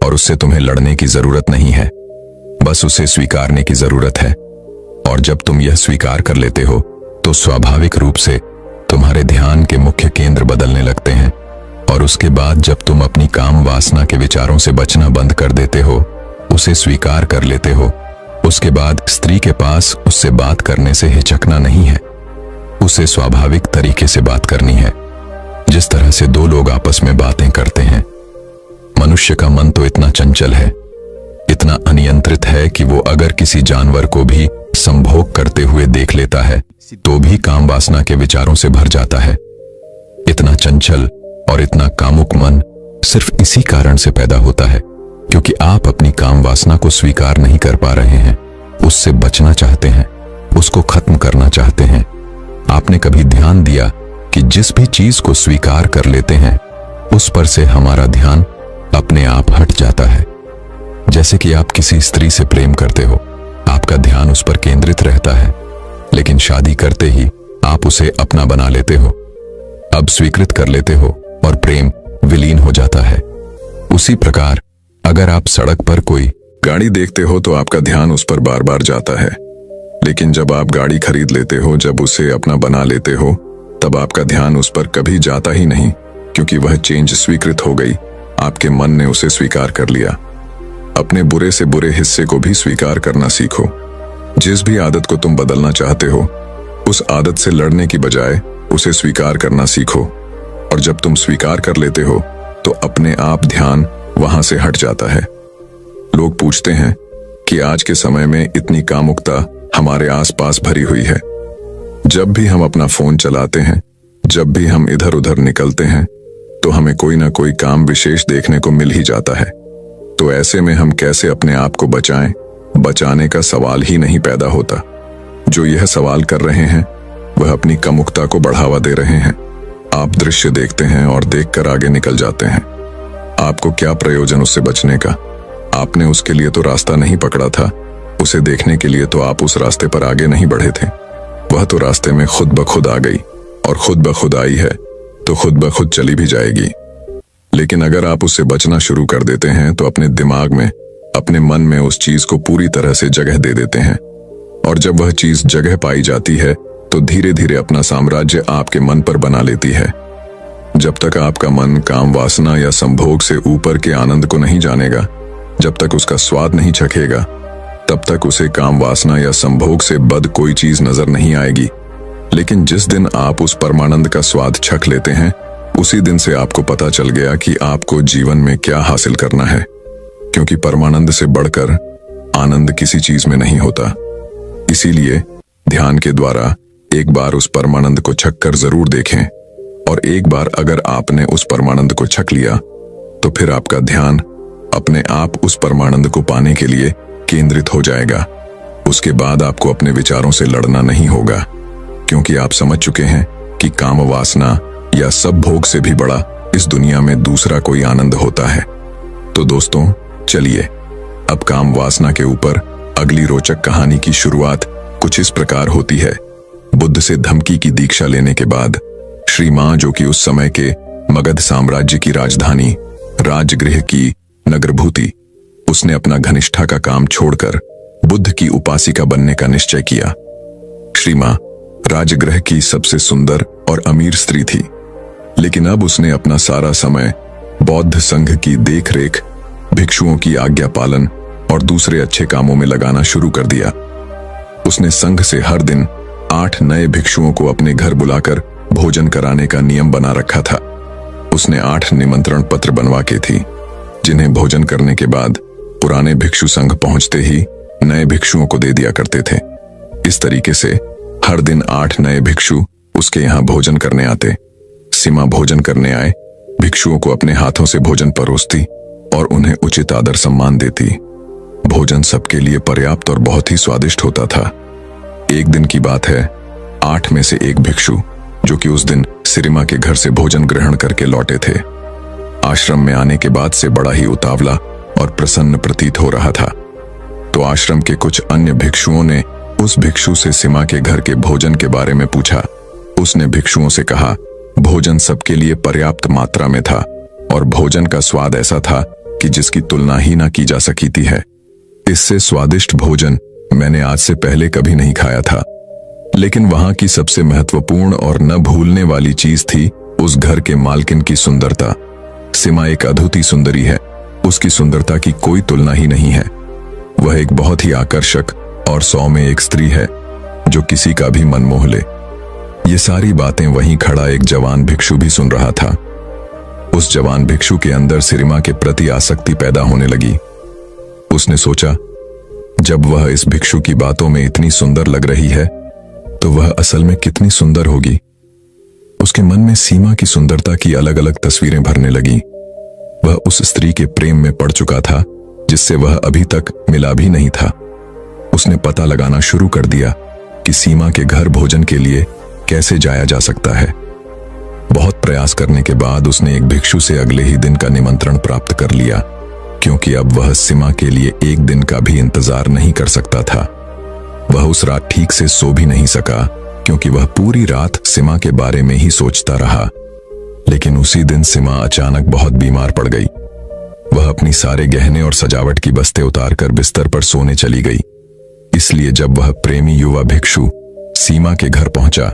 और उससे तुम्हें लड़ने की जरूरत नहीं है, बस उसे स्वीकारने की जरूरत है। और जब तुम यह स्वीकार कर लेते हो, तो स्वाभाविक रूप से तुम्हारे ध्यान के मुख्य केंद्र बदलने लगते हैं, और उसके बाद जब तुम अपनी काम वासना के विचारों से बचना बंद कर देते हो, उसे स्वीकार कर लेते हो, उसके बाद स्त्री के पास उससे बात करने से हिचकना नहीं है, उसे स्वाभाविक तरीके से बात करनी है, जिस तरह से दो लोग आपस में बातें करते हैं। मनुष्य का मन तो इतना चंचल है, इतना अनियंत्रित है कि वो अगर किसी जानवर को भी संभोग करते हुए देख लेता है, तो भी काम वासना के विचारों से भर जाता है। इतना चंचल और इतना कामुक मन सिर्फ इसी कारण से पैदा होता है क्योंकि आप अपनी काम वासना को स्वीकार नहीं कर पा रहे हैं, उससे बचना चाहते हैं, उसको खत्म करना चाहते हैं। आपने कभी ध्यान दिया कि जिस भी चीज को स्वीकार कर लेते हैं, उस पर से हमारा ध्यान अपने आप हट जाता है। जैसे कि आप किसी स्त्री से प्रेम करते हो, आपका ध्यान उस पर केंद्रित रहता है, लेकिन शादी करते ही आप उसे अपना बना लेते हो, अब स्वीकृत कर लेते हो और प्रेम विलीन हो जाता है। उसी प्रकार अगर आप सड़क पर कोई गाड़ी देखते हो तो आपका ध्यान उस पर बार बार जाता है, लेकिन जब आप गाड़ी खरीद लेते हो, जब उसे अपना बना लेते हो, तब आपका ध्यान उस पर कभी जाता ही नहीं, क्योंकि वह चेंज स्वीकृत हो गई, आपके मन ने उसे स्वीकार कर लिया। अपने बुरे से बुरे हिस्से को भी स्वीकार करना सीखो। जिस भी आदत को तुम बदलना चाहते हो, उस आदत से लड़ने की बजाय उसे स्वीकार करना सीखो, और जब तुम स्वीकार कर लेते हो तो अपने आप ध्यान वहां से हट जाता है। लोग पूछते हैं कि आज के समय में इतनी कामुकता हमारे आसपास भरी हुई है। जब भी हम अपना फोन चलाते हैं, जब भी हम इधर उधर निकलते हैं, तो हमें कोई ना कोई काम विशेष देखने को मिल ही जाता है। तो ऐसे में हम कैसे अपने आप को बचाएं, बचाने का सवाल ही नहीं पैदा होता। जो यह सवाल कर रहे हैं, वह अपनी कामुकता को बढ़ावा दे रहे हैं। आप दृश्य देखते हैं और देखकर आगे निकल जाते हैं। आपको क्या प्रयोजन उससे बचने का? आपने उसके लिए तो रास्ता नहीं पकड़ा था, उसे देखने के लिए तो आप उस रास्ते पर आगे नहीं बढ़े थे। वह तो रास्ते में खुद ब खुद आ गई, और खुद ब खुद आई है तो खुद ब खुद चली भी जाएगी। लेकिन अगर आप उससे बचना शुरू कर देते हैं, तो अपने दिमाग में, अपने मन में उस चीज को पूरी तरह से जगह दे देते हैं, और जब वह चीज जगह पाई जाती है, तो धीरे धीरे अपना साम्राज्य आपके मन पर बना लेती है। जब तक आपका मन काम वासना या संभोग से ऊपर के आनंद को नहीं जानेगा, जब तक उसका स्वाद नहीं चखेगा, तब तक उसे काम वासना या संभोग से बद कोई चीज नजर नहीं आएगी। लेकिन जिस दिन आप उस परमानंद का स्वाद चख लेते हैं, उसी दिन से आपको पता चल गया कि आपको जीवन में क्या हासिल करना है, क्योंकि परमानंद से बढ़कर आनंद किसी चीज में नहीं होता। इसीलिए ध्यान के द्वारा एक बार उस परमानंद को छक कर जरूर देखें, और एक बार अगर आपने उस परमानंद को छक लिया, तो फिर आपका ध्यान अपने आप उस परमानंद को पाने के लिए केंद्रित हो जाएगा। उसके बाद आपको अपने विचारों से लड़ना नहीं होगा, क्योंकि आप समझ चुके हैं कि काम वासना या सब भोग से भी बड़ा इस दुनिया में दूसरा कोई आनंद होता है। तो दोस्तों, चलिए अब काम वासना के ऊपर अगली रोचक कहानी की शुरुआत कुछ इस प्रकार होती है। बुद्ध से धमकी की दीक्षा लेने के बाद श्री मां, जो कि उस समय के मगध साम्राज्य की राजधानी राजगृह की नगरभूति, उसने अपना घनिष्ठा का काम छोड़कर बुद्ध की उपासिका बनने का निश्चय किया। श्री मां राजगृह की सबसे सुंदर और अमीर स्त्री थी, लेकिन अब उसने अपना सारा समय बौद्ध संघ की देखरेख, भिक्षुओं की आज्ञा पालन और दूसरे अच्छे कामों में लगाना शुरू कर दिया। उसने संघ से हर दिन 8 नए भिक्षुओं को अपने घर बुलाकर भोजन कराने का नियम बना रखा था। उसने 8 निमंत्रण पत्र बनवा के थी, जिन्हें भोजन करने के बाद पुराने भिक्षु संघ पहुंचते ही नए भिक्षुओं को दे दिया करते थे। इस तरीके से हर दिन 8 नए भिक्षु उसके यहाँ भोजन करने आते। सीमा भोजन करने आए भिक्षुओं को अपने हाथों से भोजन परोसती और उन्हें उचित आदर सम्मान देती। भोजन सबके लिए पर्याप्त और बहुत ही स्वादिष्ट होता था। एक दिन की बात है, 8 में से एक भिक्षु, जो कि उस दिन सिरिमा के घर से भोजन ग्रहण करके लौटे थे, आश्रम में आने के बाद से बड़ा ही उतावला और प्रसन्न प्रतीत हो रहा था। तो आश्रम के कुछ अन्य भिक्षुओं ने उस भिक्षु से सीमा के घर के भोजन के बारे में पूछा। उसने भिक्षुओं से कहा, भोजन सबके लिए पर्याप्त मात्रा में था और भोजन का स्वाद ऐसा था कि जिसकी तुलना ही ना की जा सकती है। इससे स्वादिष्ट भोजन मैंने आज से पहले कभी नहीं खाया था। लेकिन वहां की सबसे महत्वपूर्ण और न भूलने वाली चीज थी उस घर के मालकिन की सुंदरता। सीमा एक अद्भुत सुंदरी है, उसकी सुंदरता की कोई तुलना ही नहीं है। वह एक बहुत ही आकर्षक और 100 में एक स्त्री है जो किसी का भी मन मोह ले। ये सारी बातें वहीं खड़ा एक जवान भिक्षु भी सुन रहा था। उस जवान भिक्षु के अंदर सिरिमा के प्रति आसक्ति पैदा होने लगी। उसने सोचा, जब वह इस भिक्षु की बातों में इतनी सुंदर लग रही है तो वह असल में कितनी सुंदर होगी। उसके मन में सीमा की सुंदरता की अलग अलग तस्वीरें भरने लगी। वह उस स्त्री के प्रेम में पड़ चुका था जिससे वह अभी तक मिला भी नहीं था। उसने पता लगाना शुरू कर दिया कि सीमा के घर भोजन के लिए कैसे जाया जा सकता है। बहुत प्रयास करने के बाद उसने एक भिक्षु से अगले ही दिन का निमंत्रण प्राप्त कर लिया, क्योंकि अब वह सीमा के लिए एक दिन का भी इंतजार नहीं कर सकता था। वह उस रात ठीक से सो भी नहीं सका, क्योंकि वह पूरी रात सीमा के बारे में ही सोचता रहा। लेकिन उसी दिन सीमा अचानक बहुत बीमार पड़ गई। वह अपनी सारे गहने और सजावट की बस्ते उतारकर बिस्तर पर सोने चली गई। इसलिए जब वह प्रेमी युवा भिक्षु सीमा के घर पहुंचा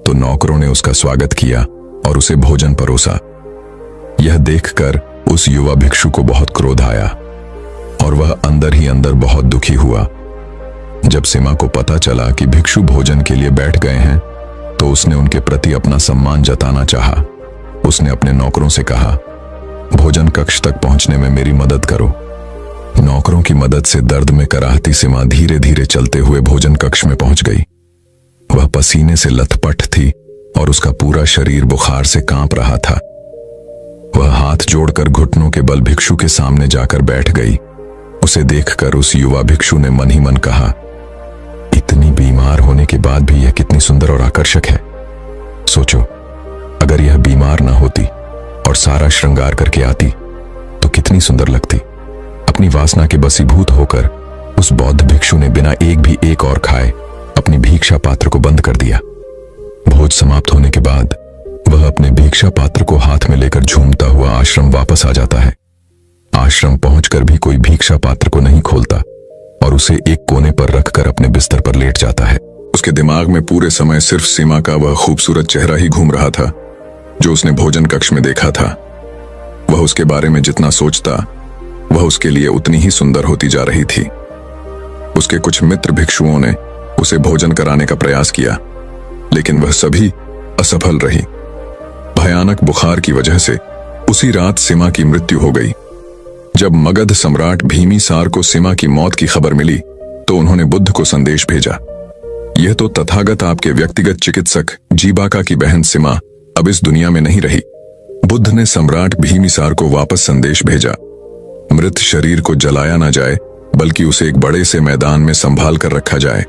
तो नौकरों ने उसका स्वागत किया और उसे भोजन परोसा। यह देखकर उस युवा भिक्षु को बहुत क्रोध आया और वह अंदर ही अंदर बहुत दुखी हुआ। जब सीमा को पता चला कि भिक्षु भोजन के लिए बैठ गए हैं तो उसने उनके प्रति अपना सम्मान जताना चाहा। उसने अपने नौकरों से कहा, भोजन कक्ष तक पहुंचने में मेरी मदद करो। नौकरों की मदद से दर्द में कराहती सीमा धीरे धीरे चलते हुए भोजन कक्ष में पहुंच गई। वह पसीने से लथपथ थी और उसका पूरा शरीर बुखार से कांप रहा था। वह हाथ जोड़कर घुटनों के बल भिक्षु के सामने जाकर बैठ गई। उसे देखकर उस युवा भिक्षु ने मन ही मन कहा, इतनी बीमार होने के बाद भी यह कितनी सुंदर और आकर्षक है। सोचो, अगर यह बीमार ना होती और सारा श्रृंगार करके आती तो कितनी सुंदर लगती। अपनी वासना के बसीभूत होकर उस बौद्ध भिक्षु ने बिना एक और खाए अपनी भिक्षा पात्र को बंद कर दिया। भोज समाप्त होने के बाद वह अपने भिक्षा पात्र को हाथ में लेकर झूमता हुआ आश्रम वापस आ जाता है। आश्रम पहुंचकर भी कोई भिक्षा पात्र को नहीं खोलता और उसे एक कोने पर रखकर अपने बिस्तर पर लेट जाता है। उसके दिमाग में पूरे समय सिर्फ सीमा का वह खूबसूरत चेहरा ही घूम रहा था जो उसने भोजन कक्ष में देखा था। वह उसके बारे में जितना सोचता वह उसके लिए उतनी ही सुंदर होती जा रही थी। उसके कुछ मित्र भिक्षुओं ने उसे भोजन कराने का प्रयास किया, लेकिन वह सभी असफल रही। भयानक बुखार की वजह से उसी रात सीमा की मृत्यु हो गई। जब मगध सम्राट भीमीसार को सीमा की मौत की खबर मिली तो उन्होंने बुद्ध को संदेश भेजा, यह तो तथागत आपके व्यक्तिगत चिकित्सक जीबाका की बहन सीमा अब इस दुनिया में नहीं रही। बुद्ध ने सम्राट भीमीसार को वापस संदेश भेजा, मृत शरीर को जलाया ना जाए बल्कि उसे एक बड़े से मैदान में संभाल कर रखा जाए।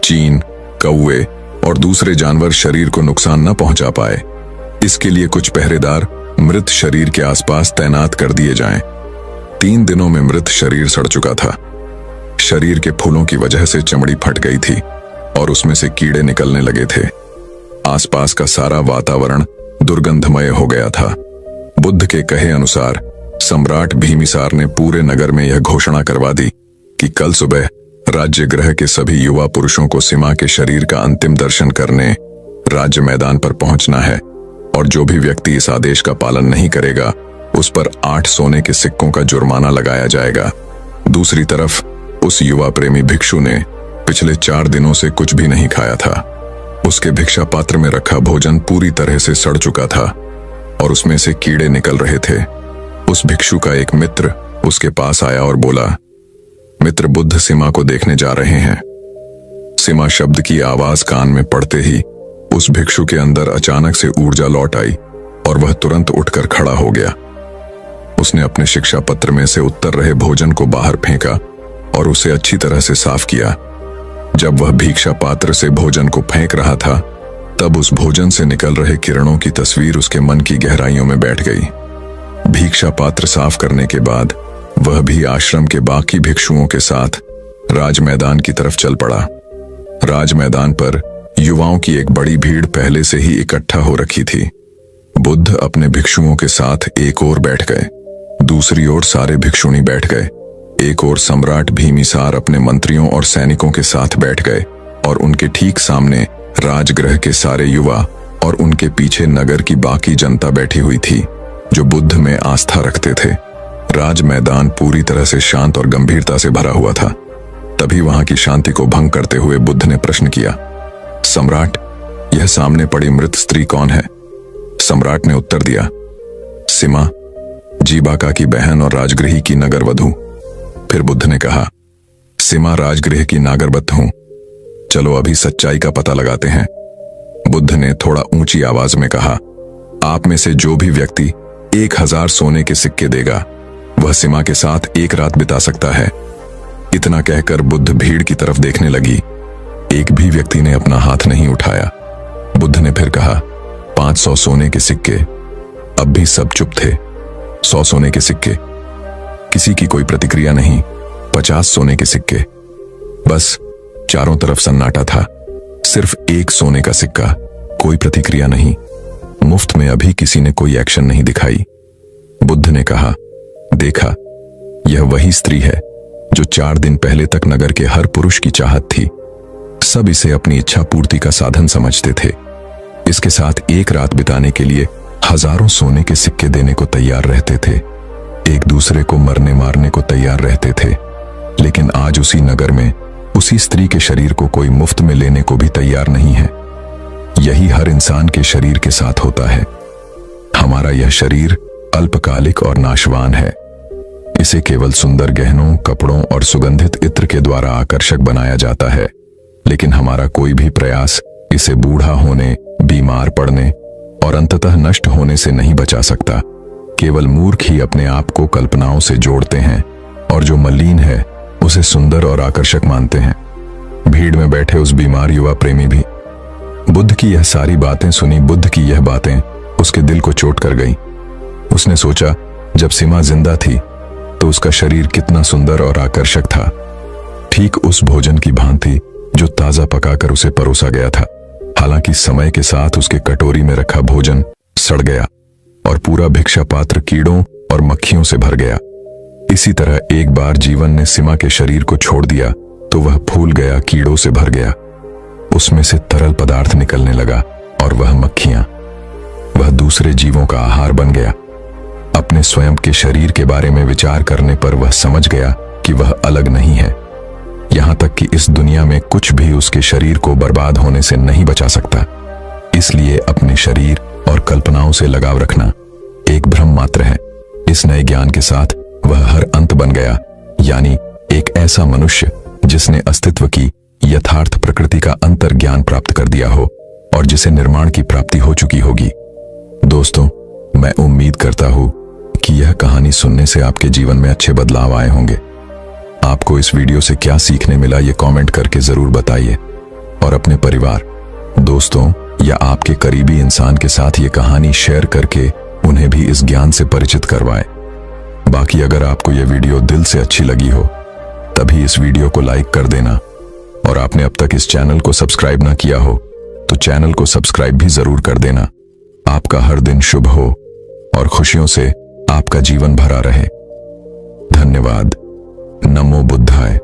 चीन, कौवे और दूसरे जानवर शरीर को नुकसान न पहुंचा पाए, इसके लिए कुछ पहरेदार मृत शरीर के आसपास तैनात कर दिए जाएं। 3 दिनों में मृत शरीर सड़ चुका था। शरीर के फूलों की वजह से चमड़ी फट गई थी और उसमें से कीड़े निकलने लगे थे। आसपास का सारा वातावरण दुर्गंधमय हो गया था। बुद्ध के कहे अनुसार सम्राट भीमीसार ने पूरे नगर में यह घोषणा करवा दी कि कल सुबह राज्य ग्रह के सभी युवा पुरुषों को सीमा के शरीर का अंतिम दर्शन करने राज्य मैदान पर पहुंचना है, और जो भी व्यक्ति इस आदेश का पालन नहीं करेगा उस पर 8 सोने के सिक्कों का जुर्माना लगाया जाएगा। दूसरी तरफ उस युवा प्रेमी भिक्षु ने पिछले 4 दिनों से कुछ भी नहीं खाया था। उसके भिक्षा पात्र में रखा भोजन पूरी तरह से सड़ चुका था और उसमें से कीड़े निकल रहे थे। उस भिक्षु का एक मित्र उसके पास आया और बोला, मित्र बुद्ध सीमा को देखने जा रहे हैं। सीमा शब्द की आवाज कान में पड़ते ही उस भिक्षु के अंदर अचानक से ऊर्जा लौट आई और वह तुरंत उठकर खड़ा हो गया। उसने अपने शिक्षा पत्र में से उत्तर रहे भोजन को बाहर फेंका और उसे अच्छी तरह से साफ किया। जब वह भिक्षा पात्र से भोजन को फेंक रहा था तब उस भोजन से निकल रहे किरणों की तस्वीर उसके मन की गहराइयों में बैठ गई। भिक्षा पात्र साफ करने के बाद वह भी आश्रम के बाकी भिक्षुओं के साथ राज मैदान की तरफ चल पड़ा। राज मैदान पर युवाओं की एक बड़ी भीड़ पहले से ही इकट्ठा हो रखी थी। बुद्ध अपने भिक्षुओं के साथ एक ओर बैठ गए, दूसरी ओर सारे भिक्षुणी बैठ गए। एक ओर सम्राट भीमिसार अपने मंत्रियों और सैनिकों के साथ बैठ गए और उनके ठीक सामने राजगृह के सारे युवा और उनके पीछे नगर की बाकी जनता बैठी हुई थी जो बुद्ध में आस्था रखते थे। राज मैदान पूरी तरह से शांत और गंभीरता से भरा हुआ था। तभी वहां की शांति को भंग करते हुए बुद्ध ने प्रश्न किया, सम्राट, यह सामने पड़ी मृत स्त्री कौन है? सम्राट ने उत्तर दिया, सीमा, जीबाका की बहन और राजगृही की नगर वधू। फिर बुद्ध ने कहा, सीमा राजगृह की नागरबद्ध हूं, चलो अभी सच्चाई का पता लगाते हैं। बुद्ध ने थोड़ा ऊंची आवाज में कहा, आप में से जो भी व्यक्ति 1000 सोने के सिक्के देगा वह सीमा के साथ एक रात बिता सकता है। इतना कहकर बुद्ध भीड़ की तरफ देखने लगी। एक भी व्यक्ति ने अपना हाथ नहीं उठाया। बुद्ध ने फिर कहा, 500 सोने के सिक्के। अब भी सब चुप थे। 100 सोने के सिक्के। किसी की कोई प्रतिक्रिया नहीं। 50 सोने के सिक्के। बस चारों तरफ सन्नाटा था। सिर्फ एक सोने का सिक्का, कोई प्रतिक्रिया नहीं। मुफ्त में अभी किसी ने कोई एक्शन नहीं दिखाई। बुद्ध ने कहा, देखा, यह वही स्त्री है जो 4 दिन पहले तक नगर के हर पुरुष की चाहत थी। सब इसे अपनी इच्छा पूर्ति का साधन समझते थे। इसके साथ एक रात बिताने के लिए हजारों सोने के सिक्के देने को तैयार रहते थे। एक दूसरे को मरने मारने को तैयार रहते थे। लेकिन आज उसी नगर में उसी स्त्री के शरीर को कोई मुफ्त में लेने को भी तैयार नहीं है। यही हर इंसान के शरीर के साथ होता है। हमारा यह शरीर अल्पकालिक और नाशवान है। इसे केवल सुंदर गहनों, कपड़ों और सुगंधित इत्र के द्वारा आकर्षक बनाया जाता है, लेकिन हमारा कोई भी प्रयास इसे बूढ़ा होने, बीमार पड़ने और अंततः नष्ट होने से नहीं बचा सकता। केवल मूर्ख ही अपने आप को कल्पनाओं से जोड़ते हैं और जो मलिन है उसे सुंदर और आकर्षक मानते हैं। भीड़ में बैठे उस बीमार युवा प्रेमी भी बुद्ध की यह सारी बातें सुनी। बुद्ध की यह बातें उसके दिल को चोट कर गईं। उसने सोचा, जब सीमा जिंदा थी तो उसका शरीर कितना सुंदर और आकर्षक था, ठीक उस भोजन की भांति जो ताजा पकाकर उसे परोसा गया था। हालांकि समय के साथ उसके कटोरी में रखा भोजन सड़ गया और पूरा भिक्षा पात्र कीड़ों और मक्खियों से भर गया। इसी तरह एक बार जीवन ने सीमा के शरीर को छोड़ दिया तो वह फूल गया, कीड़ों से भर गया। उसमें से तरल पदार्थ निकलने लगा और वह मक्खियां, वह दूसरे जीवों का आहार बन गया। अपने स्वयं के शरीर के बारे में विचार करने पर वह समझ गया कि वह अलग नहीं है। यहां तक कि इस दुनिया में कुछ भी उसके शरीर को बर्बाद होने से नहीं बचा सकता। इसलिए अपने शरीर और कल्पनाओं से लगाव रखना एक भ्रम मात्र है। इस नए ज्ञान के साथ वह हर अंत बन गया, यानी एक ऐसा मनुष्य जिसने अस्तित्व की यथार्थ प्रकृति का अंतर ज्ञान प्राप्त कर दिया हो और जिसे निर्माण की प्राप्ति हो चुकी होगी। दोस्तों, मैं उम्मीद करता हूं कि यह कहानी सुनने से आपके जीवन में अच्छे बदलाव आए होंगे। आपको इस वीडियो से क्या सीखने मिला ये कमेंट करके जरूर बताइए और अपने परिवार, दोस्तों या आपके करीबी इंसान के साथ ये कहानी शेयर करके उन्हें भी इस ज्ञान से परिचित करवाएं। बाकी अगर आपको यह वीडियो दिल से अच्छी लगी हो तभी इस वीडियो को लाइक कर देना और आपने अब तक इस चैनल को सब्सक्राइब ना किया हो तो चैनल को सब्सक्राइब भी जरूर कर देना। आपका हर दिन शुभ हो और खुशियों से आपका जीवन भरा रहे। धन्यवाद। नमो बुद्धाय।